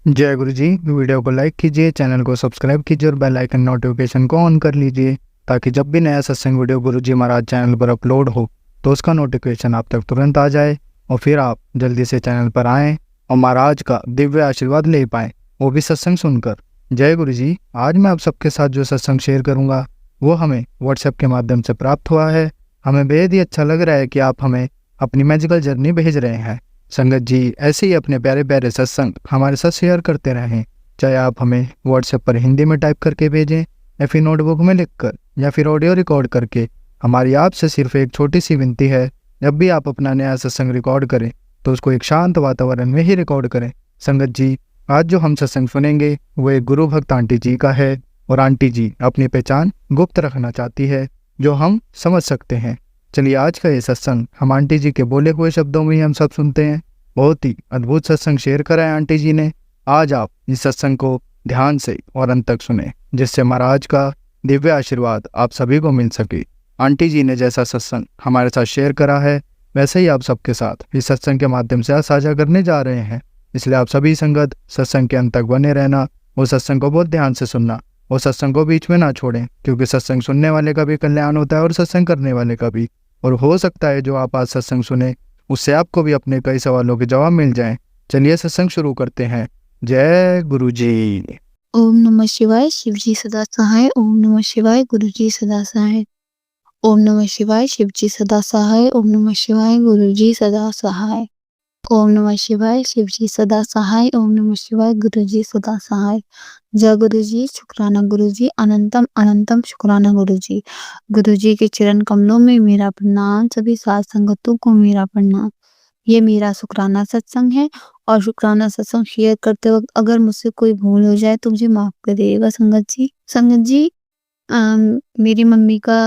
जय गुरु जी। वीडियो को लाइक कीजिए, चैनल को सब्सक्राइब कीजिए और बेल आइकन नोटिफिकेशन को ऑन कर लीजिए ताकि जब भी नया सत्संग वीडियो गुरु जी महाराज चैनल पर अपलोड हो तो उसका नोटिफिकेशन आप तक तुरंत आ जाए और फिर आप जल्दी से चैनल पर आएँ और महाराज का दिव्य आशीर्वाद ले पाएँ, वो भी सत्संग सुनकर। जय गुरु जी। आज मैं आप सबके साथ जो सत्संग शेयर करूँगा वो हमें व्हाट्सएप के माध्यम से प्राप्त हुआ है। हमें बेहद ही अच्छा लग रहा है कि आप हमें अपनी मैजिकल जर्नी भेज रहे हैं। संगत जी ऐसे ही अपने प्यारे प्यारे सत्संग हमारे साथ शेयर करते रहें, चाहे आप हमें व्हाट्सएप पर हिंदी में टाइप करके भेजें या फिर नोटबुक में लिखकर या फिर ऑडियो रिकॉर्ड करके। हमारी आपसे सिर्फ एक छोटी सी विनती है, जब भी आप अपना नया सत्संग रिकॉर्ड करें तो उसको एक शांत वातावरण में ही रिकॉर्ड करें। संगत जी आज जो हम सत्संग सुनेंगे वो एक गुरु भक्त आंटी जी का है और आंटी जी अपनी पहचान गुप्त रखना चाहती है जो हम समझ सकते हैं। चलिए आज का ये सत्संग हम आंटी जी के बोले हुए शब्दों में ही हम सब सुनते हैं। बहुत ही अद्भुत सत्संग शेयर करा है आंटी जी ने। आज आप इस सत्संग को ध्यान से और अंत तक सुने जिससे महाराज का दिव्य आशीर्वाद आप सभी को मिल सके। आंटी जी ने जैसा सत्संग हमारे साथ शेयर करा है वैसे ही आप सबके साथ इस सत्संग के माध्यम से साझा करने जा रहे हैं। इसलिए आप सभी संगत सत्संग के अंत तक बने रहना, वो सत्संग को बहुत ध्यान से सुनना, वो सत्संग को बीच में ना छोड़ें, क्योंकि सत्संग सुनने वाले का भी कल्याण होता है और सत्संग करने वाले का भी। और हो सकता है जो आप आज सत्संग सुने उससे आपको भी अपने कई सवालों के जवाब मिल जाएं। चलिए सत्संग शुरू करते हैं। जय गुरु जी। ओम नमः शिवाय। शिव जी सदा सहाय। ओम नमः शिवाय। गुरु जी सदा सहाय। ओम नमः शिवाय। शिव जी सदा सहाय। ओम नमः शिवाय। गुरु जी सदा सहाय। ओम नमः शिवाय। शिव जी सदा सहाय। ओम नमः शिवाय। गुरु जी सदा सहाय। जय गुरु जी। शुक्राना गुरु जी। अनंतम अनंतम शुक्राना गुरु जी। गुरु जी के चरण कमलों में मेरा प्रणाम। सभी साध संगतों को मेरा प्रणाम। ये मेरा शुक्राना सत्संग है और शुक्राना सत्संग शेयर करते वक्त अगर मुझसे कोई भूल हो जाए तो मुझे माफ करिएगा संगत जी। संगत जी मेरी मम्मी का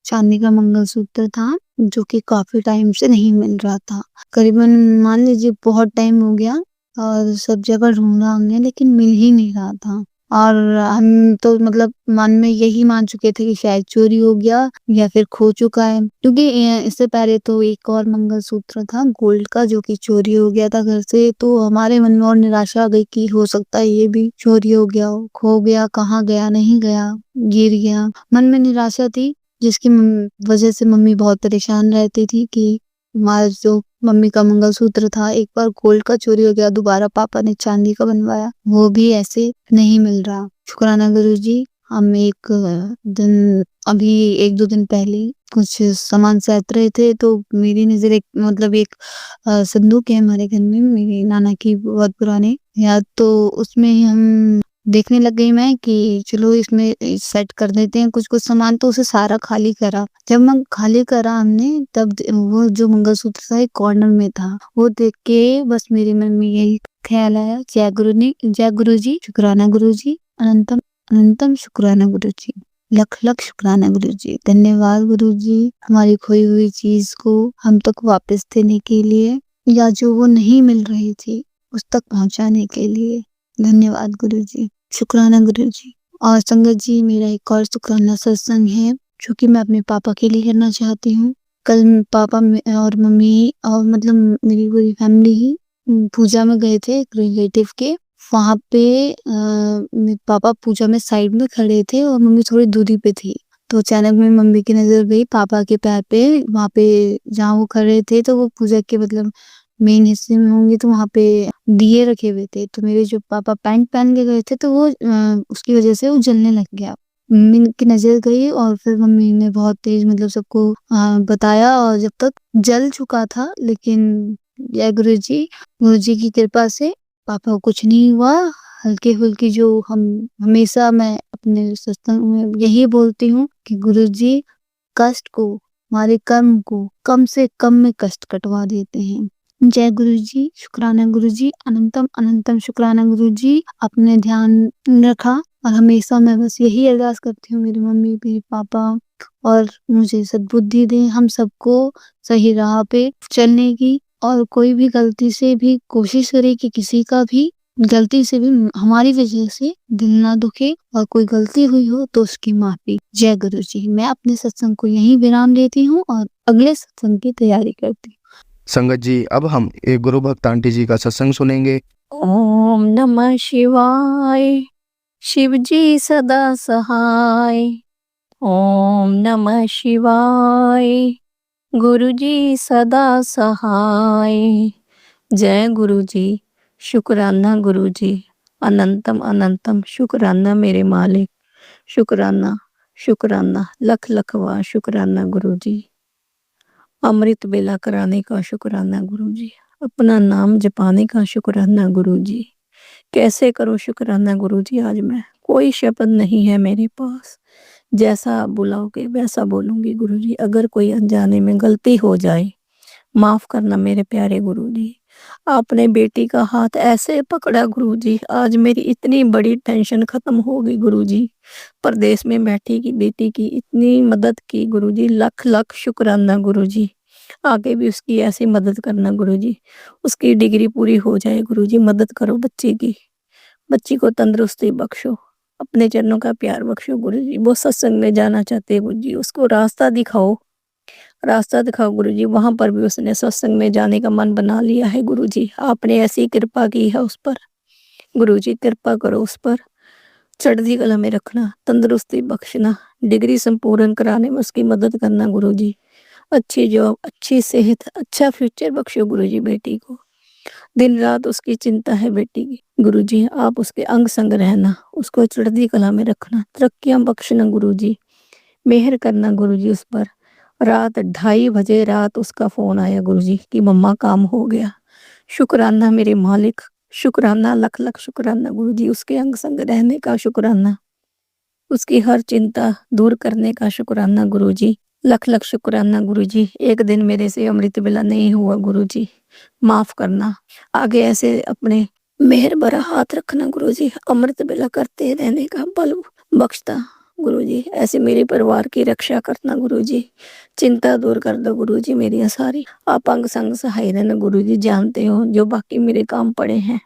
चांदी का मंगलसूत्र था जो कि काफी टाइम से नहीं मिल रहा था। करीबन मान लीजिए बहुत टाइम हो गया और सब जगह ढूंढा हमने लेकिन मिल ही नहीं रहा था। और हम तो मतलब मन में यही मान चुके थे कि शायद चोरी हो गया या फिर खो चुका है, क्योंकि इससे पहले तो एक और मंगलसूत्र था गोल्ड का जो कि चोरी हो गया था घर से। तो हमारे मन में और निराशा आ गई कि हो सकता है ये भी चोरी हो गया हो, खो गया, कहाँ गया, नहीं गया, गिर गया। मन में निराशा थी जिसकी वजह से मम्मी बहुत परेशान रहती थी कि हमारा जो मम्मी का मंगलसूत्र था एक बार गोल्ड का चोरी हो गया, दोबारा पापा ने चांदी का बनवाया, वो भी ऐसे नहीं मिल रहा। शुक्राना गुरु जी। हम एक दिन अभी 1-2 दिन पहले कुछ सामान सैत रहे थे तो मेरी नजर एक मतलब एक संदूक है हमारे घर में, मेरे नाना की बहुत पुरानी याद, तो उसमें हम देखने लग गई मैं कि चलो इसमें सेट कर देते हैं कुछ कुछ सामान। तो उसे सारा खाली करा। जब मैं खाली करा हमने तब वो जो मंगलसूत्र था एक कॉर्नर में था। वो देख के बस मेरे मन में यही ख्याल आया, जय गुरु जी, शुक्राना गुरु जी, अनंतम अनंतम शुक्राना गुरु जी, लख लख शुक्राना गुरु जी। धन्यवाद गुरु जी हमारी खोई हुई चीज को हम तक वापस देने के लिए या जो वो नहीं मिल रही थी उस तक पहुंचाने के लिए। धन्यवाद गुरु जी, शुक्राना गुरु जी। और संगत जी मेरा एक और शुक्राना सत्संग है जो कि मैं अपने पापा के लिए करना चाहती हूँ। कल पापा और मम्मी और मतलब मेरी पूरी फैमिली ही पूजा में गए थे एक रिलेटिव के। वहां पे मेरे पापा पूजा में साइड में खड़े थे और मम्मी थोड़ी दूरी पे थी। तो अचानक में मम्मी की नजर गई पापा के पैर पे, वहां पे जहाँ वो खड़े थे। तो वो पूजा के मतलब मेन हिस्से में होंगे तो वहां पे दिए रखे हुए थे। तो मेरे जो पापा पैंट पहन के गए थे तो वो उसकी वजह से वो जलने लग गया। मम्मी की नजर गई और फिर मम्मी ने बहुत तेज मतलब सबको बताया और जब तक जल चुका था लेकिन जय गुरु जी की कृपा से पापा को कुछ नहीं हुआ। हल्की फुल्की जो हम हमेशा मैं अपने सत्संग में यही बोलती हूँ कि गुरु जी कष्ट को, हमारे कर्म को कम से कम में कष्ट कटवा देते हैं। जय गुरु जी, शुक्राना गुरु जी, अनंतम अनंतम शुक्राना गुरु जी। अपने ध्यान रखा और हमेशा मैं बस यही अरदास करती हूँ मेरी मम्मी, मेरे पापा और मुझे सद्बुद्धि दें हम सबको सही राह पे चलने की। और कोई भी गलती से भी कोशिश करे कि किसी का भी गलती से भी हमारी वजह से दिल ना दुखे और कोई गलती हुई हो तो उसकी माफी। जय गुरु जी। मैं अपने सत्संग को यहीं विराम देती हूँ और अगले सत्संग की तैयारी करती हूँ। संगत जी अब हम एक गुरु भक्त आंटी जी का सत्संग सुनेंगे ओम नमः शिवाय शिवजी सदा सहाय। ओम नमः शिवाय गुरुजी सदा सहाय। जय गुरुजी। शुक्राना गुरुजी। अनंतम अनंतम शुक्राना मेरे मालिक। शुक्राना शुक्राना लख लखवा शुक्राना गुरुजी। अमृत बेला कराने का शुक्राना गुरुजी। अपना नाम जपाने का शुक्राना गुरुजी। कैसे करूं शुक्राना गुरुजी आज मैं? कोई शब्द नहीं है मेरे पास। जैसा आप बुलाओगे वैसा बोलूंगी गुरुजी। अगर कोई अनजाने में गलती हो जाए माफ करना मेरे प्यारे गुरुजी। आपने बेटी का हाथ ऐसे पकड़ा गुरुजी, आज मेरी इतनी बड़ी टेंशन खत्म हो गई गुरुजी। परदेश में बैठी की बेटी की इतनी मदद की गुरुजी, लख लख शुक्राना गुरुजी। आगे भी उसकी ऐसी मदद करना गुरुजी। उसकी डिग्री पूरी हो जाए गुरुजी, मदद करो बच्ची की। बच्ची को तंदुरुस्ती बख्शो, अपने चरणों का प्यार बख्शो गुरुजी। वो सत्संग में जाना चाहते हैं गुरुजी, उसको रास्ता दिखाओ। रास्ता दिखाओ गुरुजी। वहां पर भी उसने सत्संग में जाने का मन बना लिया है गुरुजी। आपने ऐसी कृपा की है उस पर गुरुजी, कृपा करो उस पर। चढ़ती कला में रखना, तंदुरुस्ती बख्शना, डिग्री संपूर्ण कराने में उसकी मदद करना गुरुजी। अच्छी जॉब, अच्छी सेहत, अच्छा फ्यूचर बख्शो गुरुजी बेटी को। दिन रात उसकी चिंता है बेटी की गुरुजी। आप उसके अंग संग रहना, उसको चढ़ती कला में रखना, तरक्कियां बख्शना गुरुजी। मेहर करना गुरुजी उस पर। रात 2:30 बजे रात उसका फोन आया गुरुजी कि मम्मा काम हो गया। शुक्राना मेरे मालिक। शुक्राना लख लख शुक्राना गुरुजी। उसके अंग संग रहने का शुक्राना, उसकी हर चिंता दूर करने का शुक्राना गुरुजी। लख लख शुक्राना गुरुजी। एक दिन मेरे से अमृत वेला नहीं हुआ गुरुजी, माफ करना। आगे ऐसे अपने मेहर भरा हाथ रखना गुरुजी। अमृत वेला करते रहने का बल बख्शता गुरुजी। ऐसे मेरे परिवार की रक्षा करना गुरुजी। चिंता दूर कर दो गुरुजी मेरी सारी। आप अंग संग सहाय रहना गुरुजी। जानते हो जो बाकी मेरे काम पड़े हैं,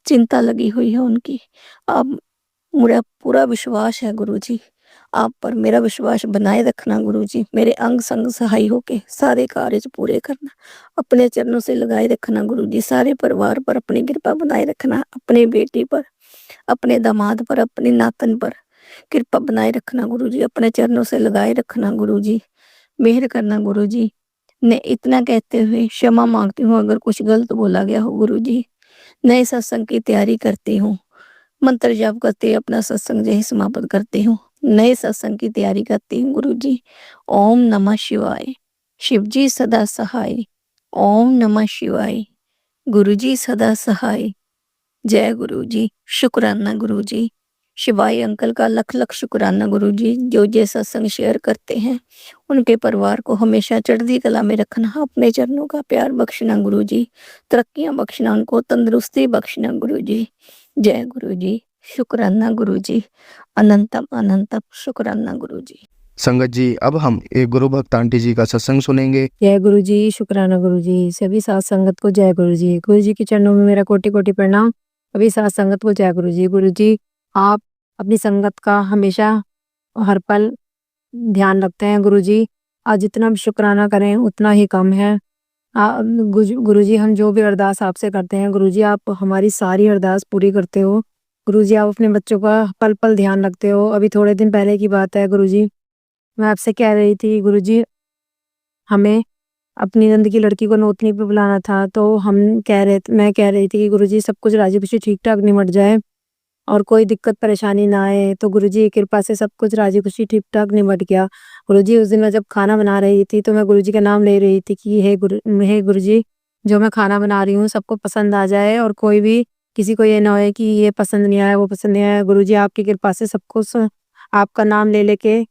चिंता लगी हुई है उनकी। आप, मेरा पूरा विश्वास है गुरुजी, आप पर मेरा विश्वास बनाए रखना गुरुजी। मेरे अंग संग सहाय होके सारे कार्य पूरे करना, अपने चरणों से लगाए रखना गुरुजी। सारे परिवार पर अपनी कृपा बनाए रखना, अपनी बेटी पर, अपने दामाद पर, अपनी नातन पर कृपा बनाए रखना गुरुजी। अपने चरणों से लगाए रखना गुरुजी। मेहर करना गुरुजी। ने इतना कहते हुए क्षमा मांगती हूँ अगर कुछ गलत बोला गया हो गुरुजी। नए सत्संग की तैयारी करती हूँ, मंत्र जाप करते अपना सत्संग यही समाप्त करती हूँ। नए सत्संग की तैयारी करती हूँ गुरुजी। ओम नमः शिवाय शिवजी सदा सहाय। ओम नमः शिवाय गुरुजी सदा सहाय। जय गुरुजी। शुक्राना गुरुजी। शिवाय अंकल का लख लख शुक्राना गुरुजी, जो ये सत्संग शेयर करते हैं उनके परिवार को हमेशा चढ़ती कला में रखना, अपने चरणों का प्यार बख्शना गुरुजी। तरक्कियां बख्शना, उनको तंदुरुस्ती बख्शना गुरुजी। जय गुरुजी। शुक्राना गुरुजी। अनंतम अनंतम शुक्राना गुरुजी। संगत जी, अब हम एक गुरु भक्त आंटी जी का सत्संग सुनेंगे। जय गुरु जी। शुक्राना गुरु जी। सभी साथ संगत को जय गुरु जी। गुरु जी के चरणों में मेरा कोटि कोटि प्रणाम। सभी साथ संगत को जय गुरु जी। गुरु जी, आप अपनी संगत का हमेशा हर पल ध्यान रखते हैं गुरु जी। आज जितना भी शुक्राना करें उतना ही कम है। गुरु जी, हम जो भी अरदास आपसे करते हैं गुरु जी, आप हमारी सारी अरदास पूरी करते हो। गुरु जी, आप अपने बच्चों का पल पल ध्यान रखते हो। अभी थोड़े दिन पहले की बात है गुरु जी, मैं आपसे कह रही थी गुरु जी, हमें अपनी नंद की लड़की को नौतनी पे बुलाना था, तो मैं कह रही थी कि गुरुजी सब कुछ राजी खुशी ठीक ठाक निमट जाए और कोई दिक्कत परेशानी ना आए। तो गुरुजी की कृपा से सब कुछ राजी खुशी ठीक ठाक निमट गया। गुरुजी, उस दिन मैं जब खाना बना रही थी तो मैं गुरुजी का नाम ले रही थी कि हे गुरुजी, जो मैं खाना बना रही हूँ सबको पसंद आ जाए और कोई भी किसी को ये ना हो कि ये पसंद नहीं आया वो पसंद नहीं आया। गुरुजी, आपकी कृपा से सबको आपका नाम ले लेके,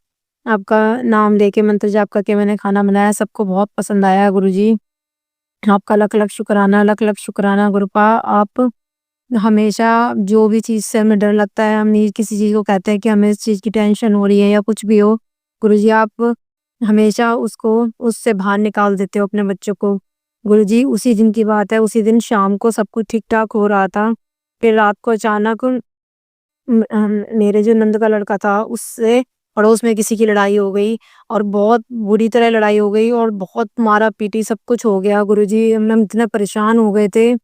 आपका नाम लेके मंत्र जाप करके मैंने खाना बनाया, सबको बहुत पसंद आया गुरुजी। आपका लख लख शुक्राना, लख लख शुक्राना गुरुपा। आप हमेशा जो भी चीज़ से हमें डर लगता है, हम ये किसी चीज़ को कहते हैं कि हमें इस चीज़ की टेंशन हो रही है या कुछ भी हो, गुरुजी आप हमेशा उसको उससे बाहर निकाल देते हो अपने बच्चों को। गुरुजी, उसी दिन की बात है, उसी दिन शाम को सब कुछ ठीक ठाक हो रहा था, फिर रात को अचानक मेरे जो नंद का लड़का था उससे पड़ोस में किसी की लड़ाई हो गई और बहुत बुरी तरह लड़ाई हो गई और बहुत मारा पीटी सब कुछ हो गया गुरुजी। हम इतने परेशान हो गए थे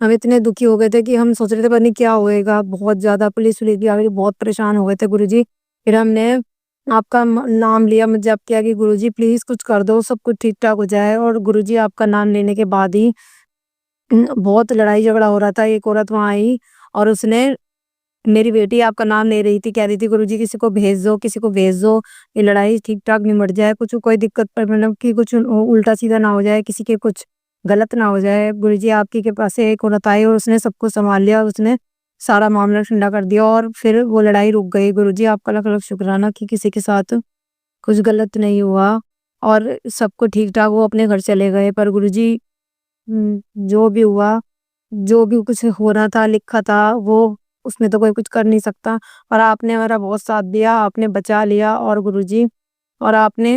हम इतने दुखी हो गए थे कि हम सोच रहे थे पता नहीं क्या होएगा, बहुत ज़्यादा पुलिस-वुलिस भी आ गई, बहुत परेशान हो गए थे गुरुजी। फिर हमने आपका नाम लिया, जप किया कि गुरुजी प्लीज़ कुछ कर दो, सब कुछ ठीक-ठाक हो जाए। और गुरुजी आपका नाम लेने के बाद ही बहुत लड़ाई झगड़ा हो रहा था। एक औरत वहाँ आई और उसने, मेरी बेटी आपका नाम ले रही थी, कह रही थी गुरुजी किसी को भेज दो, किसी को भेज दो, ये लड़ाई ठीक-ठाक निमट जाए, कुछ कोई दिक्कत मतलब कि कुछ उल्टा-सीधा ना हो जाए, किसी के कुछ गलत ना हो जाए। गुरुजी आपकी कृपा से एक औरत आई और उसने सब कुछ सँभाल लिया, उसने सारा मामला ठंडा कर दिया और फिर वो लड़ाई रुक गई। गुरुजी आपका लाख-लाख शुक्राना कि किसी के साथ कुछ गलत नहीं हुआ और सबको ठीक-ठाक वो अपने घर चले गए। पर गुरुजी जो भी हुआ, जो भी कुछ हो रहा था, लिखा था, वो उसमें तो कोई कुछ कर नहीं सकता। और आपने मेरा बहुत साथ दिया, आपने बचा लिया और गुरुजी, और आपने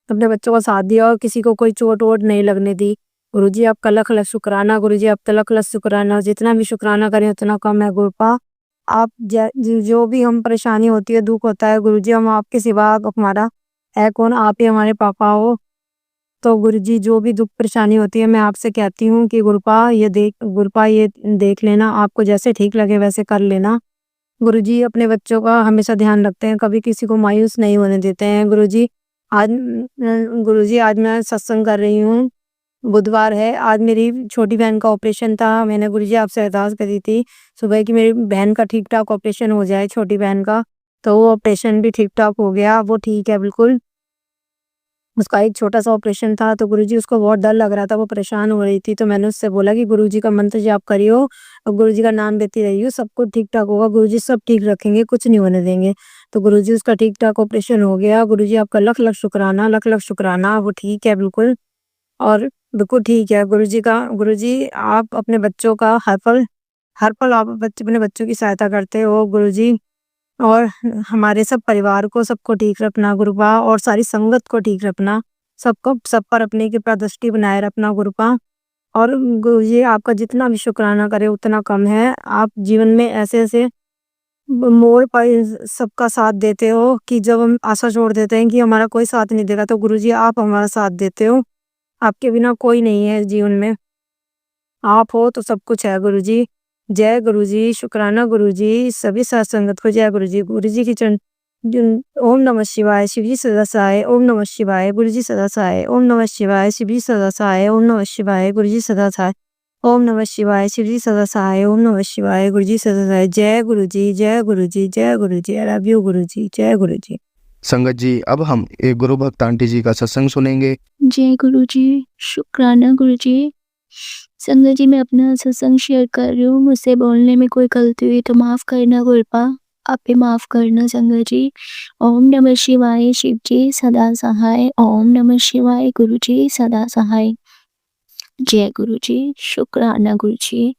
अपने बच्चों का साथ दिया और किसी को कोई चोट-वोट नहीं लगने दी। गुरुजी आपका लाख-लाख शुक्राना, गुरुजी आपका लाख-लाख शुक्राना, जितना भी शुक्राना करें उतना कम है गुरुपा। आप जो भी हम परेशानी होती है, दुःख होता है गुरुजी, हम आपके सिवा हमारा है कौन? आप ही हमारे पापा हो। तो गुरुजी जो भी दुःख परेशानी होती है मैं आपसे कहती हूँ कि गुरुपा ये देख लेना, आपको जैसे ठीक लगे वैसे कर लेना। गुरुजी अपने बच्चों का हमेशा ध्यान रखते हैं, कभी किसी को मायूस नहीं होने देते हैं। गुरुजी आज मैं सत्संग कर रही हूँ, बुधवार है, आज मेरी छोटी बहन का ऑपरेशन था। मैंने गुरुजी आपसे अरदास करी थी सुबह कि मेरी बहन का ठीक-ठाक ऑपरेशन हो जाए, छोटी बहन का। तो वो ऑपरेशन भी ठीक-ठाक हो गया, वो ठीक है बिल्कुल। उसका एक छोटा-सा ऑपरेशन था, तो गुरुजी उसको बहुत डर लग रहा था, वो परेशान हो रही थी, तो मैंने उससे बोला कि गुरुजी का मंत्र जाप करियो और गुरुजी का नाम लेती रहियो, सब कुछ ठीक-ठाक होगा, गुरुजी सब ठीक रखेंगे, कुछ नहीं होने देंगे। तो गुरुजी उसका ठीक-ठाक ऑपरेशन हो गया, गुरुजी आपका लाख-लाख शुक्राना, लाख-लाख शुक्राना, वो ठीक है बिल्कुल और बिल्कुल ठीक है। गुरुजी आप अपने बच्चों का हर पल आप अपने बच्चों की सहायता करते हो गुरुजी। और हमारे सब परिवार को सबको ठीक रखना गुरुपा और सारी संगत को ठीक रखना, सबको सब पर अपनी कृपा दृष्टि बनाए रखना गुरुपा। और गुरुजी आपका जितना भी शुक्राना करें उतना कम है। आप जीवन में ऐसे-ऐसे मोड़ पर सबका साथ देते हो कि जब हम आशा छोड़ देते हैं कि हमारा कोई साथ नहीं देगा, तो गुरुजी आप हमारा साथ देते हो। आपके बिना कोई नहीं है जीवन में। आप हो तो सब कुछ है गुरुजी। जय गुरुजी, शुक्राना गुरुजी, सभी साथ संगत को जय गुरुजी। गुरुजी की ओम नमः शिवाय, शिवजी सदा सहाय, ओम नमः शिवाय, गुरुजी सदा सहाय, ओम नमः शिवाय, शिवजी सदा सहाय, ओम नमः शिवाय, गुरुजी सदा सहाय, ओम नमः शिवाय, शिवजी सदा सहाय, ओम नमः शिवाय, गुरुजी सदा सहाय। जय गुरुजी, जय गुरुजी, जय गुरुजी। आई लव यू गुरुजी, जय गुरुजी। संगत जी, अब हम एक गुरु भक्त आंटी जी का सत्संग सुनेंगे। जय गुरुजी, शुक्राना गुरुजी। संगत जी, मैं अपना सत्संग शेयर कर रही हूँ, मुझसे बोलने में कोई गलती हुई तो माफ़ करना गुरुपा, आप भी माफ़ करना संगत जी। ओम नमः शिवाय, शिव जी सदा सहाय, ओम नमः शिवाय, गुरु जी सदा सहाय। जय गुरुजी, शुक्राना गुरुजी।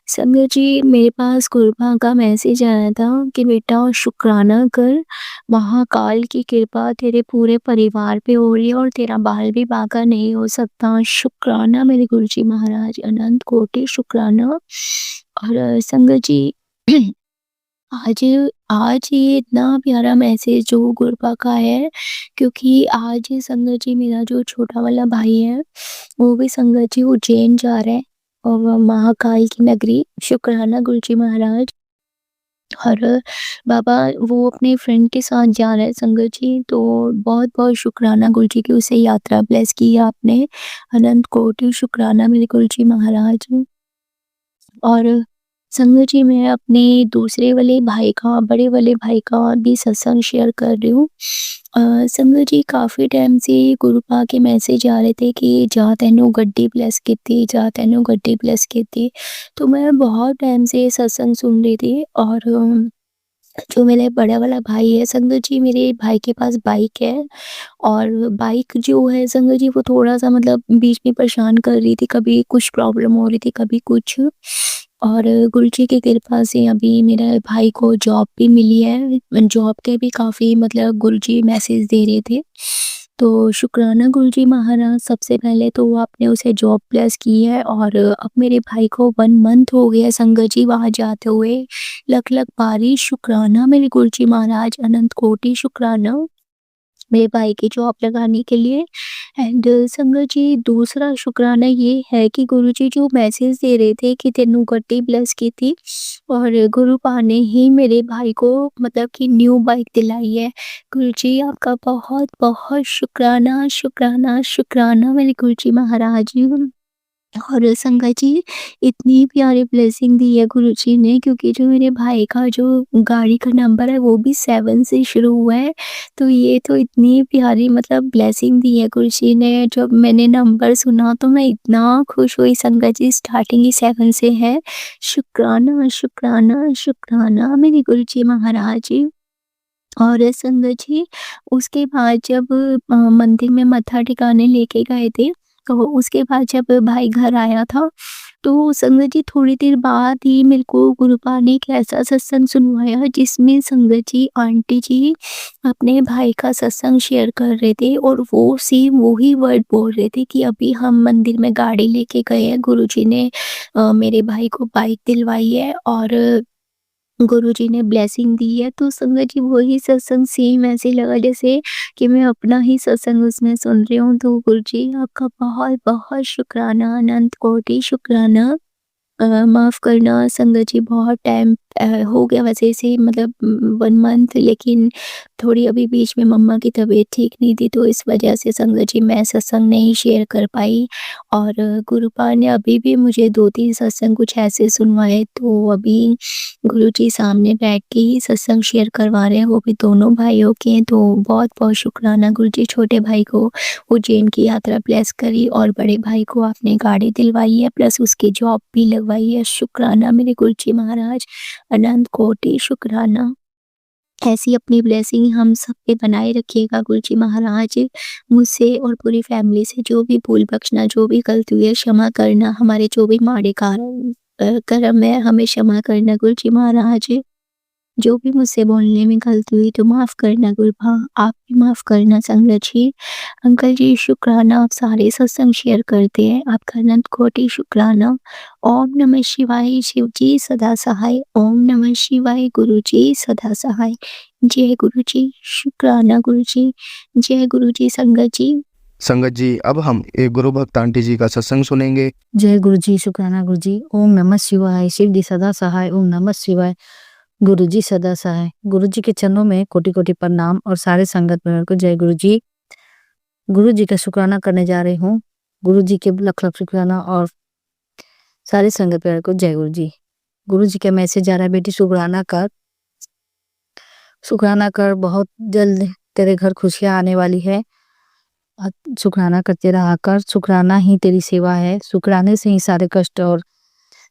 संगत जी, मेरे पास गुरुपा का मैसेज आया था कि बेटा शुक्राना कर, महाकाल की कृपा तेरे पूरे परिवार पे हो रही है और तेरा बाल भी बांका नहीं हो सकता। शुक्राना मेरे गुरुजी महाराज, अनंत कोटि शुक्राना। और संगत जी आज आज ये इतना प्यारा मैसेज जो गुरुपा का है, क्योंकि आज संगत जी मेरा जो छोटा वाला भाई है वो भी संगत जी उज्जैन जा रहा है और महाकाल की नगरी। शुक्राना गुरुजी महाराज। और बाबा वो अपने फ्रेंड के साथ जा रहा है संगत जी, तो बहुत बहुत शुक्राना गुरुजी की उसे यात्रा ब्लेस की है आपने। अनंत कोटि शुक्राना मेरे गुरुजी महाराज। और संगत जी, मैं अपने दूसरे वाले भाई का, बड़े वाले भाई का भी सत्संग शेयर कर रही हूँ। संगत जी, काफ़ी टाइम से गुरुपा के मैसेज आ रहे थे कि जा तैनू गड्डी ब्लेस कीती, जा तैनू गड्डी ब्लेस कीती। तो मैं बहुत टाइम से सत्संग सुन रही थी। और जो मेरा बड़ा वाला भाई है संगत जी, मेरे भाई के पास बाइक है और बाइक जो है संगत जी वो थोड़ा-सा मतलब बीच में परेशान कर रही थी, कभी कुछ प्रॉब्लम हो रही थी, कभी कुछ। और गुरुजी की कृपा से अभी मेरे भाई को जॉब भी मिली है। जॉब के भी काफ़ी मतलब गुरुजी मैसेज दे रहे थे। तो शुक्राना गुरुजी महाराज, सबसे पहले तो आपने उसे जॉब ब्लेस की है और अब मेरे भाई को 1 मंथ हो गया संगत जी वहाँ जाते हुए। लख लख बारी शुक्राना मेरे गुरुजी महाराज, अनंत कोटि शुक्राना। मेरे भाई की जॉब लगाने के लिए। एंड संगत जी दूसरा शुक्राना ये है कि गुरुजी जो मैसेज दे रहे थे कि तेनू गड्डी ब्लेस की थी, और गुरु पा ने ही मेरे भाई को मतलब कि न्यू बाइक दिलाई है। गुरुजी आपका बहुत बहुत शुक्राना शुक्राना शुक्राना मेरे गुरुजी महाराज जी। और संगत जी इतनी प्यारी ब्लेसिंग दी है गुरुजी ने, क्योंकि जो मेरे भाई का जो गाड़ी का नंबर है वो भी 7 से शुरू हुआ है। तो ये तो इतनी प्यारी मतलब ब्लेसिंग दी है गुरुजी ने। जब मैंने नंबर सुना तो मैं इतना खुश हुई संगत जी, स्टार्टिंग ही 7 से है। शुक्राना शुक्राना शुक्राना मेरे गुरुजी महाराज जी। और संगत जी उसके बाद जब मंदिर में मत्था टिकाने लेके गए थे, तो उसके बाद जब भाई घर आया था, तो संगत जी थोड़ी देर बाद ही मेरे को गुरुपा ने एक ऐसा सत्संग सुनवाया जिसमें संगत जी आंटी जी अपने भाई का सत्संग शेयर कर रहे थे, और वो सेम वही वर्ड बोल रहे थे कि अभी हम मंदिर में गाड़ी लेके गए हैं, गुरुजी ने मेरे भाई को बाइक दिलवाई है और गुरुजी ने ब्लेसिंग दी है। तो संगत जी वही सत्संग सेम ऐसे लगा जैसे कि मैं अपना ही सत्संग उसमें सुन रही हूँ। तो गुरुजी आपका बहुत बहुत शुक्राना, अनंत कोटि शुक्राना। माफ़ करना संगत जी, बहुत टाइम हो गया वैसे इसे मतलब 1 मंथ, लेकिन थोड़ी अभी बीच में मम्मा की तबीयत ठीक नहीं थी, तो इस वजह से संगत जी मैं सत्संग नहीं शेयर कर पाई। और गुरुपा ने अभी भी मुझे 2-3 सत्संग कुछ ऐसे सुनवाए, तो अभी गुरुजी सामने बैठ के ही सत्संग शेयर करवा रहे हैं, वो भी दोनों भाइयों के हैं। तो बहुत-बहुत शुक्राना गुरुजी, छोटे भाई को उज्जैन की यात्रा ब्लेस करी और बड़े भाई को आपने गाड़ी दिलवाई है, प्लस उसकी जॉब भी लगवाई है। शुक्राना मेरे गुरुजी महाराज, अनंत कोटि शुक्राना। ऐसी अपनी ब्लेसिंग हम सब पे बनाए रखिएगा गुरुजी महाराज। मुझसे और पूरी फैमिली से जो भी भूल बख्शना, जो भी गलती हुई है क्षमा करना, हमारे जो भी माड़े कर्म है हमें क्षमा करना गुरुजी महाराज। जो भी मुझसे बोलने में गलती हुई तो माफ़ करना गुरुभा, आप भी माफ़ करना संगत जी। अंकल जी शुक्राना, आप सारे सत्संग शेयर करते हैं, आपका अनंत कोटि शुक्राना। ओम नमः शिवाय, शिव जी सदा सहाय। ओम नमः शिवाय, गुरु जी सदा सहाय। जय गुरु जी, शुक्राना गुरु जी। जय गुरु जी संगत जी। संगत जी अब हम एक गुरु भक्त आंटी जी का सत्संग सुनेंगे। जय गुरु जी, शुक्राना गुरु जी। ओम नमः शिवाय, शिव जी सदा सहाय। ओम नमः शिवाय, गुरु जी सदा सहाय। गुरु जी के चरणों में कोटि कोटि प्रणाम और सारे संगत परिवार को जय गुरु जी। गुरु जी का शुक्राना करने जा रही हूँ। गुरु जी के लख लख शुक्राना और सारे संगत परिवार को जय गुरु जी। गुरु जी का मैसेज आ रहा है, बेटी शुक्राना कर, बहुत जल्द तेरे घर खुशियाँ आने वाली है। शुक्राना करते रहा कर, शुक्राना ही तेरी सेवा है, शुक्राने से ही सारे कष्ट और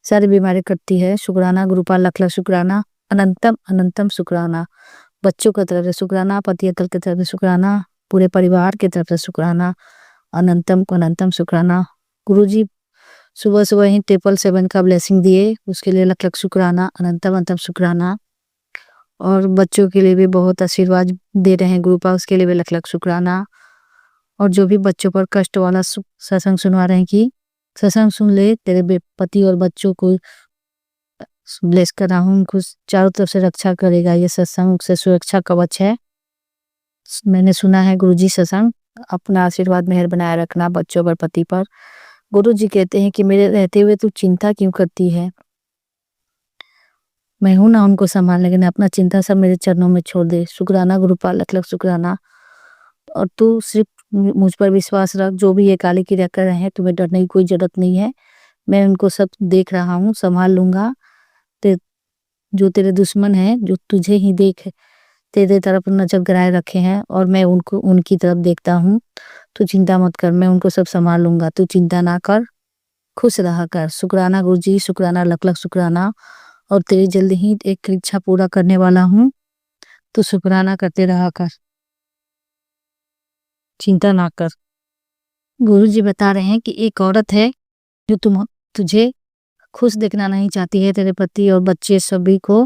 सारी बीमारी कटती है। शुक्राना गुरुपाल, लख लख शुक्राना, अनंतम अनंतम शुक्राना। बच्चों की तरफ से शुक्राना, पति अतल की तरफ से शुक्राना, पूरे परिवार की तरफ से शुक्राना, अनंतम को अनंतम शुक्राना। गुरुजी सुबह सुबह ही 777 का ब्लेसिंग दिए, उसके लिए लख लख शुक्राना, अनंतम अनंतम शुक्राना। और बच्चों के लिए भी बहुत आशीर्वाद दे रहे हैं गुरुपा, उसके लिए भी लख लख शुक्राना। और जो भी बच्चों पर कष्ट वाला सत्संग सुनवा रहे हैं कि सत्संग सुन ले, तेरे पति और बच्चों को ब्लेस कर रहा हूँ, उनको चारों तरफ से रक्षा करेगा। ये सत्संग से सुरक्षा कवच है। मैंने सुना है गुरुजी सत्संग, अपना आशीर्वाद मेहर बनाए रखना बच्चों पर, पति पर। गुरुजी कहते हैं कि मेरे रहते हुए तू चिंता क्यों करती है, मैं हूं ना उनको संभालने के लिए, अपना चिंता सब मेरे चरणों में छोड़ दे। शुक्राना गुरुपाल, लख लख शुक्राना। और तू सिर्फ मुझ पर विश्वास रख, जो भी ये काली क्रिया कर रहे हैं तुम्हें डरने की कोई जरूरत नहीं है, मैं उनको सब देख रहा हूँ, संभाल लूंगा। जो तेरे दुश्मन है, जो तुझे ही देख तेरे तरफ नजर गराए रखे हैं, और मैं उनको उनकी तरफ देखता हूँ। तू चिंता मत कर, मैं उनको सब संभाल लूंगा, तू चिंता ना कर, खुश रहा कर। शुक्राना गुरुजी, शुक्राना, लख लख शुक्राना। और तेरी जल्दी ही एक इच्छा पूरा करने वाला हूँ, तो शुक्राना करते रहा कर, चिंता ना कर। गुरुजी बता रहे हैं कि एक औरत है जो तुझे खुश देखना नहीं चाहती है, तेरे पति और बच्चे सभी को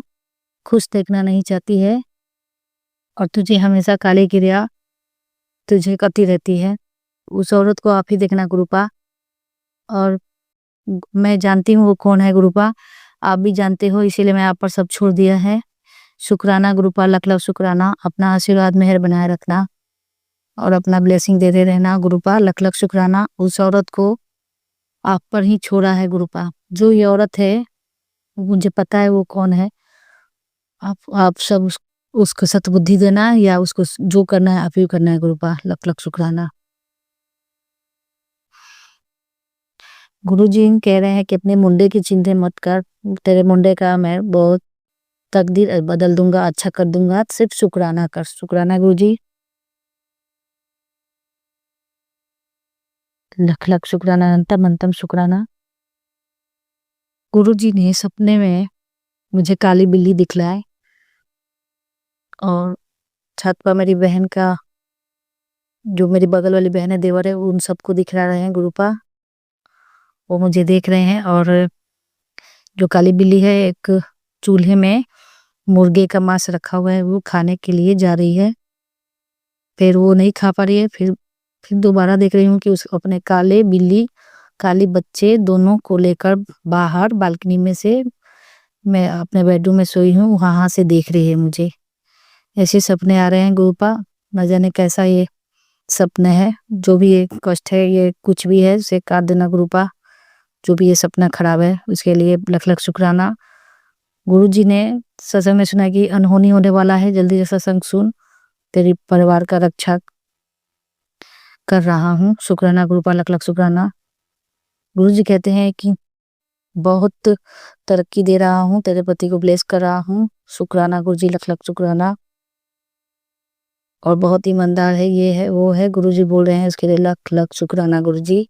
खुश देखना नहीं चाहती है, और तुझे हमेशा काली क्रिया तुझे करती रहती है। उस औरत को आप ही देखना गुरुपा, और मैं जानती हूँ वो कौन है गुरुपा, आप भी जानते हो, इसीलिए मैं आप पर सब छोड़ दिया है। शुक्राना गुरुपा, लख लख शुक्राना। अपना आशीर्वाद मेहर बनाए रखना। और अपना ब्लेसिंग देते रहना गुरुपा। लख लख शुक्राना। उस औरत को आप पर ही छोड़ा है गुरुपा। जो ये औरत है मुझे पता है वो कौन है। आप सब उसको सतबुद्धि देना या उसको जो करना है आप ही करना है गुरुपा। लख लख शुक्राना। गुरुजी कह रहे हैं कि अपने मुंडे की चिंता मत कर, तेरे मुंडे का मैं बहुत तकदीर बदल दूंगा, अच्छा कर दूंगा, सिर्फ शुक्राना कर। शुक्राना गुरुजी। लख लख शुक्राना। अंतम अंतम शुक्राना। गुरुजी ने सपने में मुझे काली बिल्ली दिखलाए और छत पर मेरी बहन का, जो मेरी बगल वाली बहन है, देवर है, उन सबको दिखला रहे हैं गुरुपा। वो मुझे देख रहे हैं और जो काली बिल्ली है एक चूल्हे में मुर्गे का मांस रखा हुआ है, वो खाने के लिए जा रही है। फिर वो नहीं खा पा रही है। फिर दोबारा देख रही हूँ कि उस अपने काले बिल्ली काली बच्चे दोनों को लेकर बाहर बालकनी में से, मैं अपने बेडरूम में सोई हूँ, वहां से देख रही है मुझे। ऐसे सपने आ रहे हैं गुरुपा। न जाने कैसा ये सपना है। जो भी ये कष्ट है, ये कुछ भी है, उसे काट देना गुरुपा। जो भी ये सपना खराब है उसके लिए लख लख शुक्राना। गुरुजी ने सत्संग में सुना कि अनहोनी होने वाला है, जल्दी से सत्संग सुन, तेरी परिवार का रक्षा कर रहा हूँ। शुक्राना गुरुपा। लख लख शुक्राना। गुरुजी कहते हैं कि बहुत तरक्की दे रहा हूँ, तेरे पति को ब्लेस कर रहा हूँ। शुक्राना गुरुजी। लख लख शुक्राना। और बहुत ईमानदार है, ये है वो है, गुरुजी बोल रहे हैं, उसके लिए लख लख शुक्राना गुरुजी।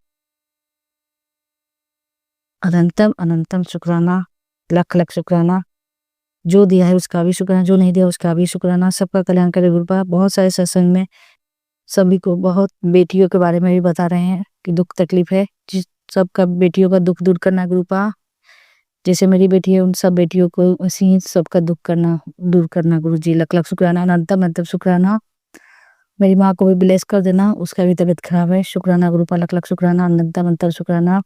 अनंतम अनंतम शुक्राना। लख लख शुक्राना। जो दिया है उसका भी शुक्राना, जो नहीं दिया उसका भी शुक्राना। सबका कल्याण करे गुरुपा। बहुत सारे सत्संग में सभी को बहुत बेटियों के बारे में भी बता रहे हैं कि दुख तकलीफ है, जिस सबका बेटियों का दुख दूर करना गुरुपा। जैसे मेरी बेटी है उन सब बेटियों को उसी सबका दुख करना दूर करना गुरुजी। लख लख शुक्राना। अनंतम अनंतम शुक्राना। मेरी माँ को भी ब्लेस कर देना, उसका भी तबीयत खराब है। शुक्राना गुरुपा। लख लख शुक्राना। अनंतम अनंतम शुक्राना।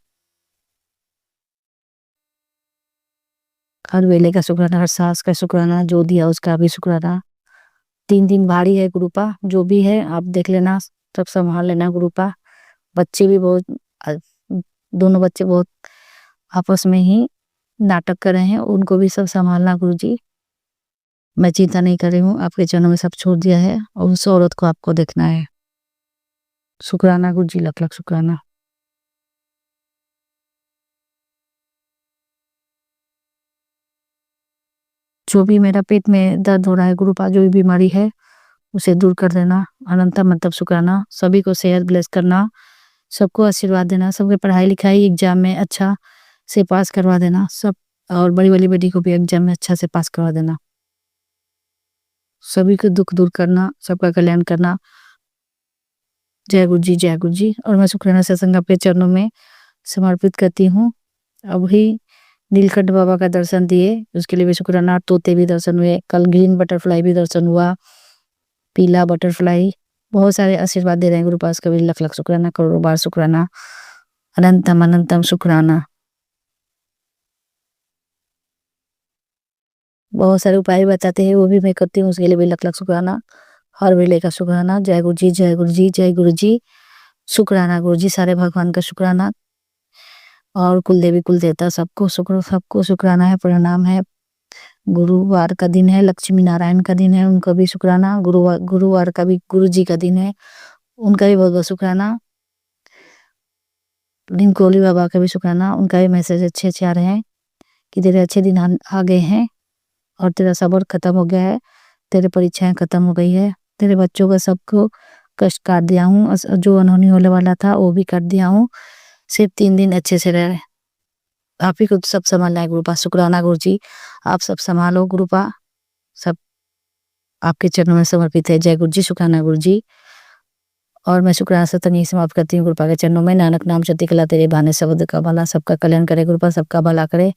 हर वेले का शुक्राना, हर सांस का शुक्राना, जो दिया उसका भी शुक्राना। 3 दिन भारी है गुरुपा। जो भी है आप देख लेना, सब संभाल लेना गुरुपा। बच्चे भी बहुत दोनों बच्चे बहुत आपस में ही नाटक कर रहे हैं, उनको भी सब संभालना गुरुजी। मैं चिंता नहीं कर रही हूँ, आपके चरणों में सब छोड़ दिया है और उस औरत को आपको देखना है। शुक्राना गुरुजी। लख लख शुक्राना। जो भी मेरा पेट में दर्द हो रहा है गुरुपा, जो भी बीमारी है उसे दूर कर देना। अनंतम अनंतम शुक्राना। सभी को सेहत ब्लेस करना, सबको आशीर्वाद देना, सबके पढ़ाई लिखाई एग्जाम में अच्छा से पास करवा देना सब, और बड़ी वाली बेटी को भी एग्जाम में अच्छा से पास करवा देना। सभी को दुख दूर करना, सबका कल्याण करना। जय गुरु जी, जय गुरु जी। और मैं शुक्राना सत्संग आपके चरणों में समर्पित करती हूँ। अभी नीलकंठ बाबा का दर्शन दिए, उसके लिए भी शुक्राना। तोते भी दर्शन हुए, कल ग्रीन बटरफ्लाई भी दर्शन हुआ, पीला बटरफ्लाई। बहुत सारे आशीर्वाद दे रहे हैं गुरु पास का भी लख लख शुक्राना, करोड़ों बार शुक्राना। अनंतम अनंतम शुक्राना। बहुत सारे उपाय बताते हैं, वो भी मैं करती हूँ, उसके लिए भी लख लख शुक्राना। हर वेले का शुक्राना। जय गुरु जी, जय गुरु जी, जय गुरु जी। शुक्राना गुरु जी। सारे भगवान का शुक्राना और कुल देवी कुल देवता सबको सबको शुक्राना है, प्रणाम है। गुरुवार का दिन है, लक्ष्मी नारायण का दिन है, उनका भी शुक्राना। गुरुवार का भी गुरु जी का दिन है, उनका भी बहुत बहुत शुक्राना। दिन कोहली बाबा का भी शुक्राना, उनका भी मैसेज अच्छे अच्छे आ रहे हैं कि तेरे अच्छे दिन आ गए हैं और तेरा सब्र खत्म हो गया है, तेरे परीक्षाएं खत्म हो गई है, तेरे बच्चों का सबको कष्ट काट दिया हूँ, जो अनहोनी होने वाला था वो भी कर दिया हूँ। सिर्फ 3 दिन अच्छे से रहे, आप ही को सब संभालना है गुरुपा। शुक्राना गुरु जी, आप सब संभालो गुरुपा, सब आपके चरणों में समर्पित है। जय गुरु जी। शुक्राना गुरु जी। और मैं शुक्राना सत्संग यही समाप्त करती हूँ गुरुपा के चरणों में। नानक नाम चढ़ती कला तेरे बहाने शब्द का भला, सबका कल्याण करे गुरुपा, सबका भला करे।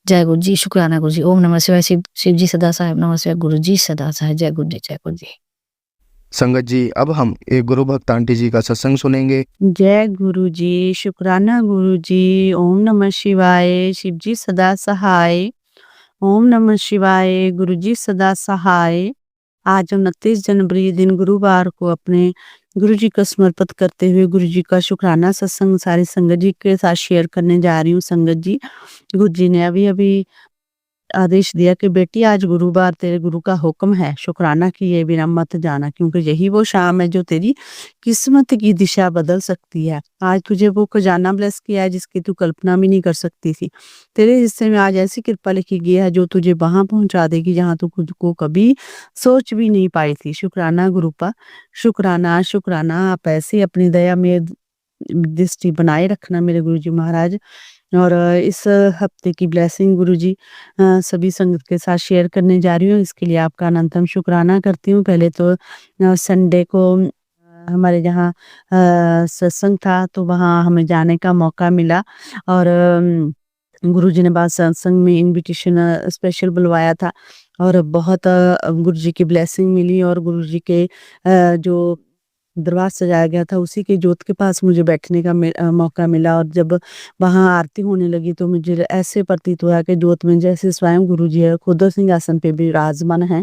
जय गुरु जी। शुक्राना गुरु जी। ओम नमः शिवाय। शिव जी सदा साहेब नमः शिवाय। गुरु जी सदा साहेब। जय गुरु जी, जय गुरु जी। संगत जी, अब हम एक गुरु भक्त आंटी जी का सत्संग सुनेंगे। जय गुरु जी। शुक्राना गुरु जी। ओम नमः शिवाय। शिव जी सदा सहाय। ओम नमः शिवाय। गुरु जी सदा सहाय। आज 29 जनवरी दिन गुरुवार को अपने गुरु जी को समर्पित करते हुए गुरु जी का शुक्राना सत्संग सारी संगत जी के साथ शेयर करने जा रही हूँ। संगत जी, गुरु जी ने अभी-अभी आदेश दिया कि बेटी आज गुरुवार तेरे गुरु का हुक्म है, शुक्राना किए बिना मत जाना, क्योंकि यही वो शाम है जो तेरी किस्मत की दिशा बदल सकती है। आज तुझे वो खजाना ब्लेस किया है जिसकी तू कल्पना भी नहीं कर सकती थी। तेरे हिस्से में आज ऐसी कृपा लिखी गई है जो तुझे वहां पहुंचा देगी जहां तू खुद को कभी सोच भी नहीं पाई थी। शुक्राना गुरुपा, शुक्राना शुक्राना। आप ऐसे अपनी दया में दृष्टि बनाए रखना मेरे गुरुजी महाराज। और इस हफ्ते की ब्लेसिंग गुरुजी सभी संगत के साथ शेयर करने जा रही हूँ। इसके लिए आपका अनंतम शुक्राना करती हूँ। पहले तो संडे को हमारे जहाँ सत्संग था तो वहाँ हमें जाने का मौका मिला और गुरुजी ने बाद सत्संग में इनविटेशन स्पेशल बुलवाया था और बहुत गुरुजी की ब्लेसिंग मिली और गुरुजी के जो दरबार सजाया गया था उसी के जोत के पास मुझे बैठने का मौका मिला और जब वहाँ आरती होने लगी तो मुझे ऐसे प्रतीत हुआ कि जोत में जैसे स्वयं गुरु जी है, खुद सिंहासन पे विराजमान है।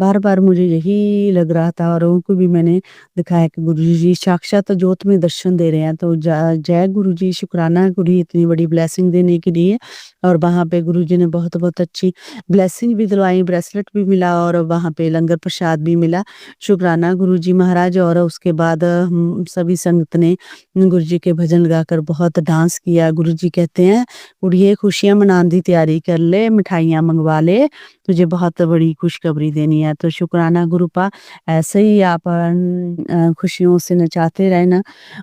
बार बार मुझे यही लग रहा था और उनको भी मैंने दिखाया कि गुरु जी साक्षात जोत में दर्शन दे रहे हैं। तो जय गुरु जी, शुक्राना गुरु जी इतनी बड़ी ब्लेसिंग देने के लिए। और वहाँ पे गुरु जी ने बहुत बहुत अच्छी ब्लेसिंग भी दिलवाई, ब्रेसलेट भी मिला और वहाँ पे लंगर प्रसाद भी मिला। शुक्राना गुरु जी महाराज। और उसके बाद हम सभी संगत ने गुरु जी के भजन गाकर बहुत डांस किया। गुरु जी कहते हैं कुड़िए खुशियां मनाने की तैयारी कर ले, मिठाइयाँ मंगवा ले, तुझे बहुत बड़ी खुशखबरी देनी है। तो शुक्राना गुरुपा, ऐसे ही आप खुशियों से नचाते रहना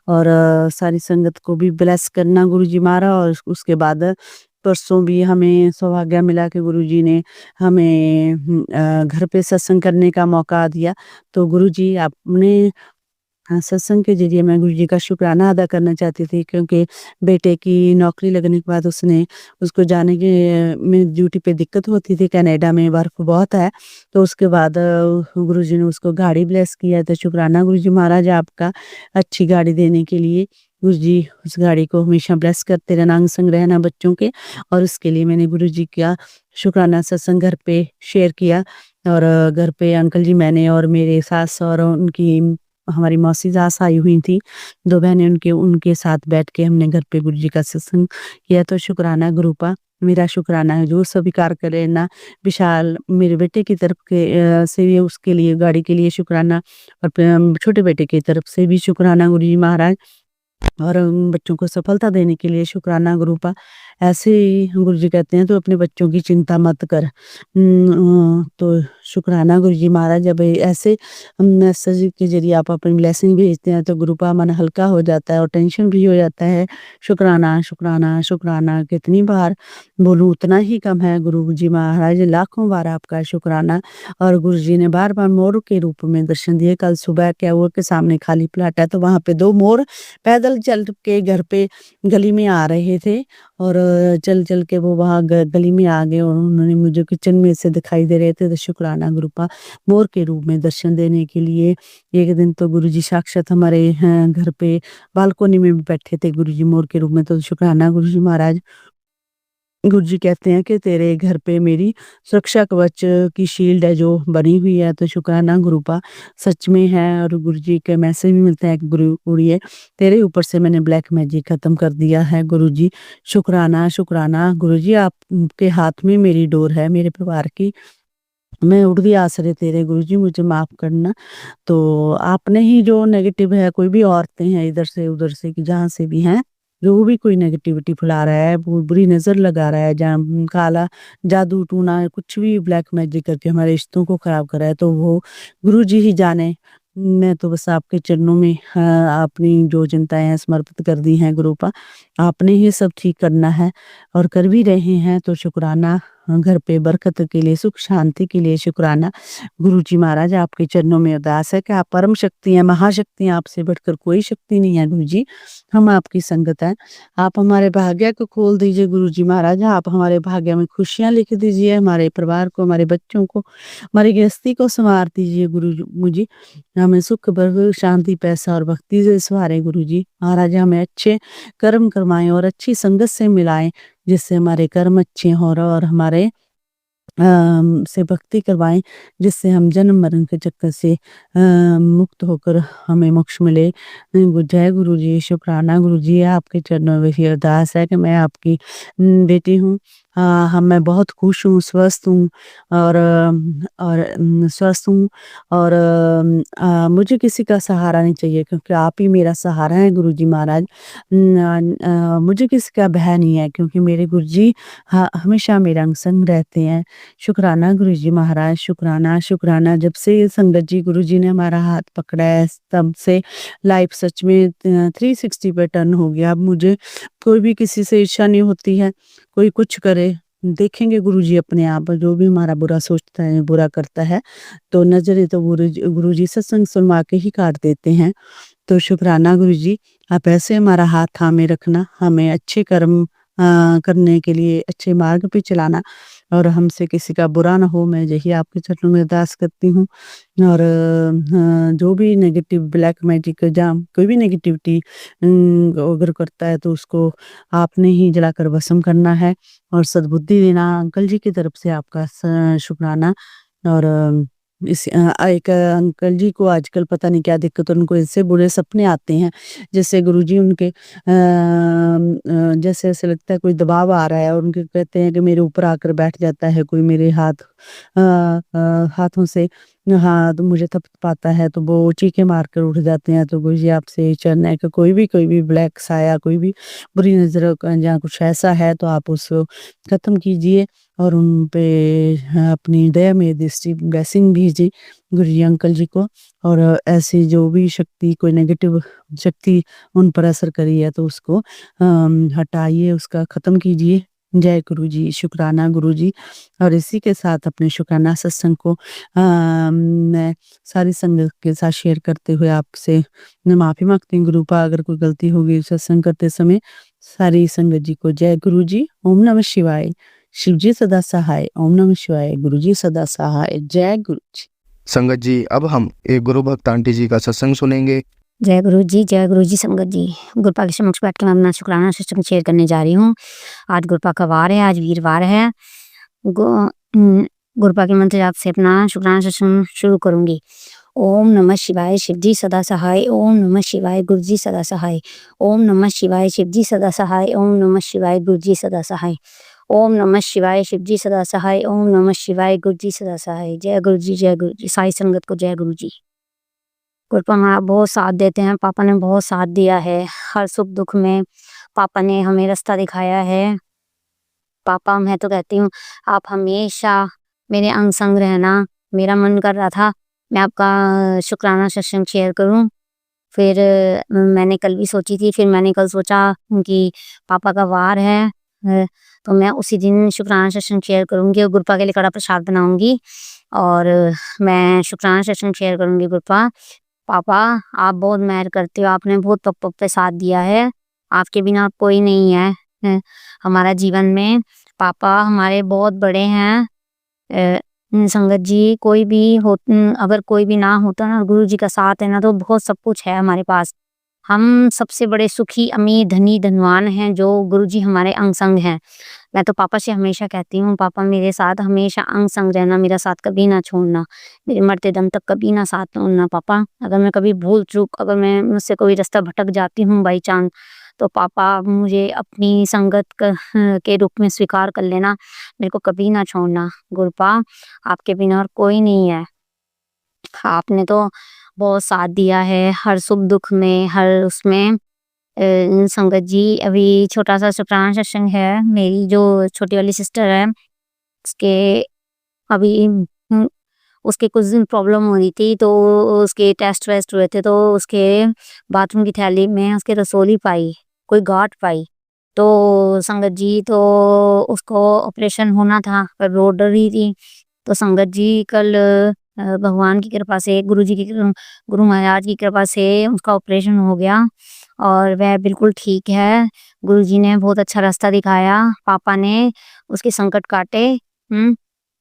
और सारी संगत को भी ब्लेस करना गुरु जी महाराज। और उसके बाद परसों भी हमें सौभाग्य मिला कि गुरुजी ने हमें घर पे सत्संग करने का मौका दिया। तो गुरुजी आपने सत्संग के जरिए मैं गुरुजी का शुक्राना अदा करना चाहती थी, क्योंकि बेटे की नौकरी लगने के बाद उसको जाने के में ड्यूटी पे दिक्कत होती थी, कनाडा में बर्फ बहुत है। तो उसके बाद गुरुजी ने उसको गाड़ी ब्लेस किया। तो शुक्राना गुरुजी महाराज आपका अच्छी गाड़ी देने के लिए। गुरुजी उस गाड़ी को हमेशा ब्लेस करते रहना, अंग संग रहना बच्चों के। और उसके लिए मैंने गुरुजी का शुक्राना सत्संग घर पे शेयर किया और घर पे अंकल जी, मैंने और मेरे सास और उनकी हमारी मौसी सास आई हुई थी, 2 बहनें उनके साथ बैठ के हमने घर पे गुरुजी का सत्संग किया। तो शुक्राना गुरुपा, मेरा शुक्राना है जो स्वीकार करे ना। विशाल मेरे बेटे की तरफ के से भी उसके लिए गाड़ी के लिए शुक्राना और छोटे बेटे की तरफ से भी शुक्राना गुरुजी महाराज। और उन बच्चों को सफलता देने के लिए शुक्राना गुरुपा। ऐसे ही गुरुजी कहते हैं तो अपने बच्चों की चिंता मत कर। तो शुक्राना गुरुजी महाराज। जब ऐसे मैसेज के जरिए आप अपनी ब्लेसिंग भेजते हैं तो गुरुपा मन हल्का हो जाता है और टेंशन भी हो जाता है। शुक्राना शुक्राना शुक्राना कितनी बार बोलूं उतना ही कम है गुरुजी महाराज, लाखों बार आपका शुक्राना। और गुरुजी ने बार बार मोर के रूप में दर्शन दिए। कल सुबह क्या हुआ कि सामने खाली प्लाट है तो वहां पे 2 मोर पैदल चल के घर पे गली में आ रहे थे और चल चल के वो वहाँ गली में आ गए और उन्होंने मुझे किचन में से दिखाई दे रहे थे। तो शुक्राना गुरुपा, मोर के रूप में दर्शन देने के लिए। एक दिन तो गुरुजी साक्षात हमारे घर पे बालकोनी में भी बैठे थे गुरुजी मोर के रूप में। तो शुक्राना गुरुजी महाराज। गुरुजी कहते हैं कि तेरे घर पे मेरी सुरक्षा कवच की शील्ड है जो बनी हुई है। तो शुक्राना गुरुपा, सच में है। और गुरुजी के मैसेज भी मिलते हैं कि गुरु उड़िए तेरे ऊपर से मैंने ब्लैक मैजिक खत्म कर दिया है गुरुजी। शुक्राना शुक्राना गुरुजी, आपके हाथ में मेरी डोर है मेरे परिवार की, मैं उड़ भी आसरे तेरे गुरुजी, मुझे माफ करना। तो आपने ही जो नेगेटिव है, कोई भी औरतें हैं इधर से उधर से कि जहाँ से भी हैं, जो भी कोई नेगेटिविटी फैला रहा है, बुरी नज़र लगा रहा है, जहाँ काला जादू टूना कुछ भी ब्लैक मैजिक करके हमारे रिश्तों को खराब कर रहा है, तो वो गुरुजी ही जाने। मैं तो बस आपके चरणों में अपनी जो चिंताएं हैं समर्पित कर दी हैं गुरुपा। आपने ही सब ठीक करना है और कर भी रहे हैं। तो शुक्राना घर पे बरकत के लिए, सुख शांति के लिए शुक्राना। गुरुजी महाराज आपके चरणों में अरदास है कि आप परम शक्ति हैं, महाशक्ति हैं, आपसे बढ़कर कोई शक्ति नहीं है गुरुजी। हम आपकी संगत हैं, आप हमारे भाग्य को खोल दीजिए गुरुजी महाराज। आप हमारे भाग्य में खुशियां लिख दीजिए, हमारे परिवार को, हमारे बच्चों को, हमारी गृहस्थी को संवार दीजिए गुरुजी। हमें सुख बरकत शांति पैसा और भक्ति से सवारे गुरुजी महाराज। हमें अच्छे कर्म करवाएं और अच्छी संगत से मिलाएं, जिससे हमारे कर्म अच्छे हो और हमारे से भक्ति करवाएं, जिससे हम जन्म मरण के चक्कर से मुक्त होकर हमें मोक्ष मिले। जय गुरु जी, शुक्राना गुरु जी, आपके चरणों में यही अरदास है कि मैं आपकी बेटी हूँ। मैं बहुत खुश हूँ, स्वस्थ हूँ और स्वस्थ हूँ और मुझे किसी का सहारा नहीं चाहिए, क्योंकि आप ही मेरा सहारा है गुरु जी महाराज। मुझे किसी का भय नहीं है, क्योंकि मेरे गुरु जी हमेशा मेरा अंग संग रहते हैं। शुक्राना गुरु जी महाराज, शुक्राना शुक्राना। जब से ये संगत जी गुरु जी ने हमारा हाथ पकड़ा है, तब से लाइफ सच में 360 पे टर्न हो गया। अब मुझे कोई भी किसी से ईर्ष्या नहीं होती है, कोई कुछ करे, देखेंगे गुरु जी अपने आप। जो भी हमारा बुरा सोचता है, बुरा करता है, तो नजरे तो गुरु जी सत्संग सुनवा के ही काट देते हैं। तो शुक्राना गुरु जी, आप ऐसे हमारा हाथ थामे रखना, हमें अच्छे कर्म करने के लिए अच्छे मार्ग पे चलाना, और हमसे किसी का बुरा ना हो, मैं यही आपके चरणों में अरदास करती हूँ। और जो भी नेगेटिव ब्लैक मैजिक या कोई भी नेगेटिविटी अगर करता है, तो उसको आपने ही जलाकर भस्म करना है और सद्बुद्धि देना। अंकल जी की तरफ से आपका शुक्राना। और एक अंकल जी को आजकल पता नहीं क्या दिक्कत है, उनको ऐसे बुरे सपने आते हैं, जैसे गुरुजी उनके जैसे ऐसे लगता है कोई दबाव आ रहा है, और उनके कहते हैं कि मेरे ऊपर आकर बैठ जाता है कोई, मेरे हाथों से हाथ मुझे थपथपाता है, तो वो चीखें मारकर उठ जाते हैं। तो गुरुजी आपसे चरण है कि कोई भी ब्लैक साया, कोई भी बुरी नजर या कुछ ऐसा है, तो आप उसको खत्म कीजिए और उन पे अपनी दया में दृष्टि ब्लेसिंग भेजिए गुरुजी अंकल जी को। और ऐसी जो भी शक्ति, कोई नेगेटिव शक्ति उन पर असर करी है, तो उसको हटाइए, उसका खत्म कीजिए। जय गुरु जी, शुक्राना गुरु जी। और इसी के साथ अपने शुक्राना सत्संग को मैं सारी संगत के साथ शेयर करते हुए आपसे माफी मांगती हूँ गुरुपा, अगर कोई गलती होगी सत्संग करते समय। सारी संगत जी को जय गुरु जी। ओम नमः शिवाय। शिव जी सदा सहाय। ओम नमः शिवाय। गुरु जी सदा सहाय। जय गुरु जी। संगत जी, अब हम एक गुरु भक्त आंटी जी का सत्संग सुनेंगे। जय गुरु जी संगत जी। गुरुपा के समक्ष बैठ कर मैं अपना शुक्राना सत्संग शेयर करने जा रही हूँ। आज गुरुपा का वार है, आज वीरवार है। गुरुपा के मंत्र जाप से अपना शुक्राना सत्संग शुरू करूंगी। ओम नमः शिवाय, शिव जी सदा सहाय। ओम नमः शिवाय, गुरु जी सदा सहाय। ओम नमः शिवाय, शिव जी सदा सहाय। ओम नमः शिवाय, गुरु जी सदा सहाय। ओम नमः शिवाय, शिव जी सदा सहाय। ओम नमः शिवाय, गुरु जी सदा सहाय। जय गुरु जी, जय गुरु जी। साई संगत को जय गुरु जी। गुरुपा हमारा बहुत साथ देते हैं, पापा ने बहुत साथ दिया है हर सुख दुख में। पापा ने हमें रास्ता दिखाया है। पापा, मैं तो कहती हूँ आप हमेशा मेरे अंग संग रहना। मेरा मन कर रहा था मैं आपका शुक्राना सत्संग शेयर करूं, फिर मैंने कल भी सोची थी, फिर मैंने कल सोचा कि पापा का वार है, तो मैं उसी दिन शुक्राना सत्संग शेयर करूंगी और गुरुपा के लिए कड़ा प्रसाद बनाऊंगी और मैं शुक्राना सत्संग शेयर करूंगी। गुरुपा, पापा आप बहुत मेहर करते हो, आपने बहुत पप पे साथ दिया है, आपके बिना कोई नहीं है हमारा जीवन में। पापा हमारे बहुत बड़े हैं। संगत जी, कोई भी हो, अगर कोई भी ना होता ना, गुरु जी का साथ है ना, तो बहुत सब कुछ है हमारे पास। हम सबसे बड़े सुखी, अमीर, धनी, धनवान हैं जो गुरु जी हमारे अंग संग हैं। मैं तो पापा से हमेशा कहती हूँ, पापा मेरे साथ हमेशा अंग संग रहना, मेरा साथ कभी ना छोड़ना, मेरे मरते दम तक कभी ना साथ छोड़ना। पापा, अगर मैं कभी भूल चूक, अगर मैं मुझसे कोई रास्ता भटक जाती हूँ बाई चांस, तो पापा मुझे अपनी संगत के रूप में स्वीकार कर लेना, मेरे को कभी ना छोड़ना। गुरुपा, आपके बिना और कोई नहीं है। आपने तो बहुत साथ दिया है हर सुख दुख में, हर उसमें। संगत जी, अभी छोटा सा शुक्राना सत्संग है। मेरी जो छोटी वाली सिस्टर है, उसके अभी उसके कुछ दिन प्रॉब्लम हो रही थी, तो उसके टेस्ट वेस्ट हुए थे, तो उसके बाथरूम की थैली में उसके रसोली पाई, कोई गांठ पाई। तो संगत जी, तो उसको ऑपरेशन होना था पर रो रही थी। तो संगत जी, कल भगवान की कृपा से, गुरु महाराज की कृपा से उसका ऑपरेशन हो गया और वह बिल्कुल ठीक है। गुरु जी ने बहुत अच्छा रास्ता दिखाया, पापा ने उसके संकट काटे।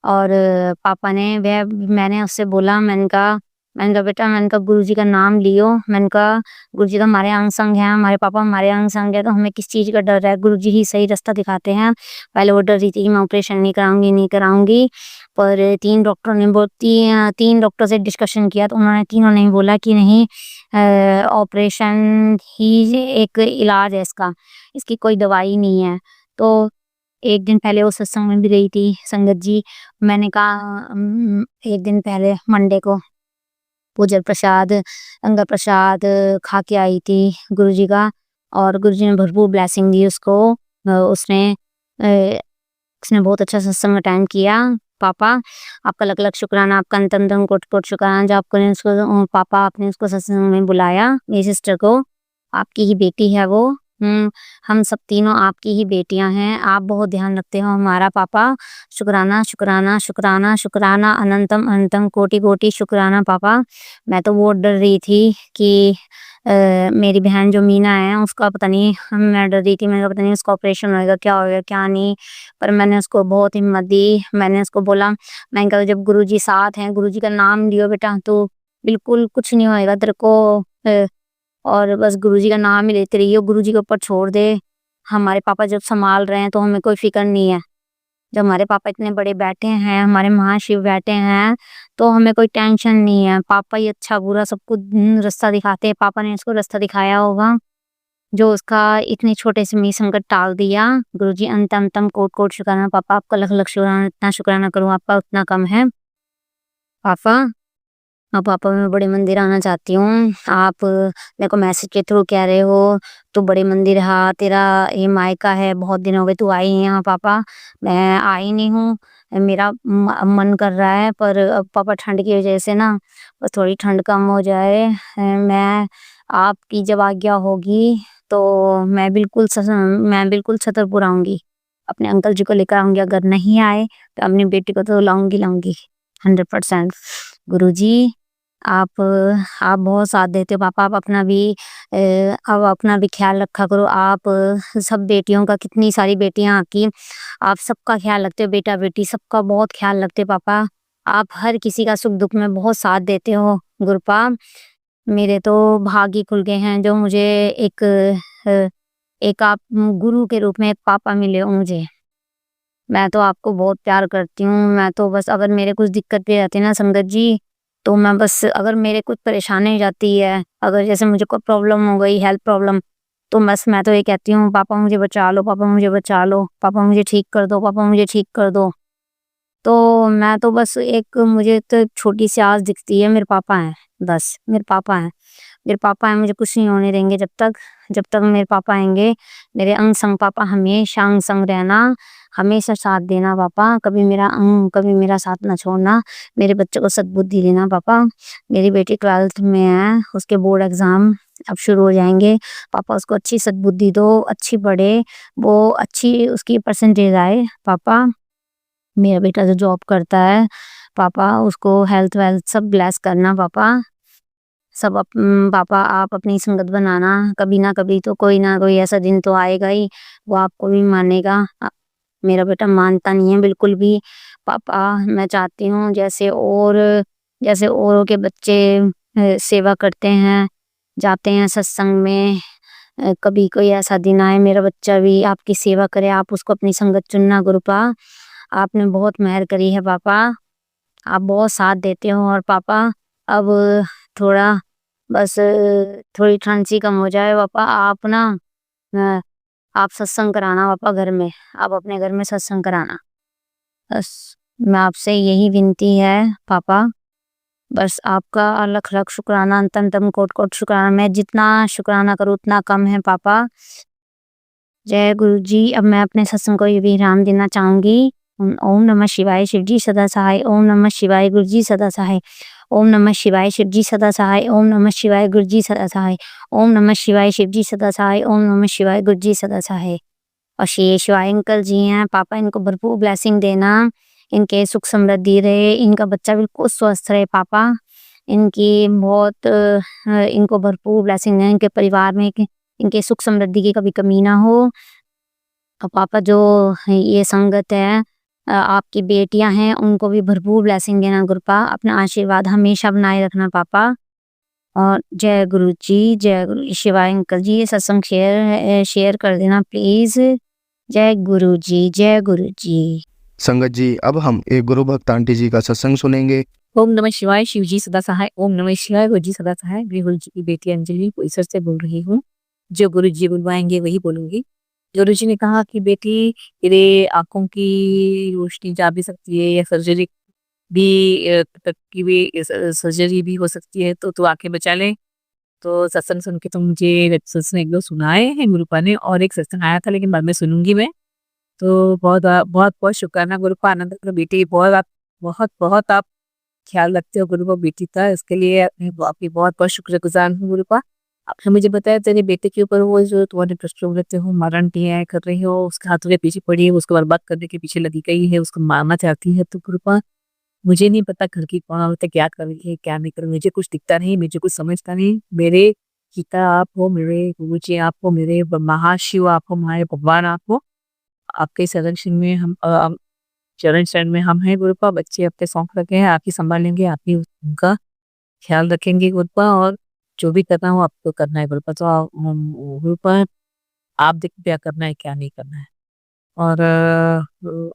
और पापा ने, वह मैंने उससे बोला, मैंने कहा मैंने कहा बेटा, मैंने कहा गुरुजी का नाम लियो, मैंने कहा गुरुजी तो हमारे अंग संग हैं, हमारे पापा हमारे अंग संग है, तो हमें किस चीज़ का डर है, गुरुजी ही सही रास्ता दिखाते हैं। पहले वो डर रही थी कि मैं ऑपरेशन नहीं कराऊंगी, पर 3 डॉक्टर से डिस्कशन किया तो उन्होंने तीनों ने बोला कि नहीं, ऑपरेशन ही एक इलाज है इसकी कोई दवाई नहीं है। तो एक दिन पहले वो सत्संग में भी गई थी संगत जी। मैंने कहा एक दिन पहले मंडे को पूजन प्रसाद, लंगर प्रसाद खा के आई थी गुरुजी का, और गुरुजी ने भरपूर ब्लेसिंग दी उसको। उसने बहुत अच्छा सत्संग अटेंड किया। पापा, आपका लख लख शुक्राना, आपका अंतम दम कोटि कोटि शुक्राना जो पापा आपने उसको सत्संग में बुलाया, मेरी सिस्टर को। आपकी ही बेटी है वो। हम सब तीनों आपकी ही बेटियां हैं। आप बहुत ध्यान रखते हो हमारा पापा। शुक्राना शुक्राना शुक्राना शुक्राना, अनंतम अनंतम कोटि कोटि शुक्राना पापा। मैं तो बहुत डर रही थी कि मेरी बहन जो मीना है उसका पता नहीं, मैं डर रही थी, मैंने कहा पता नहीं उसका ऑपरेशन होएगा, क्या होएगा क्या नहीं। पर मैंने उसको बहुत हिम्मत दी। मैंने उसको बोला, मैंने कहा जब गुरुजी साथ हैं, गुरुजी का नाम लियो बेटा, तो बिल्कुल कुछ नहीं होएगा तेरे को। और बस गुरुजी का नाम ही लेते रहिए, गुरुजी के ऊपर छोड़ दे। हमारे पापा जब संभाल रहे हैं तो हमें कोई फिक्र नहीं है। जब हमारे पापा इतने बड़े बैठे हैं, हमारे महाशिव बैठे हैं, तो हमें कोई टेंशन नहीं है। पापा ही अच्छा बुरा सबको रास्ता दिखाते हैं। पापा ने उसको रास्ता दिखाया होगा, जो उसका इतने छोटे से में संकट टाल दिया। गुरुजी अंतम अंतम कोटि कोटि शुक्राना पापा, आपका लख लख शुक्राना, इतना शुक्राना करूँ आपका उतना कम है पापा। अब पापा मैं बड़े मंदिर आना चाहती हूँ। आप मेरे को मैसेज के थ्रू कह रहे हो तू बड़े मंदिर हाँ, तेरा ये मायका है, बहुत दिन हो गए तू आई है यहाँ पापा। मैं आई नहीं हूँ, मेरा मन कर रहा है, पर अब पापा ठंड की वजह से ना बस थोड़ी ठंड कम हो जाए। मैं आपकी जब आज्ञा होगी तो मैं बिल्कुल छतरपुर आऊँगी, अपने अंकल जी को लेकर आऊँगी। अगर नहीं आए तो अपनी बेटी को तो लाऊंगी 100%। गुरुजी आप बहुत साथ देते हो पापा। आप अपना भी अब अपना भी ख्याल रखा करो। आप सब बेटियों का, कितनी सारी बेटियां आपकी, आप सबका ख्याल रखते हो, बेटा बेटी सबका बहुत ख्याल रखते हो पापा। आप हर किसी का सुख दुख में बहुत साथ देते हो गुरुपा। मेरे तो भाग ही खुल गए हैं जो मुझे एक आप गुरु के रूप में एक पापा मिले हो मुझे। मैं तो आपको बहुत प्यार करती हूँ। मैं तो बस अगर मेरे कुछ दिक्कत भी रहती है ना संगत जी, तो मैं बस अगर मेरे कुछ परेशानी हो जाती है, अगर जैसे मुझे कोई प्रॉब्लम हो गई, हेल्थ प्रॉब्लम, तो बस मैं तो ये कहती हूँ पापा मुझे बचा लो, पापा मुझे बचा लो, पापा मुझे ठीक कर दो, पापा मुझे ठीक कर दो। तो मैं तो बस मुझे तो छोटी सी आस दिखती है, मेरे पापा हैं, बस मेरे पापा हैं। मेरे पापा हैं, मुझे कुछ नहीं होने देंगे जब तक मेरे पापा आएंगे। मेरे अंग संग पापा, हमेशा अंग संग रहना, हमेशा साथ देना पापा। कभी मेरा साथ ना छोड़ना। मेरे बच्चे को सद्बुद्धि देना पापा। मेरी बेटी 12th में है, उसके बोर्ड एग्जाम अब शुरू हो जाएंगे पापा। उसको अच्छी सद्बुद्धि दो, अच्छी पढ़े, वो अच्छी उसकी परसेंटेज आए पापा। मेरा बेटा जो जॉब करता है पापा, उसको हेल्थ वेल्थ सब ब्लेस करना पापा। पापा आप अपनी संगत बनाना, कभी ना कभी तो कोई ना कोई ऐसा दिन तो आएगा ही, वो आपको भी मानेगा। मेरा बेटा मानता नहीं है बिल्कुल भी पापा। मैं चाहती हूँ जैसे औरों के बच्चे सेवा करते हैं, जाते हैं सत्संग में, कभी कोई ऐसा दिन आए मेरा बच्चा भी आपकी सेवा करे। आप उसको अपनी संगत चुनना गुरुपा। आपने बहुत मेहर करी है पापा, आप बहुत साथ देते हो। और पापा अब थोड़ा बस थोड़ी ठंड सी कम हो जाए पापा, आप ना आप सत्संग कराना पापा घर में, आप अपने घर में सत्संग कराना। बस मैं आपसे यही विनती है पापा। बस आपका लख लख शुक्राना, अंतम कोटि कोटि शुक्राना। मैं जितना शुक्राना करूँ उतना कम है पापा। जय गुरु जी। अब मैं अपने सत्संग को ये विराम देना चाहूंगी। ओम नमः शिवाय, शिव जी सदा सहाय। ओम नमः शिवाय, गुरु जी सदा सहाय। ओम नमः शिवाय, शिव जी सदा सहाय। ओम नमः शिवाय, गुरु जी सदा सहाय। ओम नमः शिवाय, शिव जी सदा सहाय। ओम नमः शिवाय, गुरु जी सदा सहाय। और श्री शिवाय अंकल जी हैं पापा, इनको भरपूर ब्लेसिंग देना, इनके सुख समृद्धि रहे, इनका बच्चा बिल्कुल स्वस्थ रहे पापा। इनको भरपूर ब्लेसिंग दें, इनके परिवार में इनके सुख समृद्धि की कभी कमी ना हो। और पापा जो ये संगत है आपकी बेटियां हैं उनको भी भरपूर ब्लेसिंग देना गुरुपा, अपना आशीर्वाद हमेशा बनाए रखना पापा। और जय गुरु जी शिवाय अंकल जी, ये सत्संग शेयर कर देना प्लीज। जय गुरु जी, जय गुरु जी। संगत जी, अब हम एक गुरु भक्त आंटी जी का सत्संग सुनेंगे। ओम नमः शिवाय, शिव जी सदा सहाय। ओम नमः शिवाय, गुरु जी सदा सहाय। मैं गुरु जी की बेटी अंजलि परिसर से बोल रही हूँ। जो गुरु जी बुलवाएंगे वही बोलूंगी। गुरु जी ने कहा कि बेटी तेरे आंखों की रोशनी जा भी सकती है या सर्जरी भी तक की भी सर्जरी भी हो सकती है, तो तू आंखें बचा ले। तो सत्संग सुन के तो मुझे सत्संग एक दो सुनाए हैं गुरुपा ने, और एक सत्संग आया था लेकिन बाद में सुनूंगी मैं। तो बहुत बहुत बहुत शुक्राना गुरुपा, आनंद करो बेटी। बहुत आप बहुत आप ख्याल रखते हो गुरुपा बेटी का, इसके लिए आपकी बहुत बहुत शुक्रगुजार हूँ गुरुपा। आपने मुझे बताया तेरे बेटे के ऊपर वो जो तुम्हारे प्रश्न रहते हो, मारण न्याय कर रही हो, उसके हाथों के पीछे पड़ी है, उसको बर्बाद करने के पीछे लगी गई है, उसको मारना चाहती है। तो गुरुपा मुझे नहीं पता घर की कौन औरतें क्या कर रही है क्या नहीं कर रही, मुझे कुछ दिखता नहीं, मुझे कुछ समझता नहीं। मेरे पिता आप हो, मेरे गुरु जी आप हो, मेरे महाशिव आप हो, हमारे भगवान आप हो। आपके संरक्षण में हम चरण शरण में हम हैं गुरुपा। बच्चे अपने सौंप रखे हैं, आप ही संभालेंगे, आप ही उनका ख्याल रखेंगे गुरुपा, और जो भी करना हो आपको करना है गुरुपा। तो गुरुपा आप देखो क्या करना है क्या नहीं करना है। और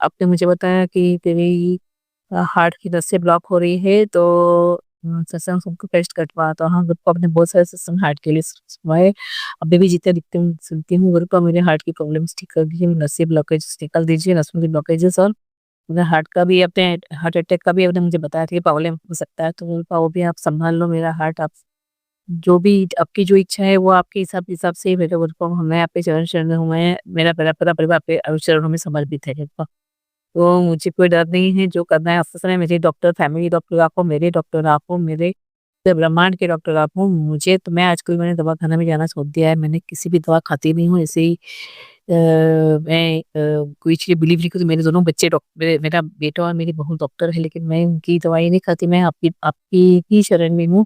आपने मुझे बताया कि तेरी हार्ट की नसें ब्लॉक हो रही है, तो सत्संग सबको टेस्ट कटवा। तो हाँ गुरुपा, आपने बहुत सारे सत्संग हार्ट के लिए सुनवाए। अभी भी जितने दिखते हूँ सुनती हूँ गुरुपा, मेरे हार्ट की प्रॉब्लम्स ठीक कर दीजिए, नसें ब्लॉकेज निकाल दीजिए, नसों की ब्लॉकेजेस। और मेरा हार्ट का भी, अपने हार्ट अटैक का भी आपने मुझे बताया था कि प्रॉब्लम हो सकता है, तो गुरुपा वो भी आप संभाल लो मेरा हार्ट। आप जो भी आपकी जो इच्छा है वो आपके हिसाब से ही मेरे गुरुपा, मैं आपके चरण शरण में हूँ। मैं मेरा पूरा परिवार आपके चरणों में समर्पित है गुरुपा। तो मुझे कोई डर नहीं है, जो करना है आपसे समय। मेरे डॉक्टर, फैमिली डॉक्टर आप हो, मेरे डॉक्टर आप हो, मेरे ब्रह्मांड के डॉक्टर आप हो। मुझे तो मैं आज कोई मैंने दवाखाना में जाना छोड़ दिया है, मैंने किसी भी दवा खाती नहीं हूँ। ऐसे ही मैं कोई चीज़ बिलीव नहीं करती। मेरे दोनों बच्चे डॉक्टर, मेरा बेटा और मेरी बहू डॉक्टर है, लेकिन मैं उनकी दवाई नहीं खाती। मैं आपकी ही शरण में हूँ।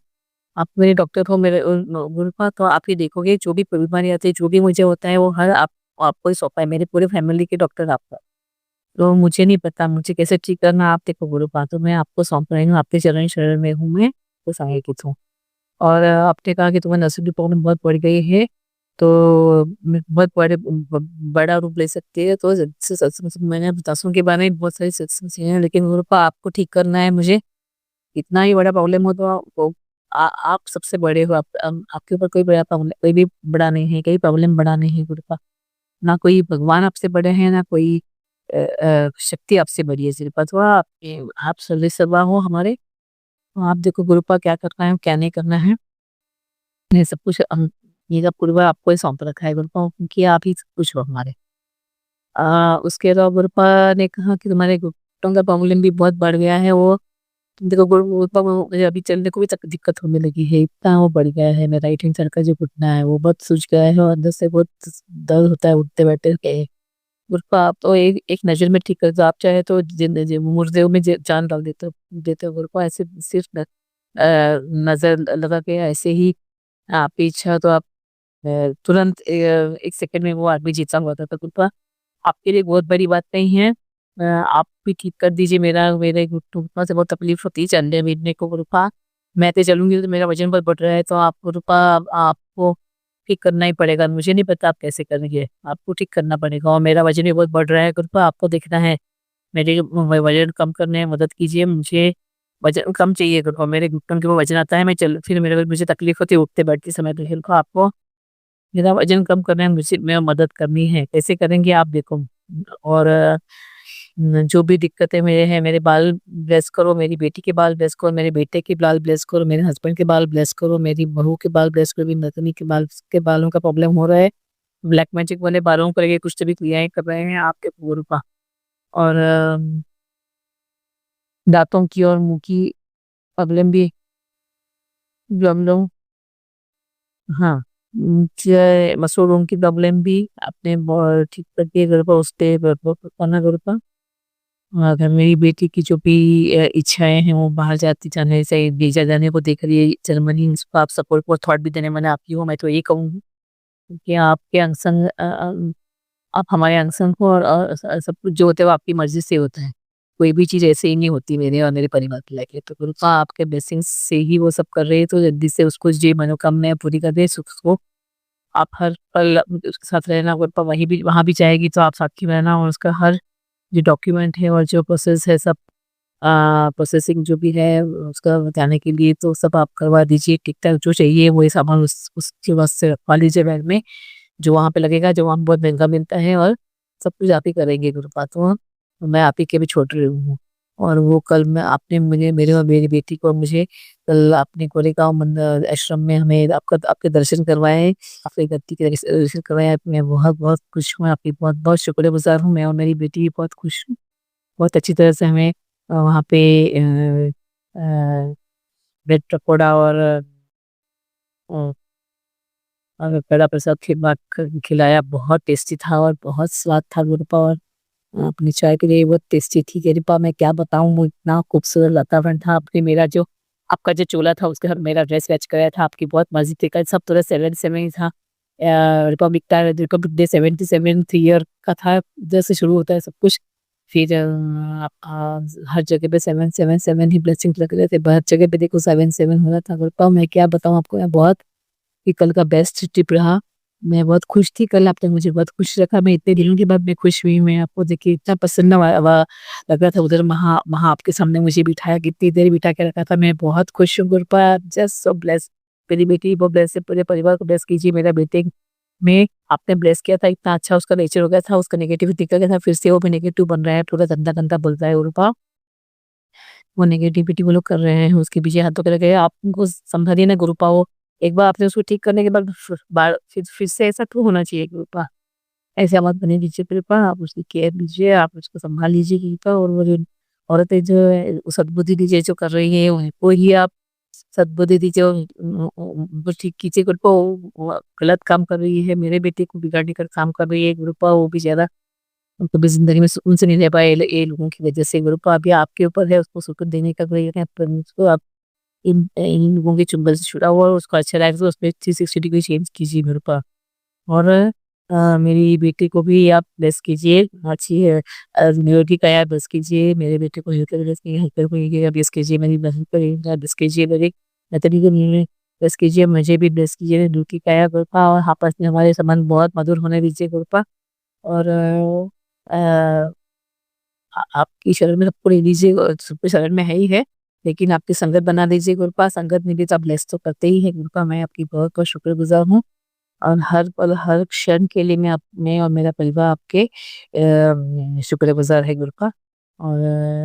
आप मेरे डॉक्टर हो, मेरे गुरुपा। तो आप ये देखोगे जो भी बीमारी आती है, जो भी मुझे होता है, वो हर आपको ही सौंपा है, मेरे पूरे फैमिली के डॉक्टर आपका। तो मुझे नहीं पता मुझे कैसे ठीक करना, आप देखो गुरुपा। तो मैं आपको सौंप रही हूँ, आपके चरण शरण में हूँ मैं, तो सहायक हूँ। और आपने कहा कि तुम्हें नसों की प्रॉब्लम बहुत बढ़ गई है, तो बहुत बड़ा रूप ले सकती है। तो मैंने नसों के बारे में बहुत सारी सत्संग सुने हैं, लेकिन गुरुपा आपको ठीक करना है मुझे। इतना ही बड़ा प्रॉब्लम हो तो आप सबसे बड़े हो। आपके ऊपर कोई बड़ा प्रॉब्लम, कोई भी बड़ा नहीं है, कोई प्रॉब्लम बड़ा नहीं है गुरुपा। ना कोई भगवान आपसे बड़े हैं, ना कोई शक्ति आपसे बड़ी है। सिर्फ तो आप सर्वे सर्वा हो हमारे। तो आप देखो गुरुपा क्या करना है क्या नहीं करना है, ये सब कुछ ये सब गुरुपा आपको ही सौंप रखा है गुरुपा, क्योंकि आप ही सब कुछ हो हमारे। उसके अलावा गुरुपा ने कहा कि तुम्हारे घुटनों का प्रॉब्लम भी बहुत बढ़ गया है। वो देखो गुरुपा, मुझे अभी चलने को भी दिक्कत होने लगी है, इतना वो बढ़ गया है। मेरा राइट हैंड साइड का जो घुटना है वो बहुत सूज गया है, और अंदर से बहुत दर्द होता है उठते बैठते के। गुरुपा आप तो एक नजर में ठीक कर दो। आप चाहे तो मुर्दे में जान डाल देते हो गुरुपा। ऐसे सिर्फ नजर लगा के ऐसे ही आपकी इच्छा तो आप तुरंत एक सेकंड में वो आदमी जीता हुआ था। तो गुरुपा आपके लिए बहुत बड़ी बात नहीं है। आप भी ठीक कर दीजिए मेरे घुटनों से बहुत तकलीफ होती है चलने फिरने को गुरुपा। मैं तो चलूंगी तो मेरा वजन बहुत बढ़ रहा है, तो आप गुरुपा आपको ठीक करना ही पड़ेगा। मुझे नहीं पता आप कैसे करेंगे, आपको ठीक करना पड़ेगा। और मेरा वजन भी बहुत बढ़ रहा है गुरुपा, आपको देखना है। मेरे वजन कम करने में मदद कीजिए। मुझे वजन कम चाहिए गुरुपा, मेरे घुटनों के वो वजन आता है, मैं चल फिर मुझे तकलीफ होती है उठते बैठते समय। तो गुरुपा आपको मेरा वजन कम करने में मुझे मैं मदद करनी है, कैसे करेंगे आप देखो। और जो भी दिक्कतें मेरे हैं, मेरे बाल ब्लेस करो, मेरी बेटी के बाल ब्लेस करो, मेरे बेटे के बाल ब्लेस करो, मेरे हस्बैंड के बाल ब्लेस करो, मेरी बहू के बाल ब्लेस करो, मेरी नतनी के बालों का प्रॉब्लम हो रहा है, ब्लैक मैजिक वाले बालों को लेके कुछ तो भी क्रियाएं कर रहे हैं आपके गुरुपा। और दांतों की और मुंह की प्रॉब्लम भी प्रॉब्लम, हाँ, मसूड़ों की प्रॉब्लम भी आपने ठीक करके गुरुपा, उस पे करना गुरुपा। अगर मेरी बेटी की जो भी इच्छाएं हैं वो बाहर जाती जाने से भेजा जाने को देख रही है जर्मनी, उसको आप सपोर्ट और थॉट भी देने वाले आपकी हो। मैं तो ये कहूँगी कि आपके अंग संग आप हमारे अंग संग हो, और सब कुछ जो होता है वो आपकी मर्जी से होता है। कोई भी चीज़ ऐसे ही नहीं होती मेरे और मेरे परिवार की लाइफ में। तो गुरु का आपके ब्लेसिंग्स से ही वो सब कर रहे हैं, तो जल्दी से उसको जो मनोकामनाएँ पूरी कर दें, सुख को आप हर पल उसके साथ रहना, गुरु वहीं भी वहाँ भी जाएगी तो आप साथ ही रहना, और उसका हर जो डॉक्यूमेंट है और जो प्रोसेस है सब प्रोसेसिंग जो भी है उसका बताने के लिए तो सब आप करवा दीजिए ठीक-ठाक, जो चाहिए वही सामान उसके वास्ते रखवा लीजिए बैग में, जो वहाँ पे लगेगा, जो वहाँ बहुत महँगा मिलता है, और सब कुछ आप ही करेंगे गुरुपा, तो मैं आप ही के भी छोड़ रही हूँ। और वो कल मैं आपने मुझे मेरे और मेरी बेटी को मुझे कल अपने कोरेगाँव आश्रम में हमें आपके दर्शन करवाए, आपकी धरती के दर्शन करवाए। मैं बहुत-बहुत खुश हूँ, आपकी बहुत-बहुत शुक्रगुज़ार हूँ। मैं और मेरी बेटी भी बहुत खुश हूँ। बहुत अच्छी तरह से हमें वहाँ पे अ, ब्रेड पकौड़ा और पेड़ा प्रसाद खिलाया, बहुत टेस्टी था और बहुत स्वाद था गुरुपा, और अपनी चाय के लिए बहुत टेस्टी थी गुरुपा। मैं क्या बताऊँ, वो इतना खूबसूरत वातावरण था। आपने मेरा जो आपका जो चोला था उसके साथ मेरा ड्रेस मैच कराया था, आपकी बहुत मर्ज़ी थी। कल सब तरह 7-7 ही था। रिपब्लिक डे 77th ईयर का था, उधर से शुरू होता है सब कुछ। फिर हर जगह पे 7-7-7 ही ब्लेसिंग्स लग रहे थे। हर जगह पे देखो 7-7 हो रहा था गुरुपा। मैं क्या बताऊँ आपको, मैं बहुत कि कल का बेस्ट ट्रिप रहा। मैं बहुत खुश थी, कल आपने मुझे बहुत खुश रखा। मैं इतने दिनों के बाद मैं खुश हुई हूँ। मैं आपको देखिए इतना पसंद लग रहा था उधर, वहाँ वहाँ आपके सामने मुझे बिठाया, कितनी देर बिठा के रखा था। मैं बहुत खुश हूँ गुरुपा, जस्ट सो ब्लेस्ड। मेरी बेटी को ब्लेस, पूरे परिवार को ब्लेस कीजिए। मेरा बेटे में आपने ब्लेस किया था, इतना अच्छा उसका नेचर हो गया था, उसका नेगेटिविटी निकल गया था, फिर से वो भी नेगेटिव बन रहा है, पूरा गंदा-गंदा बोलता है गुरुपा। वो नेगेटिविटी वो लोग कर रहे हैं, उसके पीछे हाथों के लगे। आप उनको समझाइए ना गुरुपा, वो एक बार आपने उसको ठीक करने के बाद फिर से ऐसा क्यों होना चाहिए गुरुपा? ऐसे मत बने दीजिए कृपा, आप उसकी केयर लीजिए, आप उसको सँभाल लीजिए कृपा, और वो जो औरतें जो है वो सद्बुद्धि दीजिए जो कर रही है, उनको ही आप सद्बुद्धि दीजिए, उनको ठीक कीजिए कृपा। वो गलत काम कर रही है, मेरे बेटे को बिगाड़ने का काम कर रही है कृपा, वो भी ज़्यादा कभी ज़िंदगी में सुकून से नहीं रह पाए ये लोगों की वजह से कृपा। अभी आपके ऊपर है उसको सुकून देने का, पर उसको आप इन लोगों के चुंगल से छुड़ा हुआ और उसको अच्छा लाइफ तो उसमें 360 डिग्री चेंज कीजिए मेरे पास। और मेरी बेटी को भी आप ब्लेस कीजिए, अच्छी निरोगी काया ब्लेस कीजिए, मेरे बेटे को हेल्थ ब्लेस कीजिए, हेल्थ को ये ब्लेस कीजिए, मेरी बहन को ब्लेस कीजिए, मेरी नतनी को ब्लेस कीजिए, मुझे भी ब्लेस कीजिए, निरोगी काया कृपा, और आपस में हमारे संबंध बहुत मधुर होने दीजिए कृपा। और आपकी शरण में सबको ले लीजिए, सबके शरण में है ही है, लेकिन आपकी संगत बना दीजिए गुरुपा। संगत में भी तो आप ब्लेस तो करते ही हैं गुरुपा। मैं आपकी बहुत-बहुत शुक्रगुज़ार हूँ, और हर पल, हर क्षण के लिए मैं और मेरा परिवार आपके शुक्रगुज़ार है गुरुपा। और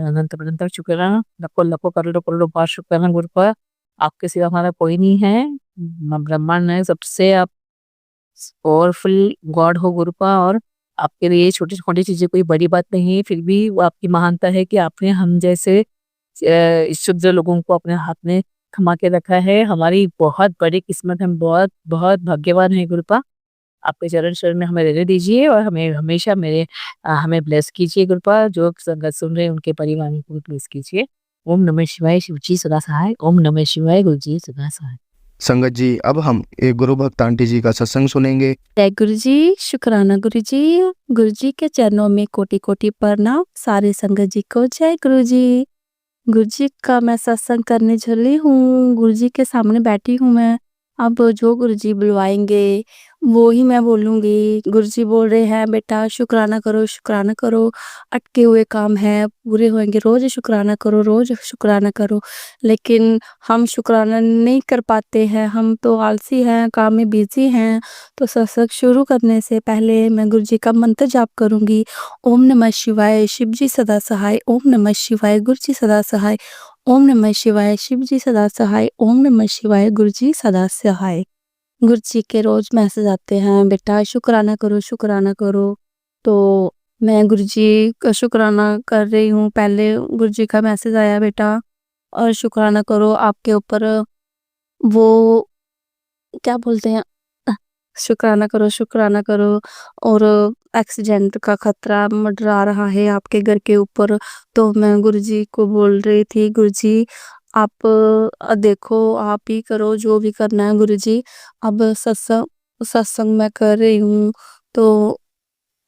अनंत-अनंत शुक्राना, लाखों-लाखों, करोड़ों-करोड़ों बार शुक्राना गुरुपा। आपके सिवा हमारा कोई नहीं है। ब्रह्मांड में सबसे आप पावरफुल गॉड हो गुरुपा, और आपके लिए छोटी-छोटी चीज़ें कोई बड़ी बात नहीं है, फिर भी वो आपकी महानता है कि आपने हम जैसे शुद्ध लोगों को अपने हाथ में थमा के रखा है। हमारी बहुत बड़ी किस्मत, हम बहुत-बहुत भाग्यवान हैं गुरुपा। आपके चरण शरण में हमें रहने दीजिए, और हमें हमेशा हमें ब्लेस कीजिए गुरुपा। जो संगत सुन रहे हैं उनके परिवार को ब्लेस कीजिए। ओम नमः शिवाय, शिव जी सदा सहाय। ओम नमः शिवाय, गुरु जी सदा सहाय। संगत जी, अब हम एक गुरु भक्त आंटी जी का सत्संग सुनेंगे। जय गुरु जी, शुक्राना गुरु जी। गुरु जी के चरणों में कोटि-कोटि प्रणाम। सारे संगत जी को जय गुरु जी। गुरु जी का मैं सत्संग करने चली हूँ, गुरु जी के सामने बैठी हूँ मैं। अब जो गुरु जी बुलवाएँगे, वो ही मैं बोलूँगी। गुरु जी बोल रहे हैं, "बेटा शुक्राना करो, अटके हुए काम हैं, पूरे होंगे। रोज़ शुक्राना करो, रोज़ शुक्राना करो।" लेकिन हम शुक्राना नहीं कर पाते हैं, हम तो आलसी हैं, काम में बिज़ी हैं। तो सत्संग शुरू करने से पहले मैं गुरु जी का मंत्र जाप करूँगी। ओम नमः शिवाय, शिव जी सदा सहाय। ओम नमः शिवाय, गुरु जी सदा सहाय। ओम नमः शिवाय, शिव जी सदा सहाय। ओम नमः शिवाय, गुरु जी सदा सहाय। गुरु जी के रोज़ मैसेज आते हैं, बेटा शुक्राना करो, शुक्राना करो। तो मैं गुरु जी का शुक्राना कर रही हूँ। पहले गुरु जी का मैसेज आया, बेटा और शुक्राना करो, आपके ऊपर वो क्या बोलते हैं, शुक्राना करो, और एक्सीडेंट का खतरा मंडरा रहा है आपके घर के ऊपर। तो मैं गुरुजी को बोल रही थी, गुरुजी आप देखो, आप ही करो जो भी करना है गुरुजी। अब सत्संग सत्संग मैं कर रही हूँ, तो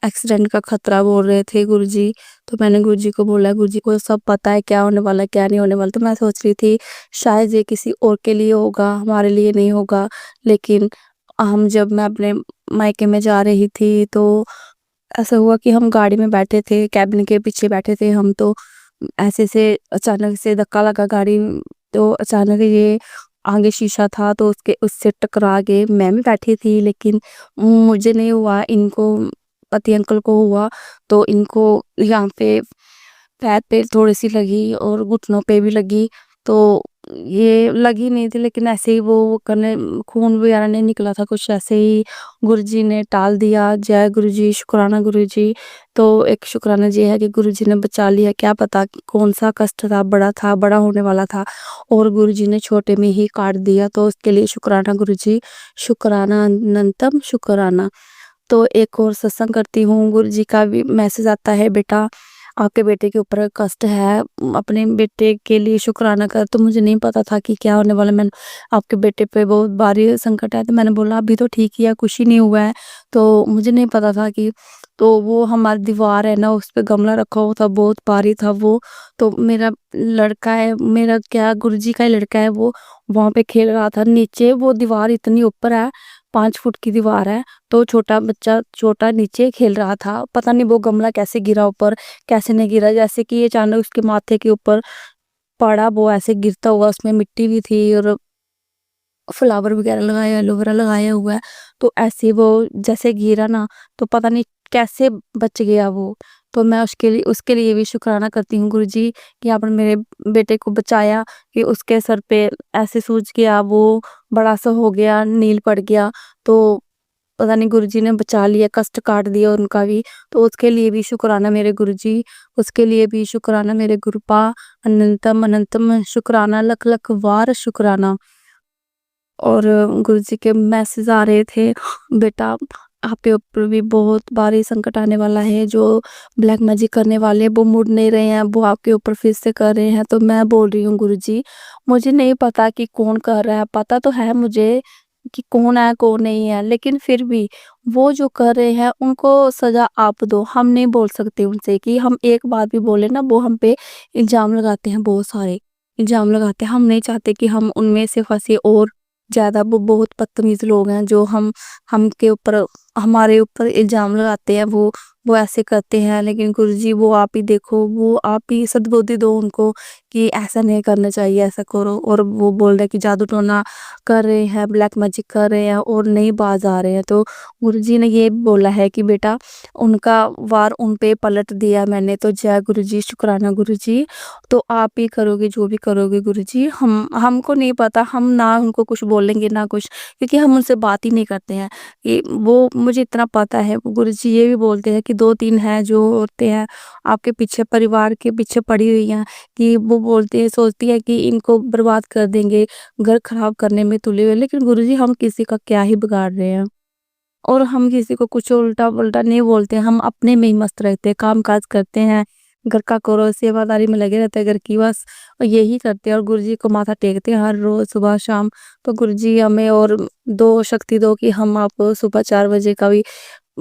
एक्सीडेंट का खतरा बोल रहे थे गुरुजी। तो मैंने गुरुजी को बोला, गुरुजी को सब पता है क्या होने वाला है, क्या नहीं होने वाला। तो मैं सोच रही थी शायद ये किसी और के लिए होगा, हमारे लिए नहीं होगा। लेकिन जब मैं अपने मायके में जा रही थी तो ऐसा हुआ कि हम गाड़ी में बैठे थे, कैबिन के पीछे बैठे थे हम, तो ऐसे से अचानक से धक्का लगा गाड़ी। तो अचानक ये आगे शीशा था तो उससे टकरा गए। मैं भी बैठी थी लेकिन मुझे नहीं हुआ, इनको पति अंकल को हुआ। तो इनको यहाँ पे पैर पे थोड़ी-सी लगी और घुटनों पे भी लगी। तो ये लगी नहीं थी लेकिन ऐसे ही वो करने खून वगैरह नहीं निकला था, कुछ ऐसे ही गुरुजी ने टाल दिया। जय गुरुजी, शुक्राना गुरुजी। तो एक शुक्राना ये है कि गुरुजी ने बचा लिया, क्या पता कि कौन-सा कष्ट था, बड़ा होने वाला था और गुरुजी ने छोटे में ही काट दिया। तो उसके लिए शुक्राना गुरुजी, शुक्राना अनंतम शुक्राना। तो एक और सत्संग करती हूँ, गुरुजी का भी मैसेज आता है, बेटा आपके बेटे के ऊपर कष्ट है, अपने बेटे के लिए शुक्राना कर। तो मुझे नहीं पता था कि क्या होने वाला। मैंने आपके बेटे पे बहुत भारी संकट है, तो मैंने बोला अभी तो ठीक ही है, कुछ ही नहीं हुआ है। तो मुझे नहीं पता था कि तो वो हमारी दीवार है ना, उस पे गमला रखा हुआ था, बहुत भारी था वो। तो मेरा लड़का है, मेरा क्या गुरुजी का ही लड़का है, वो वहाँ पे खेल रहा था। नीचे वो दीवार इतनी ऊपर है, 5 फुट की दीवार है। तो छोटा बच्चा छोटा नीचे खेल रहा था, पता नहीं वो गमला कैसे गिरा ऊपर, कैसे नहीं गिरा, जैसे कि अचानक उसके माथे के ऊपर पड़ा, वो ऐसे गिरता हुआ। उसमें मिट्टी भी थी और फ्लावर वगैरह लगाया, एलोवेरा लगाया हुआ है। तो ऐसे वो जैसे गिरा ना, तो पता नहीं कैसे बच गया वो। तो मैं उसके लिए भी शुक्राना करती हूँ गुरुजी कि आपने मेरे बेटे को बचाया, कि उसके सर पे ऐसे सूज गया, वो बड़ा सा हो गया, नील पड़ गया। तो पता नहीं गुरुजी ने बचा लिया, कष्ट काट दिया उनका भी। तो उसके लिए भी शुक्राना मेरे गुरुजी, उसके लिए भी शुक्राना मेरे गुरुपा। अनंतम अनंतम शुक्राना, लख लख वार शुक्राना। और गुरुजी के मैसेज आ रहे थे, बेटा आपके ऊपर भी बहुत भारी संकट आने वाला है। जो ब्लैक मैजिक करने वाले वो मुड़ नहीं रहे हैं, वो आपके ऊपर फिर से कर रहे हैं। तो मैं बोल रही हूँ गुरुजी, मुझे नहीं पता कि कौन कर रहा है, पता तो है मुझे कि कौन है कौन नहीं है, लेकिन फिर भी वो जो कर रहे हैं उनको सजा आप दो। हम नहीं बोल सकते उनसे कि हम एक बात भी बोले ना, वो हम पे इल्जाम लगाते हैं, बहुत सारे इल्जाम लगाते हैं। हम नहीं चाहते कि हम उनमें से फंसे और ज्यादा। वो बहुत बदतमीज लोग हैं जो हमके ऊपर हमारे ऊपर इल्जाम लगाते हैं, वो ऐसे करते हैं। लेकिन गुरुजी वो आप ही देखो, वो आप ही सद्बुद्धि दो उनको कि ऐसा नहीं करना चाहिए, ऐसा करो। और वो बोल रहे हैं कि जादू टोना कर रहे हैं, ब्लैक मैजिक कर रहे हैं और नहीं बाज आ रहे हैं। तो गुरुजी ने ये बोला है कि बेटा उनका वार उन पे पलट दिया मैंने। तो जय गुरुजी, शुक्राना गुरुजी। तो आप ही करोगे जो भी करोगे गुरुजी। हमको नहीं पता, हम ना उनको कुछ बोलेंगे ना कुछ, क्योंकि हम उनसे बात ही नहीं करते हैं। कि वो मुझे इतना पता है, गुरुजी ये भी बोलते हैं कि 2-3 हैं जो होते हैं आपके पीछे, परिवार के पीछे पड़ी हुई हैं, कि वो बोलते हैं, सोचती है कि इनको बर्बाद कर देंगे, घर खराब करने में तुले हुए। लेकिन गुरुजी हम किसी का क्या ही बिगाड़ रहे हैं, और हम किसी को कुछ उल्टा-पुल्टा नहीं बोलते हैं। हम अपने में ही मस्त रहते हैं, काम-काज करते हैं, घर का करो, सेवादारी में लगे रहते हैं घर की, बस यही करते हैं। और गुरुजी को माथा टेकते हैं हर रोज़ सुबह-शाम। तो गुरुजी हमें और दो शक्ति दो कि हम आप सुबह 4 बजे का भी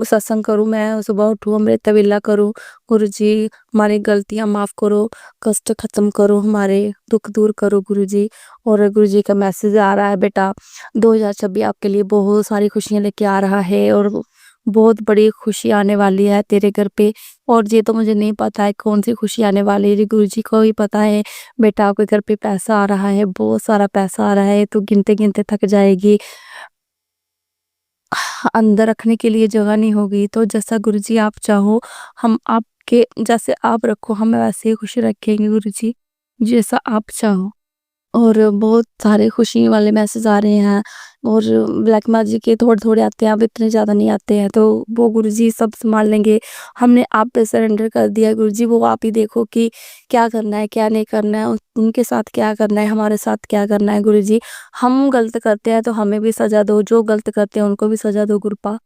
सत्संग करूँ, मैं सुबह उठूँ, अमृत वेला करूँ। गुरुजी हमारी गलतियाँ माफ़ करो, कष्ट ख़त्म करो, हमारे दुःख दूर करो गुरुजी। और गुरुजी का मैसेज आ रहा है, बेटा 2026 आपके लिए बहुत सारी खुशियाँ लेके आ रहा है और बहुत बड़ी खुशी आने वाली है तेरे घर पे। और ये तो मुझे नहीं पता है कौन-सी खुशी आने वाली है, ये गुरुजी को ही पता है। बेटा आपके घर पे पैसा आ रहा है, बहुत सारा पैसा आ रहा है, तो गिनते-गिनते थक जाएगी। अंदर रखने के लिए जगह नहीं होगी। तो जैसा गुरुजी आप चाहो, हम आपके जैसे आप रखो, हम वैसे ही खुशी रखेंगे गुरुजी, जैसा आप चाहो। और बहुत सारे खुशी वाले मैसेज आ रहे हैं, और ब्लैक मैजिक के थोड़े-थोड़े आते हैं, अब इतने ज़्यादा नहीं आते हैं। तो वो गुरुजी सब सँभाल लेंगे। हमने आप पे सरेंडर कर दिया है गुरुजी, वो आप ही देखो कि क्या करना है, क्या नहीं करना है, उनके साथ क्या करना है, हमारे साथ क्या करना है गुरुजी। हम गलत करते हैं तो हमें भी सज़ा दो, जो गलत करते हैं उनको भी सज़ा दो गुरुपा।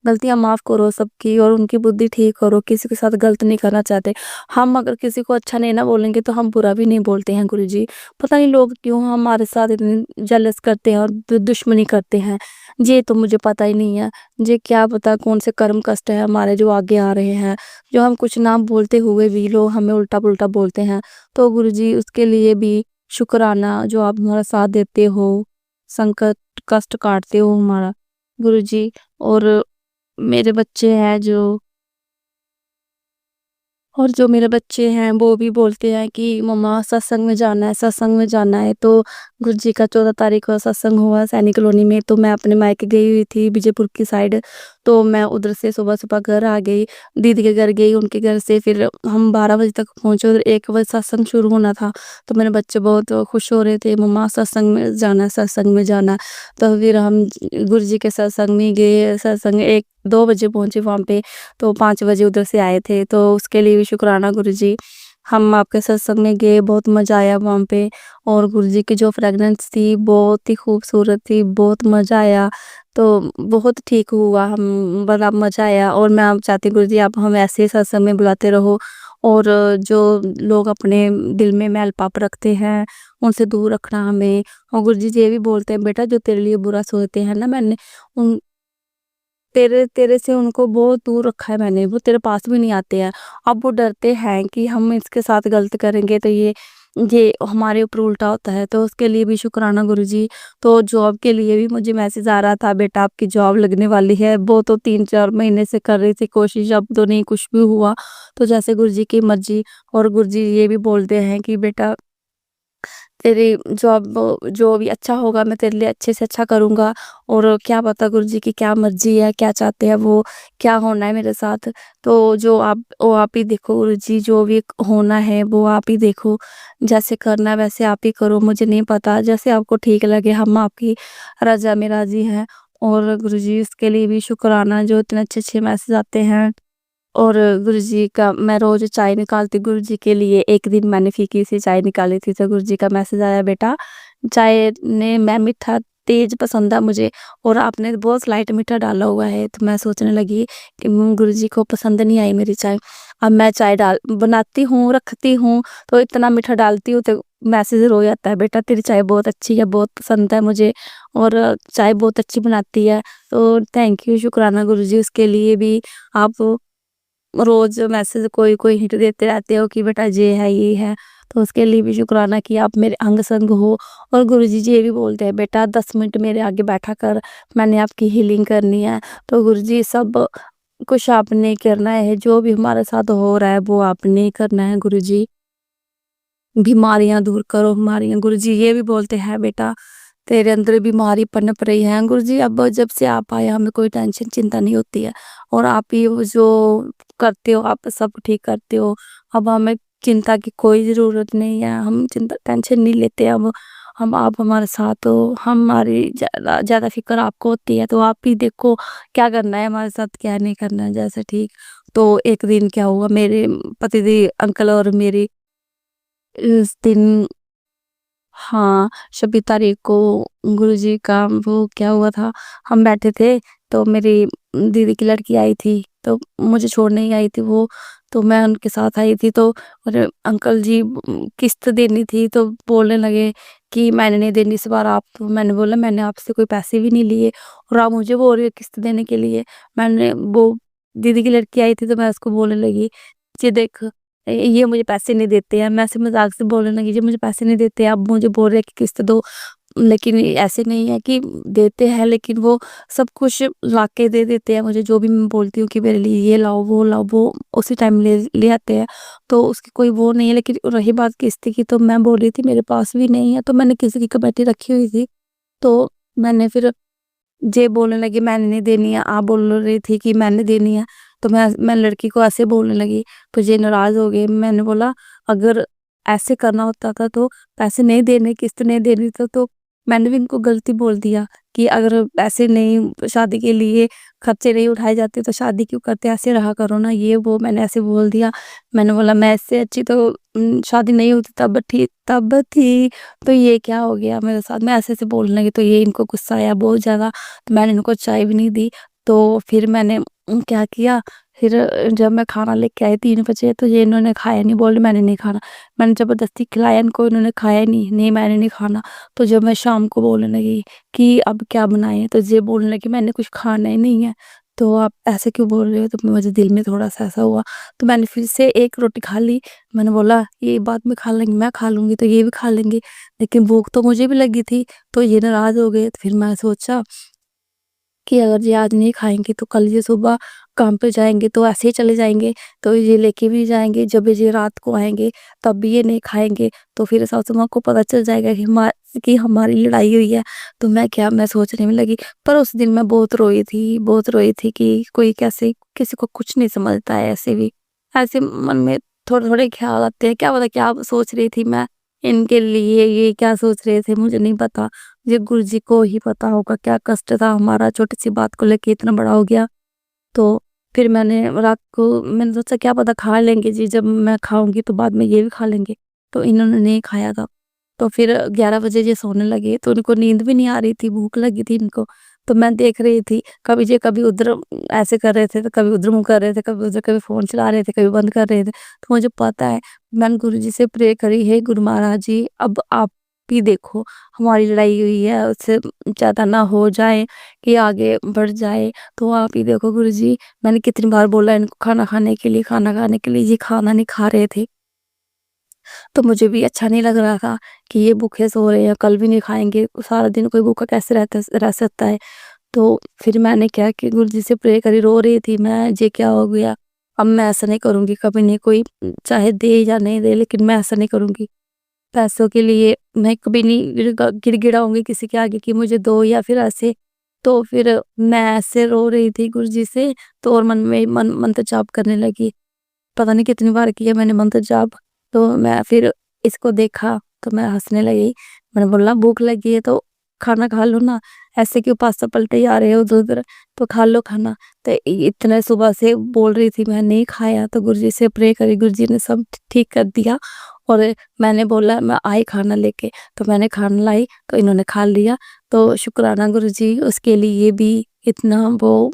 गलतियाँ माफ़ करो सबकी और उनकी बुद्धि ठीक करो, किसी के साथ गलत नहीं करना चाहते। हम अगर किसी को अच्छा नहीं ना बोलेंगे तो हम बुरा भी नहीं बोलते हैं गुरुजी। पता नहीं लोग क्यों हमारे साथ इतनी जेलस करते हैं और दुश्मनी करते हैं, ये तो मुझे पता ही नहीं है। ये क्या पता कौन से कर्म कष्ट है हमारे जो आगे आ रहे हैं, जो हम कुछ ना बोलते हुए भी लोग हमें उल्टा-पुल्टा बोलते हैं। तो गुरुजी उसके लिए भी शुक्राना जो आप हमारा साथ देते हो, संकट कष्ट काटते हो हमारा गुरुजी। और मेरे बच्चे हैं जो मेरे बच्चे हैं वो भी बोलते हैं कि मम्मा सत्संग में जाना है, सत्संग में जाना है। तो गुरुजी का 14 तारीख को सत्संग हुआ सैनिक कॉलोनी में, तो मैं अपने मायके गई हुई थी विजयपुर की साइड। तो मैं उधर से सुबह-सुबह घर आ गई, दीदी के घर गई, उनके घर से फिर हम 12 बजे तक पहुँचे और 1 बजे सत्संग शुरू होना था। तो मेरे बच्चे बहुत खुश हो रहे थे, मम्मा सत्संग में जाना है, सत्संग में जाना है। तो फिर हम गुरुजी के सत्संग में गए, सत्संग 1-2 बजे पहुँचे वहाँ पे। तो 5 बजे उधर से आए थे, तो उसके लिए भी शुक्राना गुरुजी। हम आपके सत्संग में गए, बहुत मज़ा आया वहाँ पे। और गुरुजी की जो फ्रेगनेंस थी बहुत ही खूबसूरत थी, बहुत मज़ा आया। तो बहुत ठीक हुआ, हम बड़ा मज़ा आया। और मैं आप चाहती हूँ गुरुजी आप हमें ऐसे ही सत्संग में बुलाते रहो और जो लोग अपने दिल में मैल पाप रखते हैं उनसे दूर रखना हमें। और गुरुजी ये भी बोलते हैं बेटा जो तेरे लिए बुरा सोचते हैं ना, मैंने उन तेरे तेरे से उनको बहुत दूर रखा है मैंने, वो तेरे पास भी नहीं आते हैं। अब वो डरते हैं कि हम इसके साथ गलत करेंगे तो ये हमारे ऊपर उल्टा होता है। तो उसके लिए भी शुक्राना गुरुजी। तो जॉब के लिए भी मुझे मैसेज आ रहा था बेटा आपकी जॉब लगने वाली है। वो तो 3-4 महीने से कर रही थी कोशिश, अब तो नहीं कुछ भी हुआ। तो जैसे गुरुजी की मर्जी। और गुरुजी ये भी बोलते हैं कि बेटा तेरी जॉब जो भी अच्छा होगा मैं तेरे लिए अच्छे से अच्छा करूँगा। और क्या पता गुरुजी की क्या मर्ज़ी है, क्या चाहते हैं वो, क्या होना है मेरे साथ। तो जो आप ही देखो गुरुजी, जो भी होना है वो आप ही देखो। जैसे करना है वैसे आप ही करो, मुझे नहीं पता, जैसे आपको ठीक लगे हम आपकी रज़ा में राज़ी हैं। और गुरुजी इसके लिए भी शुक्राना जो इतने अच्छे-अच्छे मैसेज आते हैं। और गुरुजी का मैं रोज़ चाय निकालती गुरुजी के लिए। एक दिन मैंने फीकी सी चाय निकाली थी तो गुरुजी का मैसेज आया बेटा चाय ने मैं मीठा तेज़ पसंद है मुझे और आपने बहुत लाइट मीठा डाला हुआ है। तो मैं सोचने लगी कि गुरुजी को पसंद नहीं आई मेरी चाय। अब मैं चाय बनाती हूँ, रखती हूँ तो इतना मीठा डालती हूँ तो मैसेज रोज़ आता है बेटा तेरी चाय बहुत अच्छी है, बहुत पसंद है मुझे और चाय बहुत अच्छी बनाती है। तो थैंक यू, शुक्राना गुरुजी उसके लिए भी। आप रोज मैसेज कोई हिंट देते रहते हो कि बेटा ये है। तो उसके लिए भी शुक्राना कि आप मेरे अंग संग हो। और गुरुजी जी ये भी बोलते हैं बेटा 10 मिनट मेरे आगे बैठा कर, मैंने आपकी हीलिंग करनी है। तो गुरुजी सब कुछ आपने करना है, जो भी हमारे साथ हो रहा है वो आपने करना है गुरुजी। बीमारियां दूर करो हमारी। गुरुजी ये भी बोलते हैं बेटा तेरे अंदर बीमारी पनप रही है। गुरुजी अब जब से आप आए हमें कोई टेंशन चिंता नहीं होती है और आप ही वो जो करते हो आप सब ठीक करते हो। अब हमें चिंता की कोई ज़रूरत नहीं है, हम चिंता टेंशन नहीं लेते। अब हम आप हमारे साथ हो, हमारी ज़्यादा फिक्र आपको होती है। तो आप ही देखो क्या करना है हमारे साथ क्या नहीं करना है जैसे ठीक। तो एक दिन क्या हुआ मेरे पतिदेव अंकल और मेरी इस दिन हाँ, 26 तारीख को गुरुजी का वो क्या हुआ था, हम बैठे थे तो मेरी दीदी की लड़की आई थी, तो मुझे छोड़ने ही आई थी वो, तो मैं उनके साथ आई थी। तो मेरे अंकल जी किस्त देनी थी तो बोलने लगे कि मैंने नहीं देनी इस बार आप। तो मैंने बोला मैंने आपसे कोई पैसे भी नहीं लिए और आप मुझे बोल रहे हो किस्त देने के लिए। मैंने वो दीदी की लड़की आई थी तो मैं उसको बोलने लगी, ये देख ये मुझे पैसे नहीं देते हैं। मैं ऐसे मज़ाक से बोलने लगी, "ये मुझे पैसे नहीं देते, आप मुझे बोल रहे हैं कि किस्त दो।" लेकिन ऐसे नहीं है कि देते हैं, लेकिन वो सब कुछ ला के दे देते हैं मुझे, जो भी मैं बोलती हूँ कि मेरे लिए ये लाओ, वो उसी टाइम ले ले आते हैं। तो उसकी कोई वो नहीं है। लेकिन रही बात किस्त की, तो मैं बोल रही थी मेरे पास भी नहीं है, तो मैंने किसी की कमेटी रखी हुई थी। तो मैंने फिर ये बोलने लगी मैंने नहीं देनी है, आप बोल रही थी कि मैंने देनी है। तो मैं लड़की को ऐसे बोलने लगी, तो ये नाराज़ हो गए। मैंने बोला अगर ऐसे करना होता था तो पैसे नहीं देने, किस्त नहीं देनी तो मैंने भी इनको गलती बोल दिया कि अगर ऐसे नहीं शादी के लिए खर्चे नहीं उठाए जाते तो शादी क्यों करते, ऐसे रहा करो ना, ये वो मैंने ऐसे बोल दिया। मैंने बोला मैं इससे अच्छी तो शादी नहीं होती तब थी, तो ये क्या हो गया मेरे साथ। मैं ऐसे-ऐसे बोलने लगी तो ये इनको गुस्सा आया बहुत ज़्यादा, तो मैंने इनको चाय भी नहीं दी। तो फिर मैंने क्या किया, फिर जब मैं खाना लेके आई 3 बजे तो ये इन्होंने खाया नहीं, बोले मैंने नहीं खाना। मैंने ज़बरदस्ती खिलाया इनको, इन्होंने खाया नहीं, नहीं मैंने नहीं खाना। तो जब मैं शाम को बोलने लगी कि अब क्या बनाएँ? तो ये बोलने लगी मैंने कुछ खाना ही नहीं है, तो आप ऐसे क्यों बोल रहे हो? तो मुझे दिल में थोड़ा-सा ऐसा हुआ, तो मैंने फिर से 1 रोटी खा ली। मैंने बोला ये बाद में खा लेंगे, मैं खा लूँगी तो ये भी खा लेंगे। लेकिन भूख तो मुझे भी लगी थी, तो ये नाराज़ हो गए। तो फिर मैं सोचा कि अगर ये आज नहीं खाएँगे तो कल ये सुबह काम पे जाएँगे तो ऐसे ही चले जाएँगे, तो ये लेके भी जाएँगे, जब ये रात को आएँगे तब भी ये नहीं खाएँगे, तो फिर सासू माँ को पता चल जाएगा कि हमारी लड़ाई हुई है। तो मैं सोचने में लगी, पर उस दिन मैं बहुत रोई थी कि कोई कैसे किसी को कुछ नहीं समझता है ऐसे भी। ऐसे मन में थोड़े-थोड़े ख़्याल आते हैं, क्या पता क्या सोच रही थी मैं इनके लिए, ये क्या सोच रहे थे मुझे नहीं पता। ये गुरुजी को ही पता होगा क्या कष्ट था हमारा, छोटी-सी बात को लेके इतना बड़ा हो गया। तो फिर रात को मैंने सोचा क्या पता खा लेंगे जी, जब मैं खाऊँगी तो बाद में ये भी खा लेंगे। तो इन्होंने नहीं खाया था। तो फिर 11 बजे ये सोने लगे, तो उनको नींद भी नहीं आ रही थी, भूख लगी थी इनको। तो मैं देख रही थी, कभी उधर ऐसे कर रहे थे, तो कभी उधर मुँह कर रहे थे, कभी उधर, कभी फ़ोन चला रहे थे, कभी बंद कर रहे थे। तो मुझे पता है, मैंने गुरुजी से प्रे करी, हे गुरु महाराज जी, अब आप ही देखो, हमारी लड़ाई हुई है, उससे ज़्यादा ना हो जाए कि आगे बढ़ जाए, तो आप ही देखो गुरुजी। मैंने कितनी बार बोला इनको खाना खाने के लिए, ये खाना नहीं खा रहे थे। तो मुझे भी अच्छा नहीं लग रहा था कि ये भूखे सो रहे हैं, कल भी नहीं खाएँगे, सारा दिन कोई भूखा कैसे रह सकता है। तो फिर मैंने क्या कि गुरुजी से प्रे करी, रो रही थी मैं, ये क्या हो गया? अब मैं ऐसा नहीं करूँगी कभी नहीं, कोई चाहे दे या नहीं दे, लेकिन मैं ऐसा नहीं करूँगी। पैसों के लिए मैं कभी नहीं गिड़गिड़ाऊँगी किसी के आगे कि मुझे दो या फिर ऐसे। तो फिर मैं ऐसे रो रही थी गुरुजी से, तो और मन में मंत्र जाप करने लगी। पता नहीं कितनी बार किया मैंने मंत्र जाप। तो मैं फिर इसको देखा तो मैं हँसने लगी। मैंने बोला भूख लगी है तो खाना खा लो ना, ऐसे क्यों पासा पलटे जा रहे हो उधर-उधर, तो खा लो खाना। तो इतने सुबह से बोल रही थी मैं नहीं खाया, तो गुरुजी से प्रे करी, गुरुजी ने सब ठीक कर दिया। और मैंने बोला मैं आई खाना लेके, तो मैंने खाना लाई तो इन्होंने खा लिया। तो शुक्राना गुरुजी, उसके लिए भी इतना वो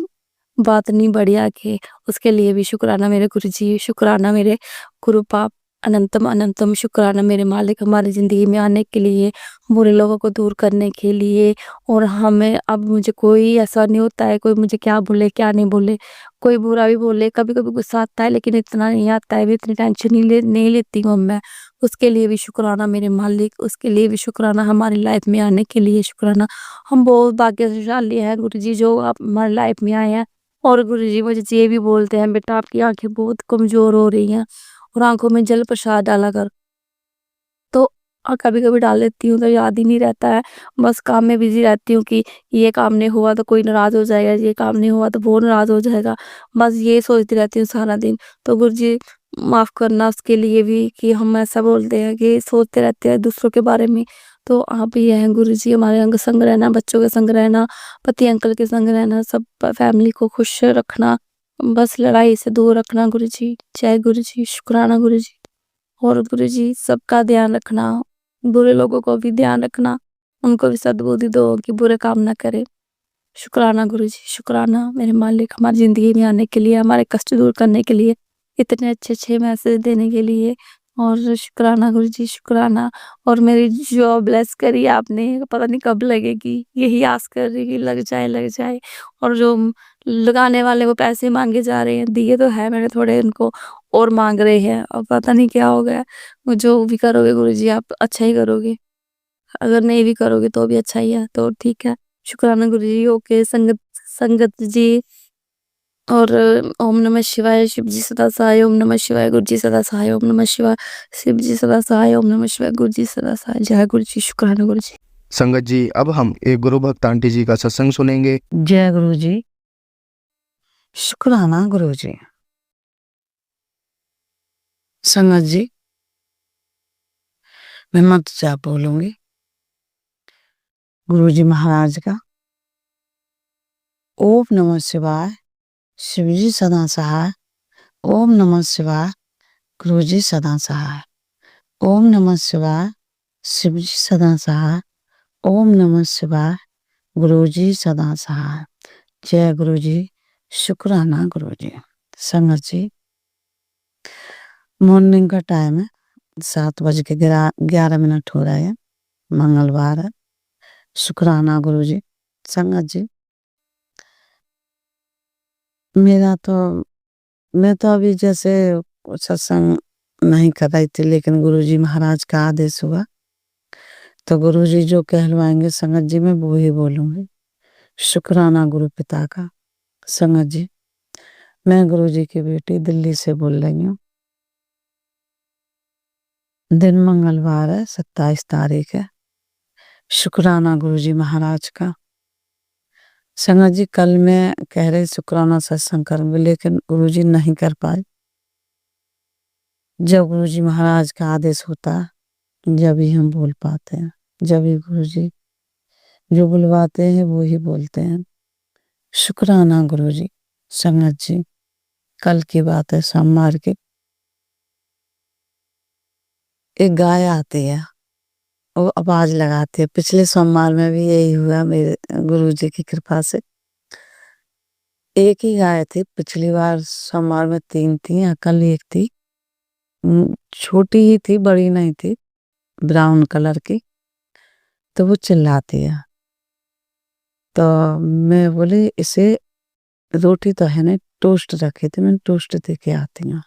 बात नहीं बढ़िया कि उसके लिए भी शुक्राना मेरे गुरुजी, शुक्राना मेरे गुरु पाप अनंतम अनंतम, शुक्राना मेरे मालिक हमारी ज़िंदगी में आने के लिए, बुरे लोगों को दूर करने के लिए। और हमें अब मुझे कोई ऐसा नहीं होता है, कोई मुझे क्या बोले, क्या नहीं बोले, कोई बुरा भी बोले, कभी-कभी गुस्सा आता है लेकिन इतना नहीं आता है, मैं इतनी टेंशन नहीं लेती हूँ अब मैं। उसके लिए भी शुक्राना मेरे मालिक, उसके लिए भी शुक्राना हमारी लाइफ में आने के लिए शुक्राना। हम बहुत भाग्यशाली हैं गुरुजी जो आप हमारी लाइफ में आए हैं। और गुरुजी मुझे ये भी बोलते हैं बेटा आपकी आँखें बहुत कमज़ोर हो रही हैं और आँखों में जल प्रसाद डाला कर। तो कभी-कभी डाल लेती हूँ तो याद ही नहीं रहता है। बस काम में बिज़ी रहती हूँ कि ये काम नहीं हुआ तो कोई नाराज़ हो जाएगा, ये काम नहीं हुआ तो वो नाराज़ हो जाएगा। बस ये सोचती रहती हूँ सारा दिन। तो गुरुजी माफ़ करना उसके लिए भी कि हम ऐसा बोलते हैं कि सोचते रहते हैं दूसरों के बारे में। तो आप ही हैं गुरुजी हमारे अंग संग रहना, बच्चों के संग रहना, पति अंकल के संग रहना, सब फैमिली को खुश रखना, बस लड़ाई से दूर रखना गुरुजी। जय गुरुजी, शुक्राना गुरुजी। और गुरुजी सबका ध्यान रखना, बुरे लोगों को भी ध्यान रखना, उनको भी सद्बुद्धि दो कि बुरे काम ना करें। शुक्राना गुरुजी, शुक्राना मेरे मालिक हमारी ज़िंदगी में आने के लिए, हमारे कष्ट दूर करने के लिए, इतने अच्छे-अच्छे मैसेज देने के लिए। और शुक्राना गुरुजी, शुक्राना। और मेरी जॉब ब्लेस करी आपने, पता नहीं कब लगेगी, यही आस कर रही कि लग जाए, लग जाए। और जो लगाने वाले वो पैसे माँगे जा रहे हैं, दिए तो है मैंने थोड़े उनको, और माँग रहे हैं, अब पता नहीं क्या हो गया। वो जो भी करोगे गुरुजी आप अच्छा ही करोगे, अगर नहीं भी करोगे तो भी अच्छा ही है, तो ठीक है। शुक्राना गुरुजी, ओके संगत संगत जी। और ओम नमः शिवाय, शिव जी सदा सहाय, ओम नमः शिवाय, गुरु जी सदा सहाय, ओम नमः शिवाय, शिव जी सदा सहाय, ओम नमः शिवाय, गुरु जी सदा सहाय। जय गुरु जी, शुक्राना गुरु जी। संगत जी, अब हम एक गुरु भक्त आंटी जी का सत्संग सुनेंगे। जय गुरु जी, शुक्राना गुरु जी। संगत जी, मैं मंत्र जाप बोलूंगी गुरु जी महाराज का। ओम नमः शिवाय, शिव जी सदा सहाय, ओम नमः शिवाय, गुरु जी सदा सहाय, ओम नमः शिवाय, शिव जी सदा सहाय, ओम नमः शिवाय, गुरु जी सदा सहाय, जय गुरु जी, शुक्राना गुरु जी। संगत जी, मॉर्निंग का टाइम है, 7:11 हो रहे हैं, मंगलवार है। शुक्राना गुरु जी। संगत जी, मेरा तो मैं तो अभी जैसे सत्संग नहीं कर रही थी, लेकिन गुरु जी महाराज का आदेश हुआ तो गुरु जी जो कहलवाएंगे संगत जी मैं वो ही बोलूंगी। शुक्राना गुरु पिता का। संगत जी, मैं गुरु जी की बेटी दिल्ली से बोल रही हूँ। दिन मंगलवार है, 27 तारीख है। शुक्राना गुरु जी महाराज का। संगत जी, कल मैं कह रही शुक्राना सत्संग करूंगी, लेकिन गुरु जी नहीं कर पाए। जब गुरु जी महाराज का आदेश होता है जब ही हम बोल पाते हैं, जब ही गुरु जी जो बुलवाते हैं वो ही बोलते हैं। शुक्राना गुरु जी। संगत जी, कल की बात है, सोमवार की एक गाय आती है, वो आवाज लगाती है। पिछले सोमवार में भी यही हुआ मेरे गुरु जी की कृपा से। एक ही गाय थी, पिछली बार सोमवार में 3 थी, कल एक थी। छोटी ही थी, बड़ी नहीं थी, ब्राउन कलर की। तो वो चिल्लाती है, तो मैं बोली इसे रोटी तो है नहीं, टोस्ट रखे थे, मैंने टोस्ट दे के आती हूँ।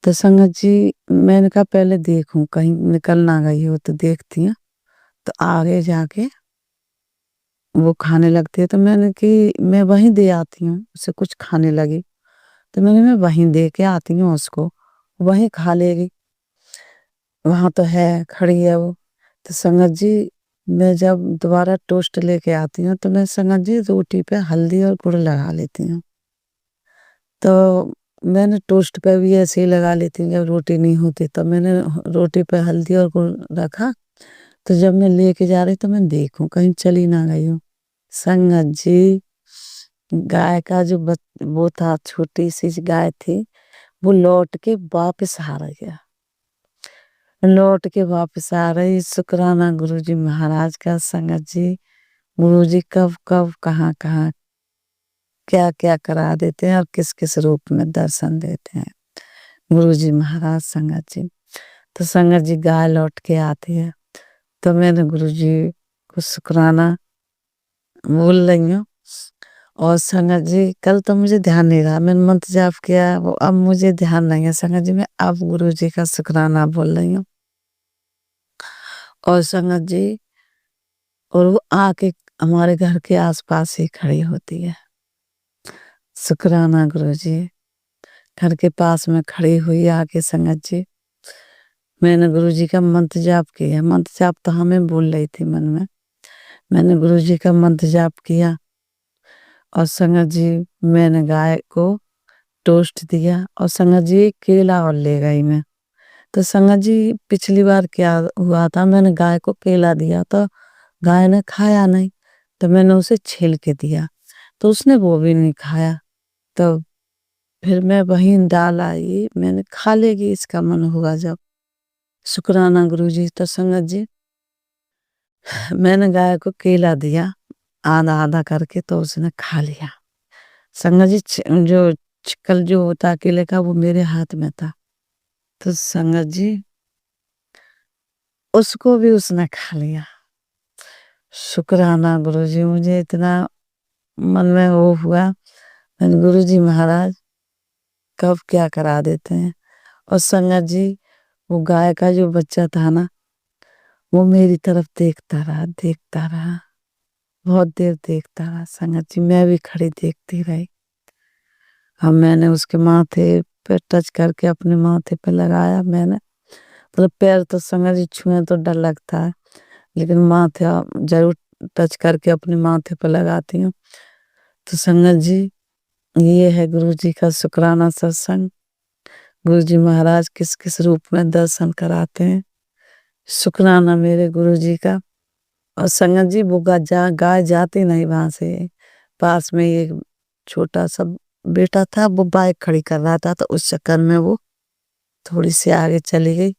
तो संगत जी, मैंने कहा पहले देखूं कहीं निकल ना गई हो तो देखती हूँ। तो आगे जाके वो खाने लगती है, तो मैंने कि मैं वहीं दे आती हूँ, उसे कुछ खाने लगी। तो मैं वहीं दे के आती हूँ उसको, वहीं खा लेगी, वहां तो है, खड़ी है वो। तो संगत जी, मैं जब दोबारा टोस्ट लेके आती हूँ तो मैं संगत जी रोटी पे हल्दी और गुड़ लगा लेती हूँ। तो मैंने टोस्ट पे भी ऐसे ही लगा लेती हूँ, जब रोटी नहीं होती तो मैंने रोटी पे हल्दी और गुड़ रखा। तो जब मैं लेके जा रही तो मैं देखूं कहीं चली ना गई हूँ। संगत जी, गाय का जो वो था, छोटी सी गाय थी, वो लौट के वापस आ रही है, लौट के वापस आ रही। शुक्राना गुरु जी महाराज का। संगत जी, गुरु जी कब कब कहाँ कहाँ क्या क्या करा देते हैं और किस किस रूप में दर्शन देते हैं गुरु जी महाराज। संगत जी, तो संगत जी गाय लौट के आती है, तो मैंने गुरु जी को शुक्राना बोल रही हूँ। और संगत जी, कल तो मुझे ध्यान नहीं रहा, मैंने मंत्र जाप किया, वो अब मुझे ध्यान नहीं है। संगत जी, मैं अब गुरु जी का शुक्राना बोल रही हूँ। और संगत जी, और वो आके हमारे घर के आसपास ही खड़ी होती है। शुक्राना गुरु जी, घर के पास में खड़ी हुई आके। संगत जी, मैंने गुरु जी का मंत्र जाप किया, मंत्र जाप तो हमें बोल रही थी मन में, मैंने गुरु जी का मंत्र जाप किया। और संगत जी, मैंने गाय को टोस्ट दिया, और संगत जी केला और ले गई मैं। तो संगत जी, पिछली बार क्या हुआ था, मैंने गाय को केला दिया तो गाय ने खाया नहीं, तो मैंने उसे छील के दिया, तो उसने वो भी नहीं खाया। तो फिर मैं वहीं डाल आई, मैंने खा लेगी इसका मन हुआ जब। शुक्राना गुरु जी। तो संगत जी, मैंने गाय को केला दिया आधा आधा करके, तो उसने खा लिया। संगत जी, जो छिकल जो होता केले का, वो मेरे हाथ में था। तो संगत जी, उसको भी उसने खा लिया। शुक्राना गुरु जी। मुझे इतना मन में वो हुआ, मैंने गुरु जी महाराज कब क्या करा देते हैं। और संगत जी, वो गाय का जो बच्चा था ना, वो मेरी तरफ देखता रहा, देखता रहा, बहुत देर देखता रहा। संगत जी, मैं भी खड़ी देखती रही। अब मैंने उसके माथे पे टच करके अपने माथे पे लगाया। मैंने मतलब पैर तो संगत जी छुए तो डर लगता है, लेकिन माथे जरूर टच करके अपने माथे पे लगाती हूँ। तो संगत जी, ये है गुरु जी का शुक्राना सत्संग। गुरु जी महाराज किस किस रूप में दर्शन कराते हैं। शुक्राना मेरे गुरु जी का। और संगत जी, वो गाय जाती नहीं वहां से, पास में एक छोटा सा बेटा था, वो बाइक खड़ी कर रहा था, तो उस चक्कर में वो थोड़ी सी आगे चली गई।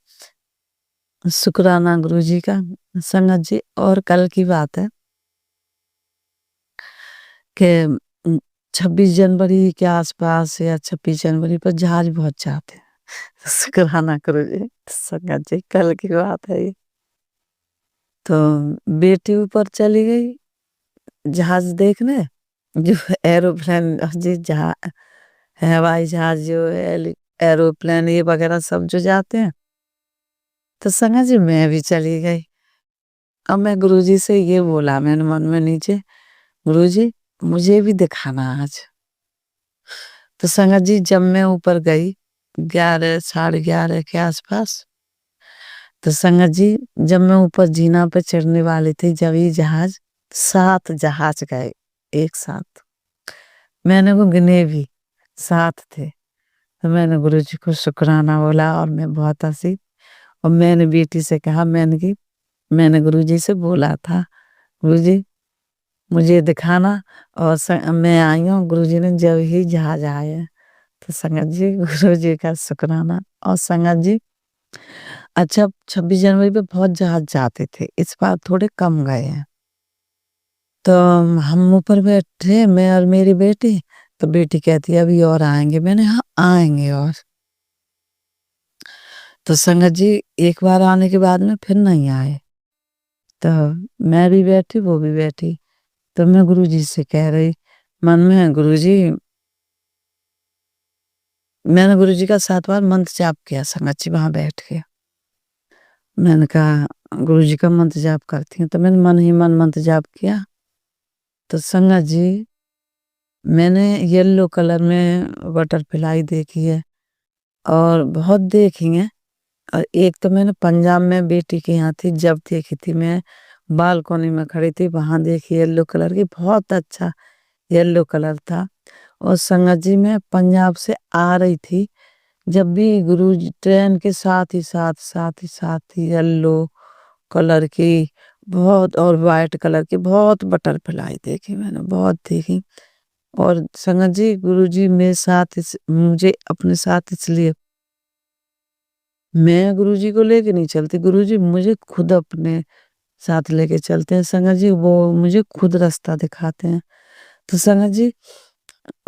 शुक्राना गुरु जी का। संगत जी, और कल की बात है, कि 26 जनवरी के आसपास या 26 जनवरी पर जहाज बहुत जाते हैं। शुक्राना करो जी संगत जी, कल की बात है ये। तो बेटी ऊपर चली गई जहाज देखने, जो एरोप्लेन जी हवाई जहाज जो एरोप्लेन ये वगैरह सब जो जाते हैं। तो संगत जी मैं भी चली गई। अब मैं गुरुजी से ये बोला मैंने मन में नीचे, गुरुजी मुझे भी दिखाना आज। तो संगत जी जब मैं ऊपर गई 11 साढ़े 11 के आसपास, तो संगत जी जब मैं ऊपर जीना पे चढ़ने वाली थी, जब ये जहाज 7 जहाज गए एक साथ, मैंने वो गिने भी 7 थे। तो मैंने गुरुजी को शुक्राना बोला और मैं बहुत हंसी। और मैंने बेटी से कहा मैंने गुरुजी से बोला था, गुरुजी मुझे दिखाना। और मैं आई हूँ, गुरुजी ने जब ही जहाज आए। तो संगत जी गुरुजी का शुक्राना। और संगत जी अच्छा 26 जनवरी पे बहुत जहाज जाते थे, इस बार थोड़े कम गए हैं। तो हम ऊपर बैठे मैं और मेरी बेटी, तो बेटी कहती है अभी और आएंगे, मैंने हाँ आएंगे और। तो संगत जी एक बार आने के बाद में फिर नहीं आए। तो मैं भी बैठी वो भी बैठी। तो मैं गुरुजी से कह रही मन में, गुरुजी मैंने गुरुजी का 7 बार मंत्र जाप किया संगत जी वहां बैठ के। मैंने कहा गुरुजी का मंत्र जाप करती हूँ, तो मैंने मन ही मन मंत्र जाप किया। तो संगत जी मैंने येलो कलर में बटरफ्लाई देखी है और बहुत देखी है। और एक तो मैंने पंजाब में बेटी के यहाँ थी जब देखी थी, मैं बालकोनी में खड़ी थी वहां देखी येलो कलर की, बहुत अच्छा येलो कलर था। और संगत जी मैं पंजाब से आ रही थी, जब भी गुरुजी ट्रेन के साथ ही येलो कलर की बहुत और वाइट कलर की बहुत बटरफ्लाई देखी मैंने, बहुत देखी। और संगत जी गुरुजी मेरे साथ मुझे अपने साथ इसलिए, मैं गुरुजी को लेके नहीं चलती, गुरुजी मुझे खुद अपने साथ लेके चलते हैं संगत जी, वो मुझे खुद रास्ता दिखाते हैं। तो संगत जी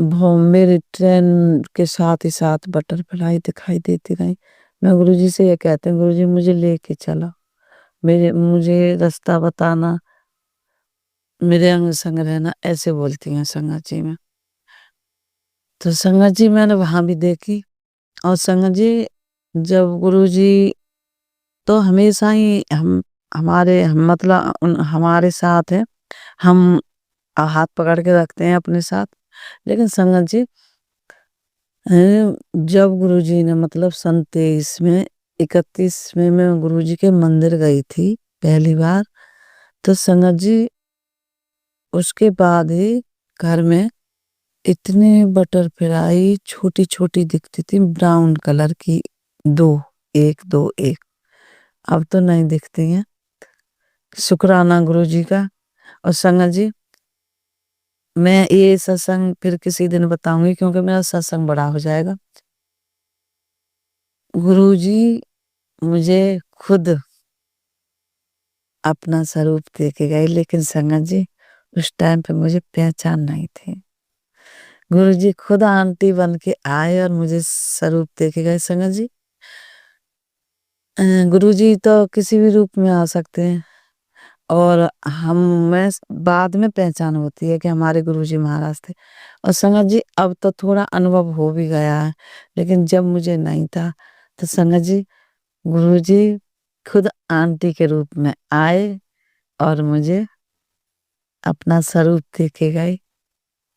वो मेरे ट्रेन के साथ ही साथ बटरफ्लाई दिखाई देती रही। मैं गुरुजी से ये कहते हैं गुरुजी मुझे लेके चलो, मुझे रास्ता बताना, मेरे अंग संग रहना, ऐसे बोलती हैं संगत जी में। तो संगत जी मैंने वहां भी देखी। और संगत जी जब गुरुजी तो हमेशा ही मतलब हमारे साथ है, हम हाथ पकड़ के रखते हैं अपने साथ। लेकिन संगत जी जब गुरुजी ने मतलब सन 23 में 31 में मैं गुरुजी के मंदिर गई थी पहली बार। तो संगत जी उसके बाद ही घर में इतने बटरफ्लाई छोटी छोटी दिखती थी ब्राउन कलर की, दो एक, अब तो नहीं दिखती हैं। शुक्राना गुरुजी का। और संगत जी मैं ये सत्संग फिर किसी दिन बताऊंगी क्योंकि मेरा सत्संग बड़ा हो जाएगा। गुरुजी मुझे खुद अपना स्वरूप दे के गए, लेकिन संगत जी उस टाइम पे मुझे पहचान नहीं थी। गुरुजी खुद आंटी बन के आए और मुझे स्वरूप दे के गए संगत जी। गुरुजी तो किसी भी रूप में आ सकते हैं और मैं बाद में पहचान होती है कि हमारे गुरुजी महाराज थे। और संगत जी अब तो थोड़ा अनुभव हो भी गया है, लेकिन जब मुझे नहीं था तो संगत जी गुरुजी खुद आंटी के रूप में आए और मुझे अपना स्वरूप दे के गए।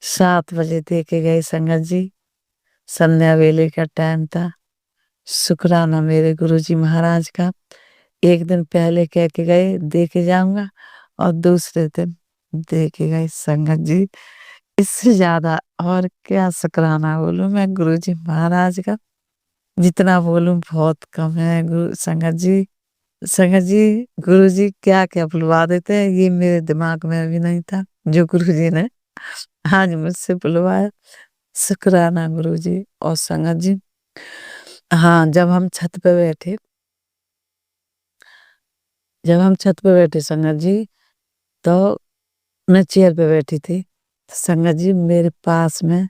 7 बजे दे के गए संगत जी, संध्या वेले का टाइम था। शुक्राना मेरे गुरुजी महाराज का। एक दिन पहले कह के गए दे के जाऊंगा और दूसरे दिन दे के गए संगत जी। इससे ज्यादा और क्या शुक्राना बोलूं मैं गुरुजी महाराज का, जितना बोलूं बहुत कम है। गुरु संगत जी गुरुजी क्या क्या बुलवा देते हैं ये मेरे दिमाग में अभी नहीं था, जो गुरुजी ने आज मुझसे बुलवाया। शुक्राना गुरुजी। और संगत जी हाँ जब हम छत पे बैठे संगत जी, तो मैं चेयर पे बैठी थी संगत जी मेरे पास में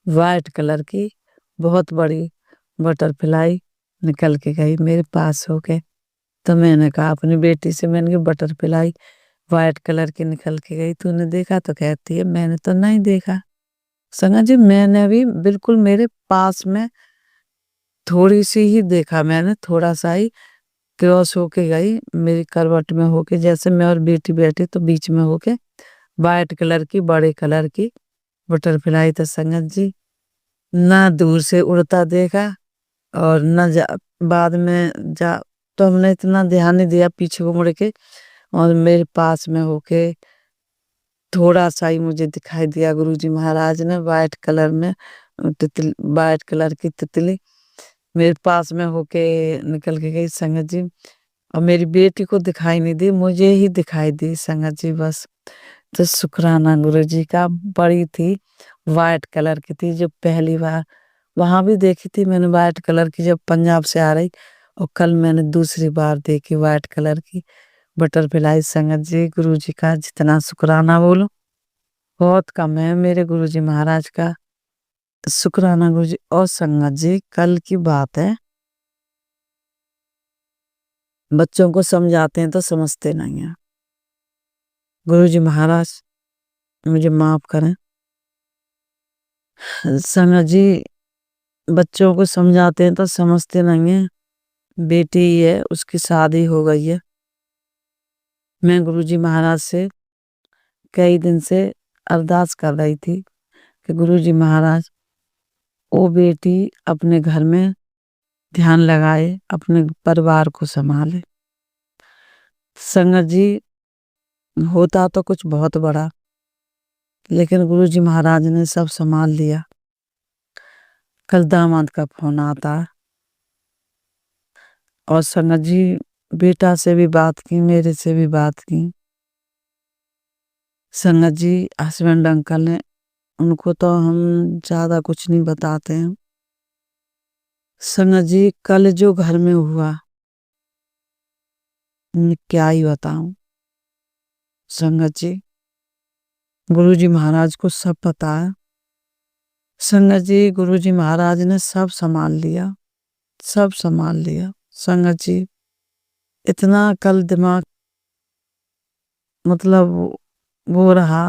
वाइट कलर की बहुत बड़ी बटरफ्लाई निकल के गई मेरे पास होके। तो मैंने कहा अपनी बेटी से, मैंने कहा बटरफ्लाई वाइट कलर की निकल के गई, तूने देखा? तो कहती है मैंने तो नहीं देखा। संगत जी मैंने भी बिल्कुल मेरे पास में थोड़ी सी ही देखा, मैंने थोड़ा सा ही क्रॉस होके गई मेरी करवट में होके, जैसे मैं और बेटी बैठे तो बीच में होके वाइट कलर की बड़े कलर की बटरफ्लाई। तो संगत जी ना दूर से उड़ता देखा और न बाद में जा तो हमने इतना ध्यान नहीं दिया पीछे को मुड़ के, और मेरे पास में होके थोड़ा सा ही मुझे दिखाई दिया गुरुजी महाराज ने वाइट कलर में तितली, वाइट कलर की तितली मेरे पास में होके निकल के गई संगत जी। और मेरी बेटी को दिखाई नहीं दी, मुझे ही दिखाई दी संगत जी बस। तो शुक्राना गुरुजी का, बड़ी थी वाइट कलर की थी, जो पहली बार वहां भी देखी थी मैंने वाइट कलर की जब पंजाब से आ रही, और कल मैंने दूसरी बार देखी वाइट कलर की बटरफ्लाई। संगत जी गुरुजी का जितना शुक्राना बोलो बहुत कम है मेरे गुरुजी महाराज का शुक्राना गुरुजी। और संगत जी कल की बात है, बच्चों को समझाते हैं तो समझते नहीं है। गुरुजी महाराज मुझे माफ करें। संगत जी बच्चों को समझाते हैं तो समझते नहीं है। बेटी है उसकी शादी हो गई है। मैं गुरुजी महाराज से कई दिन से अरदास कर रही थी कि गुरुजी महाराज वो बेटी अपने घर में ध्यान लगाए, अपने परिवार को संभाले। संगत जी होता तो कुछ बहुत बड़ा, लेकिन गुरुजी महाराज ने सब संभाल लिया। कल दामाद का फोन आता और संगत जी बेटा से भी बात की, मेरे से भी बात की। संगत जी हस्बैंड अंकल ने, उनको तो हम ज्यादा कुछ नहीं बताते हैं। संगत जी कल जो घर में हुआ मैं क्या ही बताऊं। संगत जी गुरुजी महाराज को सब पता है। संगत जी गुरुजी महाराज ने सब संभाल लिया, सब संभाल लिया। संगत जी इतना कल दिमाग मतलब वो रहा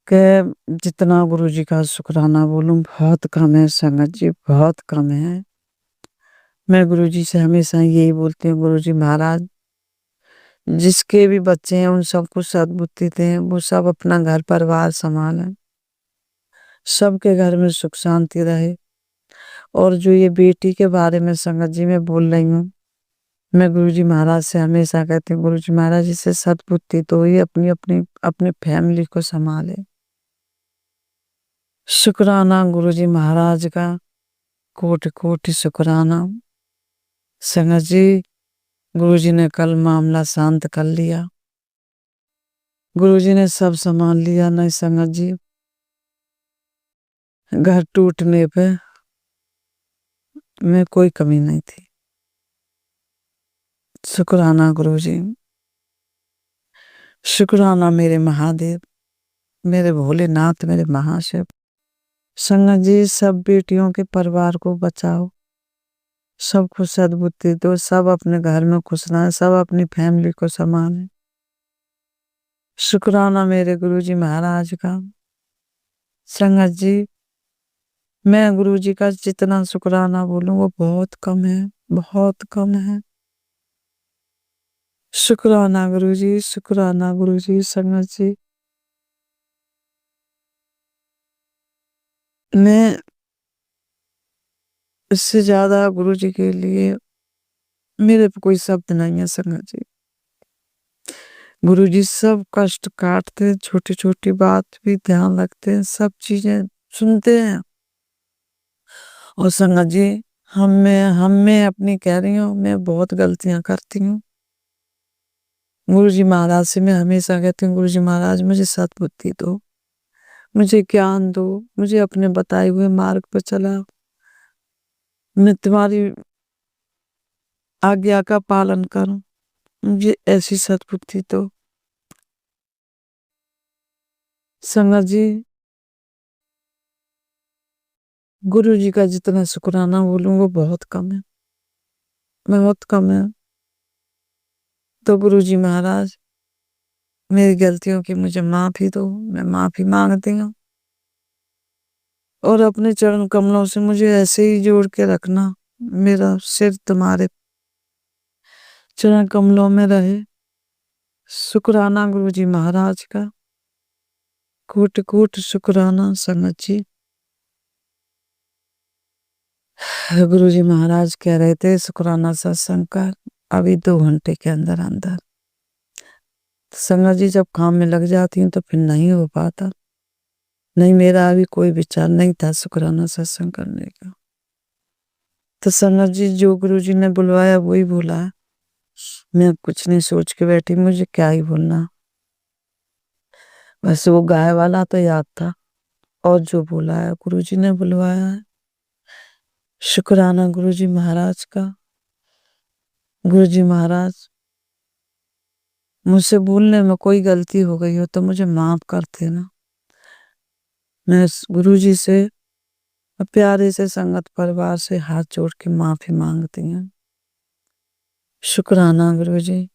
कि जितना गुरुजी का शुक्राना बोलूं बहुत कम है। संगत जी बहुत कम है। मैं गुरुजी से हमेशा यही बोलती हूँ, गुरुजी महाराज जिसके भी बच्चे हैं उन सबको सद्बुद्धि दें, वो सब अपना घर परिवार संभालें, सबके घर में सुख शांति रहे। और जो ये बेटी के बारे में संगत जी मैं बोल रही हूँ, मैं गुरुजी महाराज से हमेशा कहती हूँ गुरुजी महाराज इससे सद्बुद्धि तो ये अपनी अपनी अपनी फैमिली को संभाले। शुक्राना गुरुजी महाराज का, कोटि कोटि शुक्राना। संगत जी गुरुजी ने कल मामला शांत कर लिया, गुरुजी ने सब संभाल लिया। नहीं संगत जी घर टूटने पे में कोई कमी नहीं थी। शुक्राना गुरुजी, शुक्राना मेरे महादेव, मेरे भोलेनाथ, मेरे महाशिव। संगत जी सब बेटियों के परिवार को बचाओ, सबको सद्बुद्धि दो, सब अपने घर में खुश रहें, सब अपनी फैमिली को संभालें। शुक्राना मेरे गुरुजी महाराज का। संगत जी मैं गुरुजी का जितना शुक्राना बोलूं वो बहुत कम है, बहुत कम है। शुक्राना गुरुजी, शुक्राना गुरुजी। संगत जी मैं इससे ज्यादा गुरुजी के लिए मेरे पे कोई शब्द नहीं है। संगत जी गुरुजी सब कष्ट काटते हैं, छोटी छोटी बात भी ध्यान रखते हैं, सब चीजें सुनते हैं। और संगत जी हम मैं अपनी कह रही हूँ, मैं बहुत गलतियां करती हूँ। गुरुजी महाराज से मैं हमेशा कहती हूँ गुरुजी महाराज मुझे सद्बुद्धि दो, मुझे ज्ञान दो, मुझे अपने बताए हुए मार्ग पर चलाओ, मैं तुम्हारी आज्ञा का पालन करूं, मुझे ऐसी सद्बुद्धि दो। संगत जी, गुरु जी का जितना शुक्राना बोलूं वो बहुत कम है, बहुत कम है। तो गुरु जी महाराज, मेरी गलतियों की मुझे माफी दो, मैं माफी मांगती हूँ। और अपने चरण कमलों से मुझे ऐसे ही जोड़ के रखना, मेरा सिर तुम्हारे चरण कमलों में रहे। शुक्राना गुरु जी महाराज का, कोटि कोटि शुक्राना संगत जी। गुरु जी महाराज कह रहे थे शुक्राना सत्संग का अभी 2 घंटे के अंदर अंदर। संगत जी जब काम में लग जाती हूँ तो फिर नहीं हो पाता। नहीं, मेरा अभी कोई विचार नहीं था शुक्राना सत्संग करने का। तो संगत जी जो गुरु जी ने बुलवाया वही बोला। मैं कुछ नहीं सोच के बैठी, मुझे क्या ही बोलना। बस वो गाय वाला तो याद था, और जो बोला है गुरु जी ने बुलवाया है। शुक्राना गुरु जी महाराज का। गुरु जी महाराज, मुझसे बोलने में कोई गलती हो गई हो तो मुझे माफ कर देना। मैं गुरु जी से, प्यारे से संगत परिवार से हाथ जोड़ के माफी मांगती हूँ। शुक्राना गुरु जी,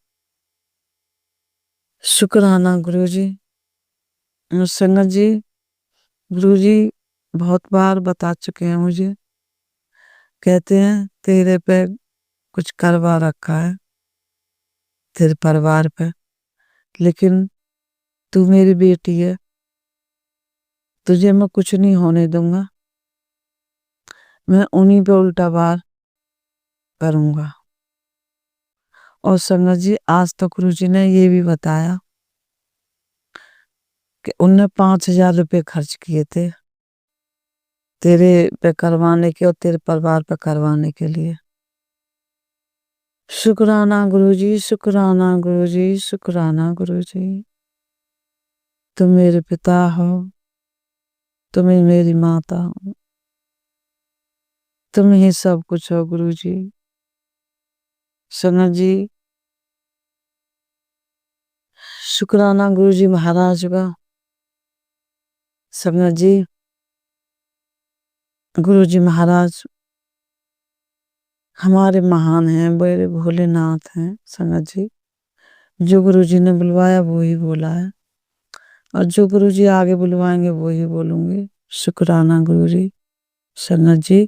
शुक्राना गुरु जी। संगत जी, गुरु जी बहुत बार बता चुके हैं मुझे, कहते हैं तेरे पे कुछ करवा रखा है, तेरे परिवार पे, लेकिन तू मेरी बेटी है, तुझे मैं कुछ नहीं होने दूंगा। मैं उन्हीं पे उल्टा वार करूंगा। और संगत जी, आज तो गुरु जी ने ये भी बताया कि उनने 5,000 रुपये खर्च किए थे तेरे पे करवाने के और तेरे परिवार पे करवाने के लिए। शुक्राना गुरु जी, शुक्राना गुरु जी, शुक्राना गुरु जी। तुम मेरे पिता हो, तुम ही मेरी माता हो, तुम ही सब कुछ हो गुरु जी। संगत जी, शुक्राना गुरु जी महाराज का। संगत जी, गुरु जी महाराज हमारे महान हैं, बड़े भोलेनाथ हैं। संगत जी, जो गुरु जी ने बुलवाया वो ही बोला है, और जो गुरु जी आगे बुलवाएंगे वो ही बोलूंगी। शुक्राना गुरु जी। संगत जी,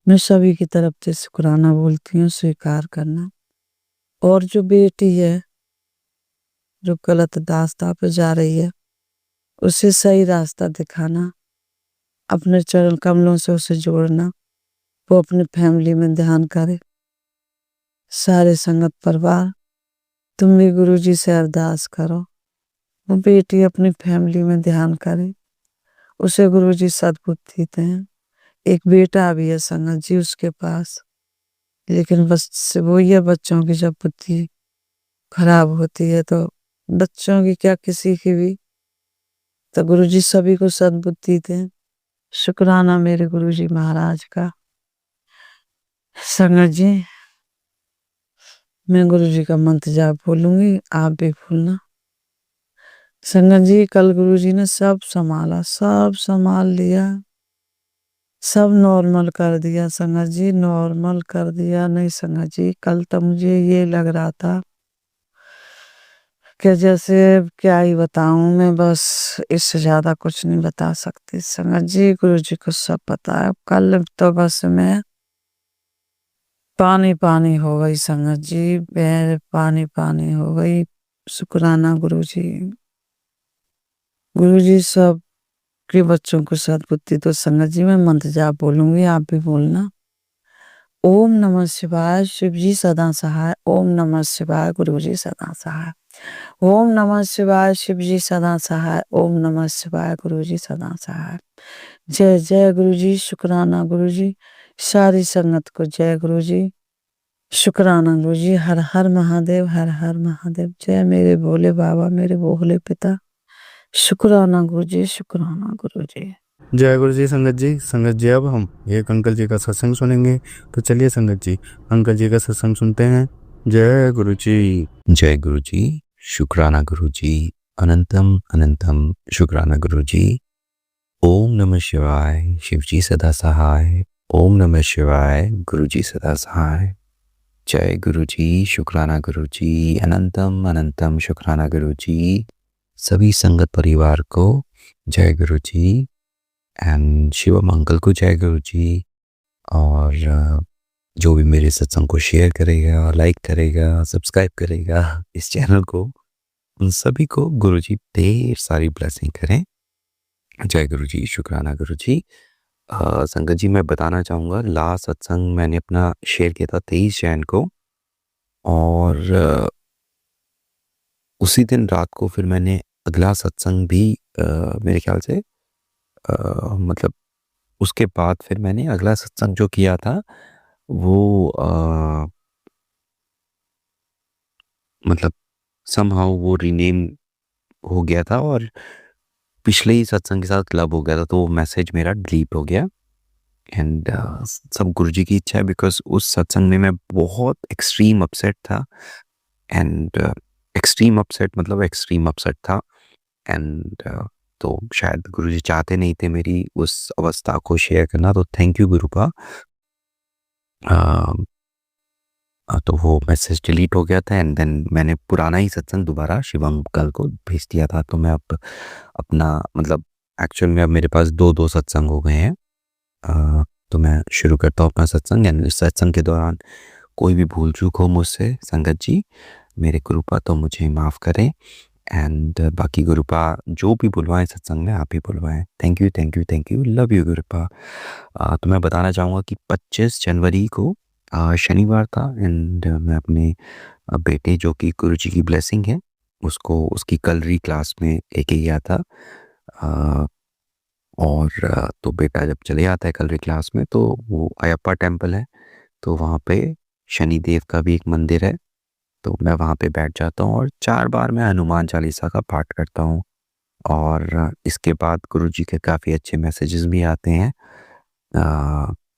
मैं सभी की तरफ से शुक्राना बोलती हूँ, स्वीकार करना। और जो बेटी है जो गलत रास्ता पे जा रही है, उसे सही रास्ता दिखाना, अपने चरण कमलों से उसे जोड़ना, वो अपनी फैमिली में ध्यान करे। सारे संगत परिवार, तुम भी गुरु जी से अरदास करो, वो बेटी अपनी फैमिली में ध्यान करे, उसे गुरु जी सद्बुद्धि दें। एक बेटा भी है संगत जी उसके पास, लेकिन बस वो ये बच्चों की जब बुद्धि खराब होती है तो बच्चों की क्या किसी की भी, तो गुरु जी सभी को सद्बुद्धि दें। शुक्राना मेरे गुरु जी महाराज का। संगत जी, मैं गुरु जी का मंत्र जाप बोलूंगी, आप भी बोलना। संगत जी, कल गुरु जी ने सब संभाला, सब संभाल लिया, सब नॉर्मल कर दिया। संगत जी, नॉर्मल कर दिया। नहीं संगत जी, कल तो मुझे ये लग रहा था कि जैसे क्या ही बताऊं मैं, बस इससे ज्यादा कुछ नहीं बता सकती। संगत जी, गुरु जी को सब पता है। कल तो बस मैं पानी पानी हो गई संगत जी, मैं पानी पानी हो गई। शुक्राना गुरु जी। गुरु जी सब के बच्चों को सद्बुद्धि तो। संगत जी, मैं मंत्र जाप बोलूंगी, आप भी बोलना। ओम नमः शिवाय, शिव जी सदा सहाय। ओम नमः शिवाय, गुरु जी सदा सहाय। ओम नमः शिवाय, शिव जी सदा सहाय। ओम नमः शिवाय, गुरु जी सदा सहाय। जय जय गुरु जी। शुक्राना गुरु जी। सारी संगत को जय गुरु जी। शुक्राना गुरु जी। हर हर महादेव, हर हर महादेव। जय मेरे भोले बाबा, मेरे भोले पिता। शुक्राना गुरु जी, शुक्राना गुरु जी। जय गुरु जी। संगत जी, संगत जी, अब हम एक अंकल जी का सत्संग सुनेंगे, तो चलिए संगत जी अंकल जी का सत्संग सुनते हैं। जय गुरु जी। जय गुरु जी। शुक्राना गुरु जी। अनंतम अनंतम शुक्राना गुरुजी। ओम नमः शिवाय, शिवजी सदा सहाय। ओम नमः शिवाय, गुरुजी सदा सहाय। जय गुरुजी, शुक्राना गुरुजी, अनंतम अनंतम शुक्राना गुरुजी। सभी संगत परिवार को जय गुरुजी एंड शिवम अंकल को जय गुरुजी। और जो भी मेरे सत्संग को शेयर करेगा, लाइक करेगा, सब्सक्राइब करेगा इस चैनल को, उन सभी को गुरुजी ढेर सारी ब्लेसिंग करें। जय गुरुजी, शुक्राना गुरुजी। संगत जी, मैं बताना चाहूँगा, लास्ट सत्संग मैंने अपना शेयर किया था 23 जैन को, और उसी दिन रात को फिर मैंने अगला सत्संग भी मेरे ख्याल से मतलब उसके बाद फिर मैंने अगला सत्संग जो किया था वो मतलब समहाउ वो रीनेम हो गया था और पिछले ही सत्संग के साथ क्लब हो गया था, तो वो मैसेज मेरा डिलीट हो गया। एंड सब गुरुजी की इच्छा है, बिकॉज उस सत्संग में मैं बहुत एक्सट्रीम अपसेट था। एंड एक्सट्रीम अपसेट मतलब एक्सट्रीम अपसेट था। एंड तो शायद गुरुजी चाहते नहीं थे मेरी उस अवस्था को शेयर करना, तो थैंक यू गुरुपा। तो वो मैसेज डिलीट हो गया था एंड देन मैंने पुराना ही सत्संग दोबारा शिवम अंकल को भेज दिया था। तो मैं अब अपना मतलब एक्चुअल में अब मेरे पास दो सत्संग हो गए हैं। तो मैं शुरू करता हूँ अपना सत्संग। एंड इस सत्संग के दौरान कोई भी भूल चूक हो मुझसे संगत जी, मेरे गुरुपा तो मुझे माफ़ करें। एंड बाकी गुरुपा जो भी बुलवाएं सत्संग में, आप ही बुलवाएं। Thank you thank you thank you, love you गुरुपा। तो मैं बताना चाहूँगा कि 25 जनवरी को शनिवार था एंड मैं अपने बेटे जो कि गुरुजी की ब्लेसिंग है उसको उसकी कलरी क्लास में लेके गया था। और तो बेटा जब चले आता है कलरी क्लास में तो वो अयप्पा टेम्पल है, तो वहाँ पे शनि देव का भी एक मंदिर है, तो मैं वहाँ पे बैठ जाता हूँ और 4 बार मैं हनुमान चालीसा का पाठ करता हूँ। और इसके बाद गुरुजी के काफ़ी अच्छे मैसेजेस भी आते हैं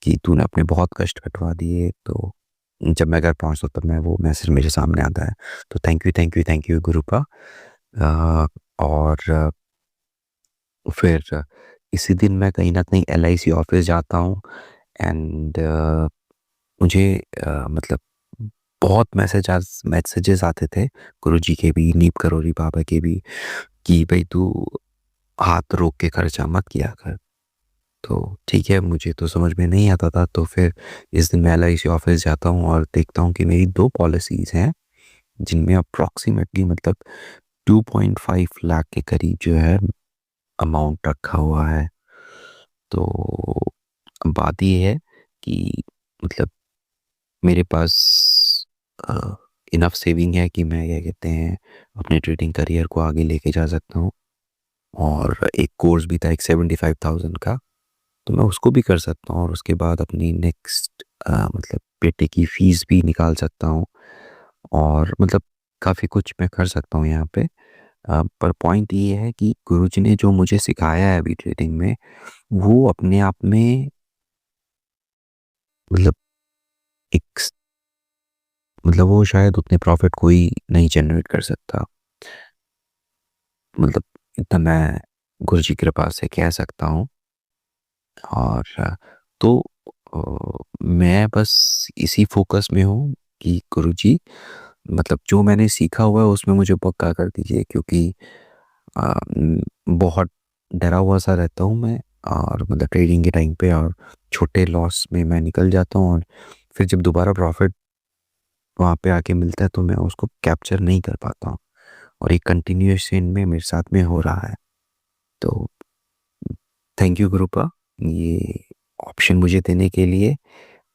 कि तूने अपने बहुत कष्ट कटवा दिए। तो जब मैं घर पहुँचता हूँ तब मैं वो मैसेज मेरे सामने आता है। तो thank you thank you thank you गुरुपा। और फिर इसी दिन मैं कहीं न कहीं LIC ऑफ़िस जाता हूँ एंड मुझे मतलब बहुत मैसेजेस आते थे गुरुजी के भी, नीम करोली बाबा के भी, कि भाई तू हाथ रोक के खर्चा मत किया कर। तो ठीक है, मुझे तो समझ में नहीं आता था। तो फिर इस दिन मैं LIC ऑफ़िस जाता हूँ और देखता हूँ कि मेरी 2 पॉलिसीज़ हैं जिनमें अप्रॉक्सिमेटली मतलब 2.5 लाख के करीब जो है अमाउंट रखा हुआ है। तो बात ये है कि मतलब मेरे पास इनफ सेविंग है कि मैं क्या कहते हैं अपने ट्रेडिंग करियर को आगे लेके जा सकता हूँ। और एक कोर्स भी था एक 75,000 का, तो मैं उसको भी कर सकता हूँ और उसके बाद अपनी नेक्स्ट मतलब बेटे की फ़ीस भी निकाल सकता हूँ। और मतलब काफ़ी कुछ मैं कर सकता हूँ यहाँ पे। पर पॉइंट ये है कि गुरुजी ने जो मुझे सिखाया है अभी ट्रेडिंग में, वो अपने आप में मतलब एक मतलब वो शायद उतने प्रॉफिट कोई नहीं जनरेट कर सकता। मतलब इतना मैं गुरुजी की कृपा से कह सकता हूँ। और तो मैं बस इसी फ़ोकस में हूँ कि गुरुजी मतलब जो मैंने सीखा हुआ है उसमें मुझे पक्का कर दीजिए, क्योंकि बहुत डरा हुआ सा रहता हूँ मैं और मतलब ट्रेडिंग के टाइम पे, और छोटे लॉस में मैं निकल जाता हूँ और फिर जब दोबारा प्रॉफिट वहाँ पे आके मिलता है तो मैं उसको कैप्चर नहीं कर पाता हूँ, और एक कंटिन्यूएशन में मेरे साथ में हो रहा है। तो थैंक यू गुरुपा ये ऑप्शन मुझे देने के लिए।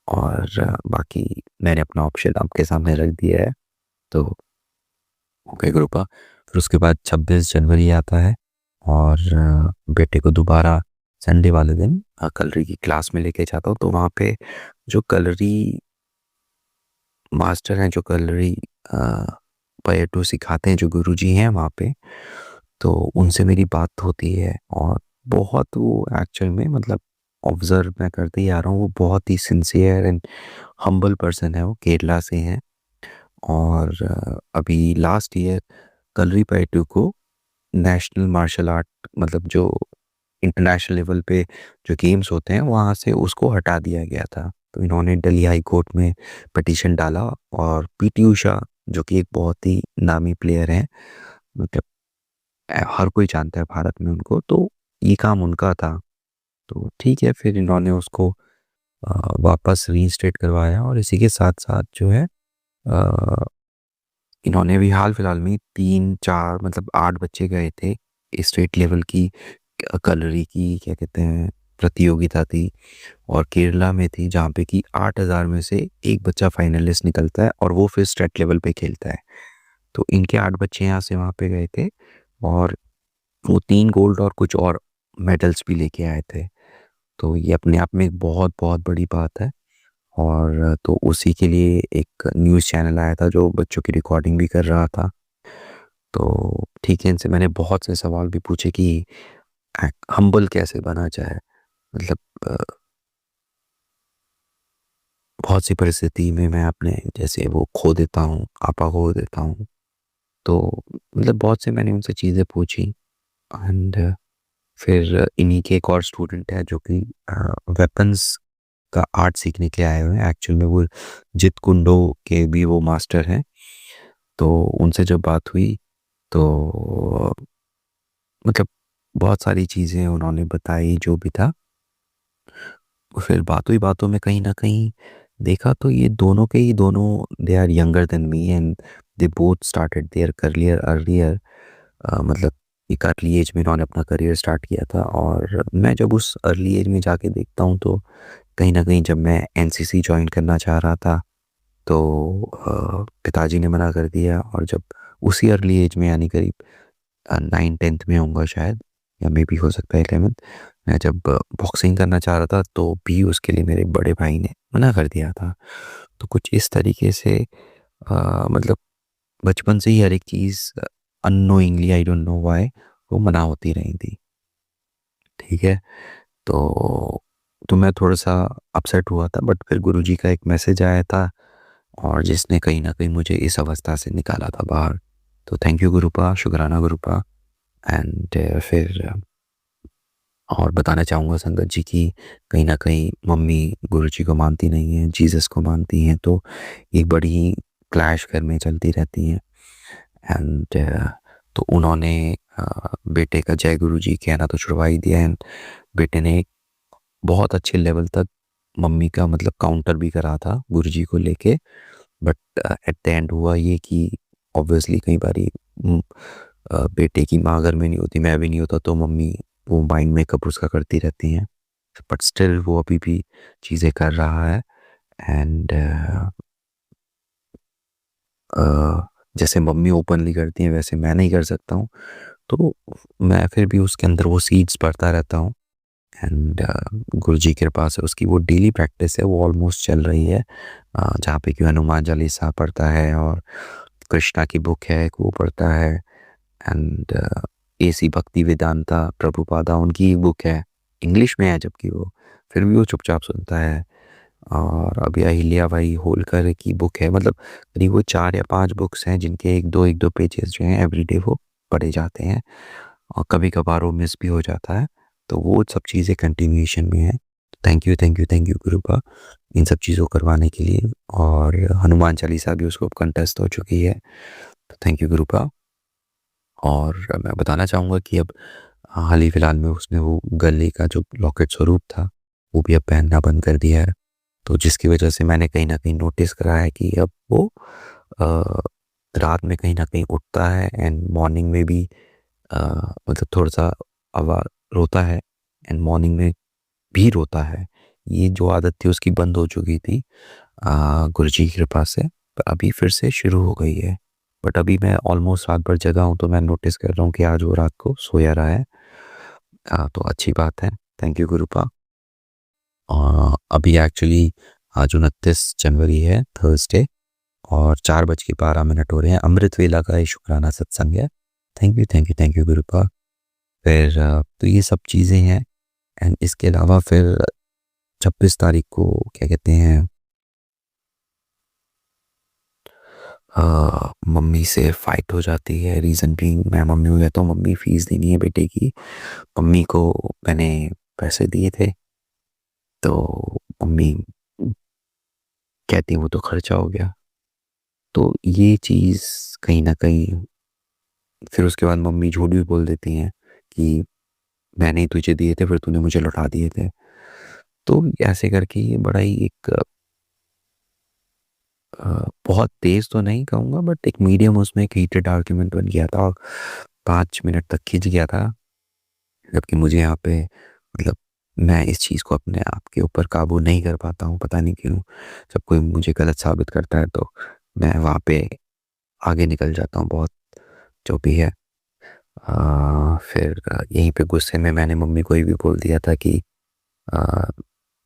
और बाकी मैंने अपना ऑप्शन आपके सामने रख दिया है। तो ओके गुरुपा। फिर उसके बाद 26 जनवरी आता है और बेटे को दोबारा संडे वाले दिन कलरी की क्लास में लेके जाता हूँ। तो वहाँ पे जो कलरी मास्टर हैं, जो कलरी पयटू सिखाते हैं, जो गुरुजी हैं वहाँ पे, तो उनसे मेरी बात होती है और बहुत वो एक्चुअल में मतलब ऑब्जर्व मैं करते ही आ रहा हूँ, वो बहुत ही सिंसियर एंड हम्बल पर्सन है। वो केरला से हैं और अभी लास्ट ईयर कलरी पयटू को नेशनल मार्शल आर्ट मतलब जो इंटरनेशनल लेवल पे जो गेम्स होते हैं वहाँ से उसको हटा दिया गया था। तो इन्होंने दिल्ली हाई कोर्ट में पिटीशन डाला और पीटी उषा जो कि एक बहुत ही नामी प्लेयर हैं, मतलब हर कोई जानता है भारत में उनको, तो ये काम उनका था। तो ठीक है, फिर इन्होंने उसको वापस रीइंस्टेट करवाया और इसी के साथ-साथ जो है इन्होंने भी हाल फिलहाल में 3-4 मतलब 8 बच्चे गए थे। स्टेट लेवल की कलरी की क्या कहते हैं प्रतियोगिता थी और केरला में थी जहाँ पे कि 8,000 में से एक बच्चा फाइनलिस्ट निकलता है और वो फिर स्टेट लेवल पे खेलता है। तो इनके 8 बच्चे यहाँ से वहाँ पे गए थे और वो 3 गोल्ड और कुछ और मेडल्स भी लेके आए थे। तो ये अपने आप में एक बहुत-बहुत बड़ी बात है और तो उसी के लिए एक न्यूज़ चैनल आया था जो बच्चों की रिकॉर्डिंग भी कर रहा था। तो ठीक है, इनसे मैंने बहुत से सवाल भी पूछे कि हम्बल कैसे बना जाए? मतलब बहुत सी परिस्थिति में मैं अपने जैसे वो खो देता हूँ, आपा खो देता हूँ। तो मतलब बहुत से मैंने उनसे चीज़ें पूछी एंड फिर इन्हीं के एक और स्टूडेंट है जो कि वेपन्स का आर्ट सीखने के लिए आए हुए हैं। एक्चुअल में वो जित कुंडो के भी वो मास्टर हैं। तो उनसे जब बात हुई तो मतलब बहुत सारी चीज़ें उन्होंने बताई जो भी था। फिर बातों ही बातों में कहीं न कहीं देखा तो ये दोनों के ही दोनों they are younger than me and they both started their career earlier. मतलब एक अर्ली एज में इन्होंने अपना करियर स्टार्ट किया था और मैं जब उस अर्ली एज में जाके देखता हूँ तो कहीं न कहीं जब मैं एनसीसी जॉइन करना चाह रहा था तो पिताजी ने मना कर दिया और जब उसी अर्ली एज में यानी करीब 9th-10th में होऊँगा शायद या मे बी हो सकता है 11th, मैं जब बॉक्सिंग करना चाह रहा था तो भी उसके लिए मेरे बड़े भाई ने मना कर दिया था। तो कुछ इस तरीके से मतलब बचपन से ही हर एक चीज़ unknowingly I don't know why वो मना होती रही थी। ठीक है? तो मैं थोड़ा-सा अपसेट हुआ था बट फिर गुरुजी का एक मैसेज आया था और जिसने कहीं न कहीं मुझे इस अवस्था से निकाला था बाहर। तो थैंक यू गुरुपा, शुकराना गुरुपा एंड फिर और बताना चाहूँगा संगत जी कि कहीं न कहीं मम्मी गुरुजी को मानती नहीं हैं, जीसस को मानती हैं, तो एक बड़ी क्लैश घर में चलती रहती हैं एंड तो उन्होंने बेटे का जय गुरुजी कहना तो छुड़वा ही दिया एंड बेटे ने बहुत अच्छे लेवल तक मम्मी का मतलब काउंटर भी करा था गुरुजी को लेके बट एट द एंड हुआ ये कि ऑब्वियसली कई बारी बेटे की माँ घर में नहीं होती, मैं भी नहीं होता तो मम्मी वो माइंड मेकअप उसका करती रहती हैं बट स्टिल वो अभी भी चीज़ें कर रहा है एंड जैसे मम्मी ओपनली करती हैं वैसे मैं नहीं कर सकता हूँ, तो मैं फिर भी उसके अंदर वो सीड्स पढ़ता रहता हूँ एंड गुरुजी के पास है उसकी वो डेली प्रैक्टिस है, वो ऑलमोस्ट चल रही है जहाँ पे कि हनुमान चालीसा पढ़ता है और कृष्णा की बुक है वो पढ़ता है एंड एसी भक्ति वेदांता प्रभुपादा उनकी बुक है, इंग्लिश में है जबकि वो फिर भी वो चुपचाप सुनता है और अभी अहिल्या बाई होलकर की बुक है, मतलब करीब वो 4 या 5 बुक्स हैं जिनके एक दो पेजेस जो हैं एवरीडे वो पढ़े जाते हैं और कभी कभार वो मिस भी हो जाता है, तो वो सब चीज़ें कंटिन्यूएशन में है। थैंक यू गुरुपा इन सब चीज़ों को करवाने के लिए और हनुमान चालीसा भी उसको कंटेस्ट हो चुकी है, तो थैंक यू गुरुपा। और मैं बताना चाहूँगा कि अब हाल ही फिलहाल में उसने वो गले का जो लॉकेट स्वरूप था वो भी अब पहनना बंद कर दिया है, तो जिसकी वजह से मैंने कहीं न कहीं नोटिस करा है कि अब वो अ, रात में कहीं न कहीं उठता है एंड मॉर्निंग में भी मतलब थोड़ा-सा रोता है एंड मॉर्निंग में भी रोता है। ये जो आदत थी उसकी बंद हो चुकी थी गुरुजी की कृपा से, पर अभी फिर से शुरू हो गई है। बट अभी मैं ऑलमोस्ट रात भर जगा हूँ तो मैं नोटिस कर रहा हूँ कि आज वो रात को सोया रहा है। तो अच्छी बात है। Thank you गुरुपा। अभी एक्चुअली आज 29 जनवरी है थर्सडे और 4:12 हो रहे हैं। अमृत वेला का ये शुक्राना सत्संग है। Thank you गुरुपा। फिर तो ये सब चीज़ें हैं एंड इसके अलावा फिर 26 तारीख को क्या कहते हैं मम्मी से फाइट हो जाती है। रीज़न बीइंग मैं मम्मी को कहता हूँ मम्मी फ़ीस देनी है बेटे की। मम्मी को मैंने पैसे दिए थे, तो मम्मी कहती वो तो खर्चा हो गया। तो ये चीज़ कहीं न कहीं फिर उसके बाद मम्मी झूठ भी बोल देती हैं कि मैंने ही तुझे दिए थे, फिर तूने मुझे लौटा दिए थे। तो ऐसे करके ये बड़ा ही एक बहुत तेज़ तो नहीं कहूँगा बट एक मीडियम उसमें एक हीटेड आर्ग्यूमेंट बन गया था और 5 मिनट तक खिंच गया था। जबकि मुझे यहाँ पे मतलब मैं इस चीज़ को अपने आप के ऊपर काबू नहीं कर पाता हूँ, पता नहीं क्यों? जब कोई मुझे गलत साबित करता है तो मैं वहाँ पे आगे निकल जाता हूँ बहुत, जो भी है। फिर यहीं पे गुस्से में मैंने मम्मी को ये भी बोल दिया था कि अ,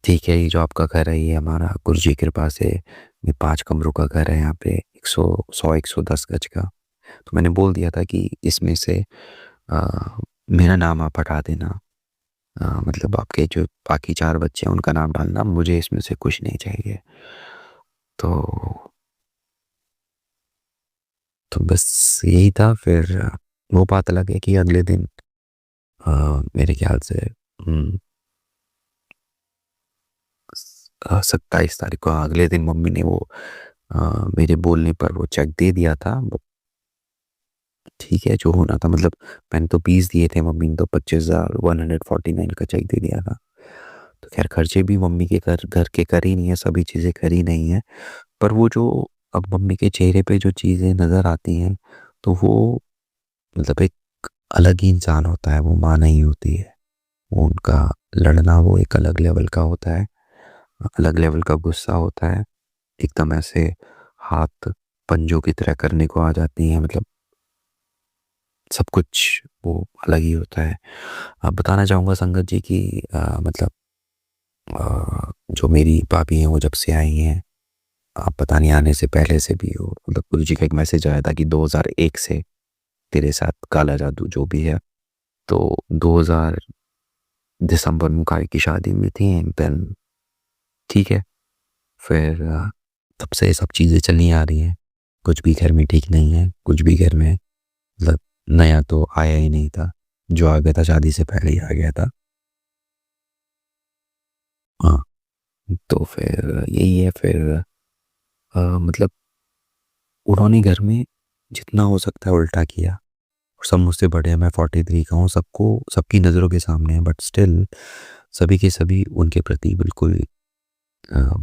ठीक है, ये जो आपका घर है ये हमारा गुरुजी की कृपा से ये 5 कमरों का घर है यहाँ पे 110 गज का। तो मैंने बोल दिया था कि इसमें से मेरा नाम आप हटा देना। मतलब आपके जो बाकी 4 बच्चे हैं उनका नाम डालना, मुझे इसमें से कुछ नहीं चाहिए। तो बस यही था। फिर वो बात अलग है कि अगले दिन मेरे ख्याल से 27 तारीख को अगले दिन मम्मी ने वो मेरे बोलने पर वो चेक दे दिया था। ठीक है, जो होना था मतलब मैंने तो 20 दिए थे, मम्मी ने तो 25,149 का चेक दे दिया था। तो खैर खर्चे भी मम्मी के घर के कर ही नहीं है, सभी चीज़ें कर ही नहीं है। पर वो जो अब मम्मी के चेहरे पे जो चीज़ें नज़र आती हैं, तो वो मतलब एक अलग ही इंसान होता है, वो माँ नहीं होती है। वो उनका लड़ना वो एक अलग लेवल का होता है, अलग लेवल का गुस्सा होता है। एकदम ऐसे हाथ पंजों की तरह करने को आ जाती हैं, मतलब सब कुछ वो अलग ही होता है। बताना चाहूँगा संगत जी कि मतलब जो मेरी भाभी हैं वो जब से आई हैं, आप पता नहीं आने से पहले से भी हो, मतलब गुरुजी का एक मैसेज आया था कि 2001 से तेरे साथ काला जादू जो भी है। तो 2000 दिसंबर में काई की शादी में थी एंड देन ठीक है, फिर तब से सब चीज़ें चली आ रही हैं। कुछ भी घर में ठीक नहीं है, कुछ भी घर में मतलब नया तो आया ही नहीं था, जो आ गया था शादी से पहले ही आ गया था। हाँ, तो फिर यही है। फिर मतलब उन्होंने घर में जितना हो सकता है उल्टा किया और सब मुझसे बड़े हैं, मैं 43 का हूँ, सबको सबकी नज़रों के सामने है बट स्टिल सभी के सभी उनके प्रति बिल्कुल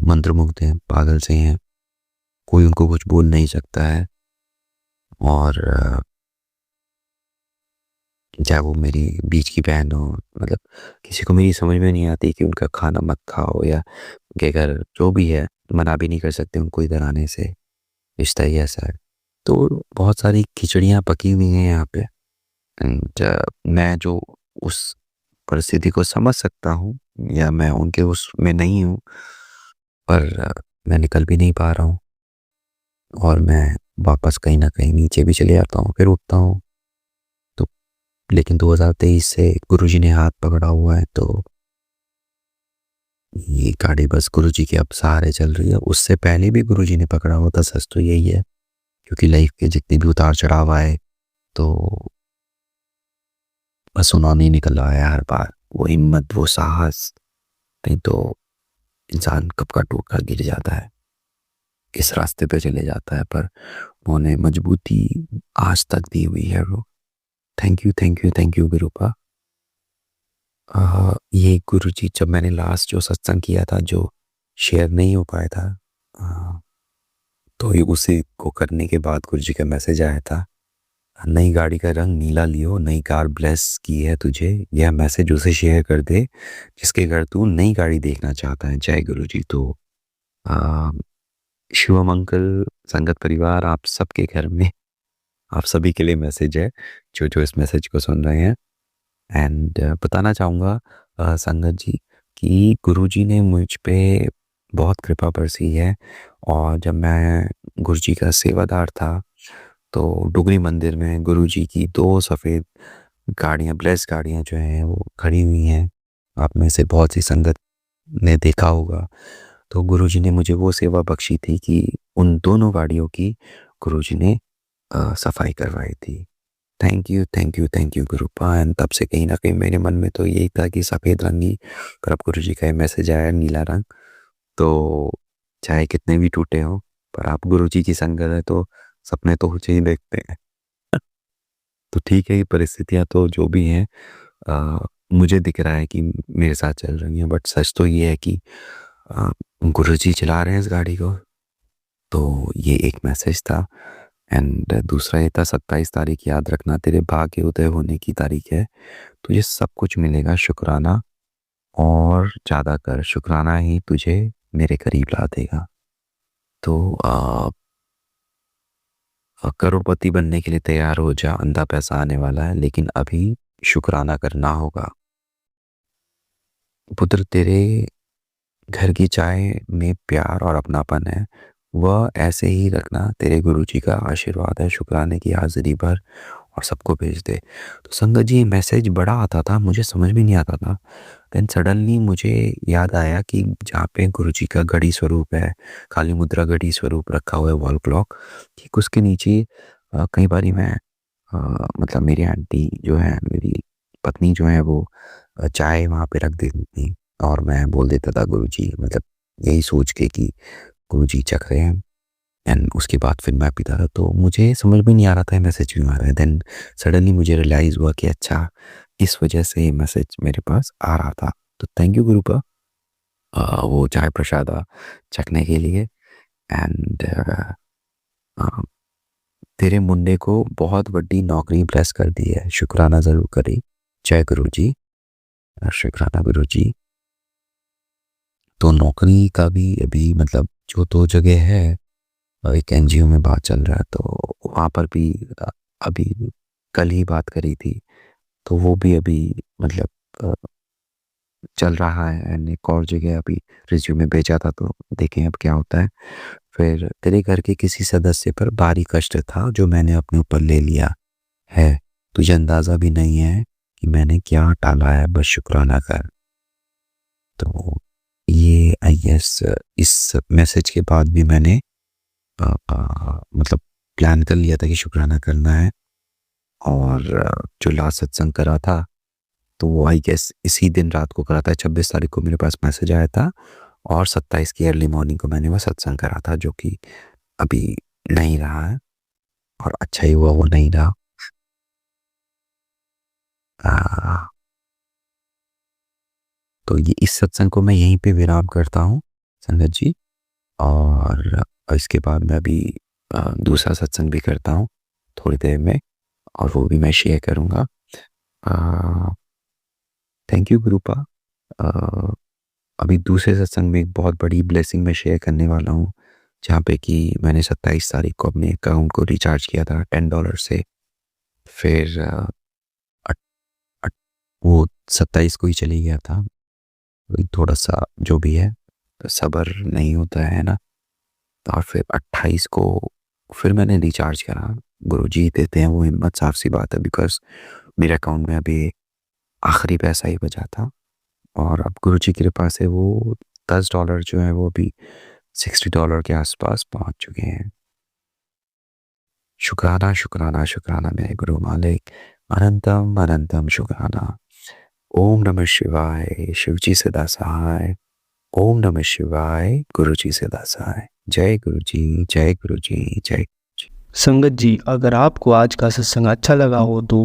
मंत्रमुग्ध हैं, पागल से हैं। कोई उनको कुछ बोल नहीं सकता है और चाहे वो मेरी बीच की बहन हो, मतलब किसी को मेरी समझ में नहीं आती कि उनका खाना मत खाओ या उनके घर जो भी है, मना भी नहीं कर सकते उनको इधर आने से, रिश्ता ही ऐसा है। तो बहुत सारी खिचड़ियाँ पकी हुई हैं यहाँ पे एंड मैं जो उस परिस्थिति को समझ सकता हूँ या मैं उनके उसमें नहीं हूँ, पर मैं निकल भी नहीं पा रहा हूँ और मैं वापस कहीं न कहीं नीचे भी चले जाता हूँ, फिर उठता हूँ। तो लेकिन 2023 से गुरुजी ने हाथ पकड़ा हुआ है, तो ये गाड़ी बस गुरुजी के अब सहारे चल रही है। उससे पहले भी गुरुजी ने पकड़ा हुआ था, सच तो यही है, क्योंकि लाइफ के जितने भी उतार-चढ़ाव आए, तो बस उन्होंने ही निकलवाया है हर बार। वो हिम्मत, वो साहस, नहीं तो इंसान कब का टूट कर गिर जाता है, किस रास्ते पे चले जाता है, पर उन्होंने मजबूती आज तक दी हुई है वो। Thank you, thank you, thank you गुरुपा। ये गुरुजी जब मैंने लास्ट जो सत्संग किया था, जो शेयर नहीं हो पाया था, तो ये उसी को करने के बाद गुरुजी का मैसेज आया था, नई गाड़ी का रंग नीला लियो, नई कार ब्लेस की है तुझे, यह मैसेज उसे शेयर कर दे जिसके घर तू नई गाड़ी देखना चाहता है। जय गुरुजी। तो अ, शिवम अंकल, संगत परिवार, आप सबके घर में आप सभी के लिए मैसेज है, जो इस मैसेज को सुन रहे हैं। एंड बताना चाहूँगा संगत जी कि गुरुजी ने मुझ पे बहुत कृपा बरसी है और जब मैं गुरुजी का सेवादार था, तो डुगरी मंदिर में गुरुजी की 2 सफ़ेद गाड़ियाँ, ब्लेस गाड़ियाँ जो हैं वो खड़ी हुई हैं। आप में से बहुत सी संगत ने देखा होगा। तो गुरुजी ने मुझे वो सेवा बख्शी थी कि उन दोनों गाड़ियों की गुरुजी ने सफाई करवाई थी। Thank you गुरुपा। एंड तब से कहीं ना कहीं मेरे मन में तो यही था कि सफ़ेद रंग ही, पर अब गुरुजी का ये मैसेज आया नीला रंग, तो चाहे कितने भी टूटे हों, पर आप गुरुजी की संगत है तो सपने तो ऊंचे ही देखते हैं। तो ठीक है, ये परिस्थितियाँ तो जो भी हैं मुझे दिख रहा है कि मेरे साथ चल रही हैं, बट सच तो ये है कि गुरुजी चला रहे हैं इस गाड़ी को। तो ये एक मैसेज था। एंड दूसरा ये था 27 तारीख याद रखना, तेरे भाग्य उदय होने की तारीख है, तुझे सब कुछ मिलेगा, शुक्राना और ज़्यादा कर, शुक्राना ही तुझे मेरे करीब ला देगा। तो करोड़पति बनने के लिए तैयार हो जा, अंधा पैसा आने वाला है, लेकिन अभी शुक्राना करना होगा। पुत्र, तेरे घर की चाय में प्यार और अपनापन है, वह ऐसे ही रखना, तेरे गुरुजी का आशीर्वाद है, शुक्राने की हाजिरी भर और सबको भेज दे। तो संगत जी, मैसेज बड़ा आता था, मुझे समझ भी नहीं आता था। देन सडनली मुझे याद आया कि जहाँ पे गुरुजी का घड़ी स्वरूप है, काली मुद्रा घड़ी स्वरूप रखा हुआ है, वॉल क्लॉक, ठीक उसके नीचे कई बारी मैं मतलब मेरी आंटी जो है, मेरी पत्नी जो है, वो चाय वहाँ पे रख देती थी और मैं बोल देता था गुरुजी, मतलब यही सोच के कि गुरुजी चख रहे हैं। एंड उसके बाद फिर मैं पीता था, तो मुझे समझ में नहीं आ रहा था मैसेज क्यों आ रहा है। देन सडनली मुझे रियलाइज़ हुआ कि अच्छा, इस वजह से ये मैसेज मेरे पास आ रहा था। तो थैंक यू गुरुपा वो चाय प्रसाद चखने के लिए। एंड तेरे मुंडे को बहुत बड़ी नौकरी ब्लेस कर दी है, शुक्राना ज़रूर करी। जय गुरुजी, शुक्राना गुरुजी। तो नौकरी का भी अभी मतलब जो 2 जगह है, एक एनजीओ में बात चल रहा है, तो वहाँ पर भी अभी कल ही बात करी थी, तो वो भी अभी मतलब चल रहा है। एंड एक और जगह अभी रिज्यूमे भेजा था, तो देखें अब क्या होता है। फिर तेरे घर के किसी सदस्य पर भारी कष्ट था जो मैंने अपने ऊपर ले लिया है, तुझे अंदाज़ा भी नहीं है कि मैंने क्या टाला है, बस शुक्राना कर। तो ये आई गेस इस मैसेज के बाद भी मैंने मतलब प्लान कर लिया था कि शुक्राना करना है। और जो लास्ट सत्संग करा था, तो वो आई गेस इसी दिन रात को करा था। 26 तारीख को मेरे पास मैसेज आया था और 27 की अर्ली मॉर्निंग को मैंने वो सत्संग करा था, जो कि अभी नहीं रहा है, और अच्छा ही हुआ वो नहीं रहा। तो ये इस सत्संग को मैं यहीं पे विराम करता हूँ संगत जी, और इसके बाद मैं अभी दूसरा सत्संग भी करता हूँ थोड़ी देर में, और वो भी मैं शेयर करूँगा। Thank you गुरुपा। अभी दूसरे सत्संग में एक बहुत बड़ी ब्लेसिंग मैं शेयर करने वाला हूँ, जहाँ पे कि मैंने 27 तारीख को अपने अकाउंट को रिचार्ज किया था $10 से। फिर वो 27 को ही चली गया था। थोड़ा सा जो भी है सब्र नहीं होता है ना। और फिर 28 को फिर मैंने रिचार्ज करा। गुरुजी देते हैं वो हिम्मत, साफ सी बात है, बिकॉज मेरे अकाउंट में अभी आखिरी पैसा ही बचा था, और अब गुरुजी की कृपा से वो $10 जो है वो अभी $60 के आसपास पहुंच चुके हैं। शुक्राना शुक्राना शुक्राना मेरे गुरु मालिक, अनंतम अनंतम शुक्राना। ओम नमः शिवाय, शिवजी सदा सहाय। ओम नमः शिवाय, गुरुजी सदा सहाय। जय गुरुजी, जय गुरुजी, जय। संगत जी, अगर आपको आज का सत्संग अच्छा लगा हो तो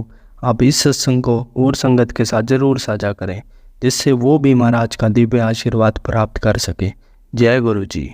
आप इस सत्संग को और संगत के साथ ज़रूर साझा करें, जिससे वो भी महाराज का दिव्य आशीर्वाद प्राप्त कर सके। जय गुरु जी।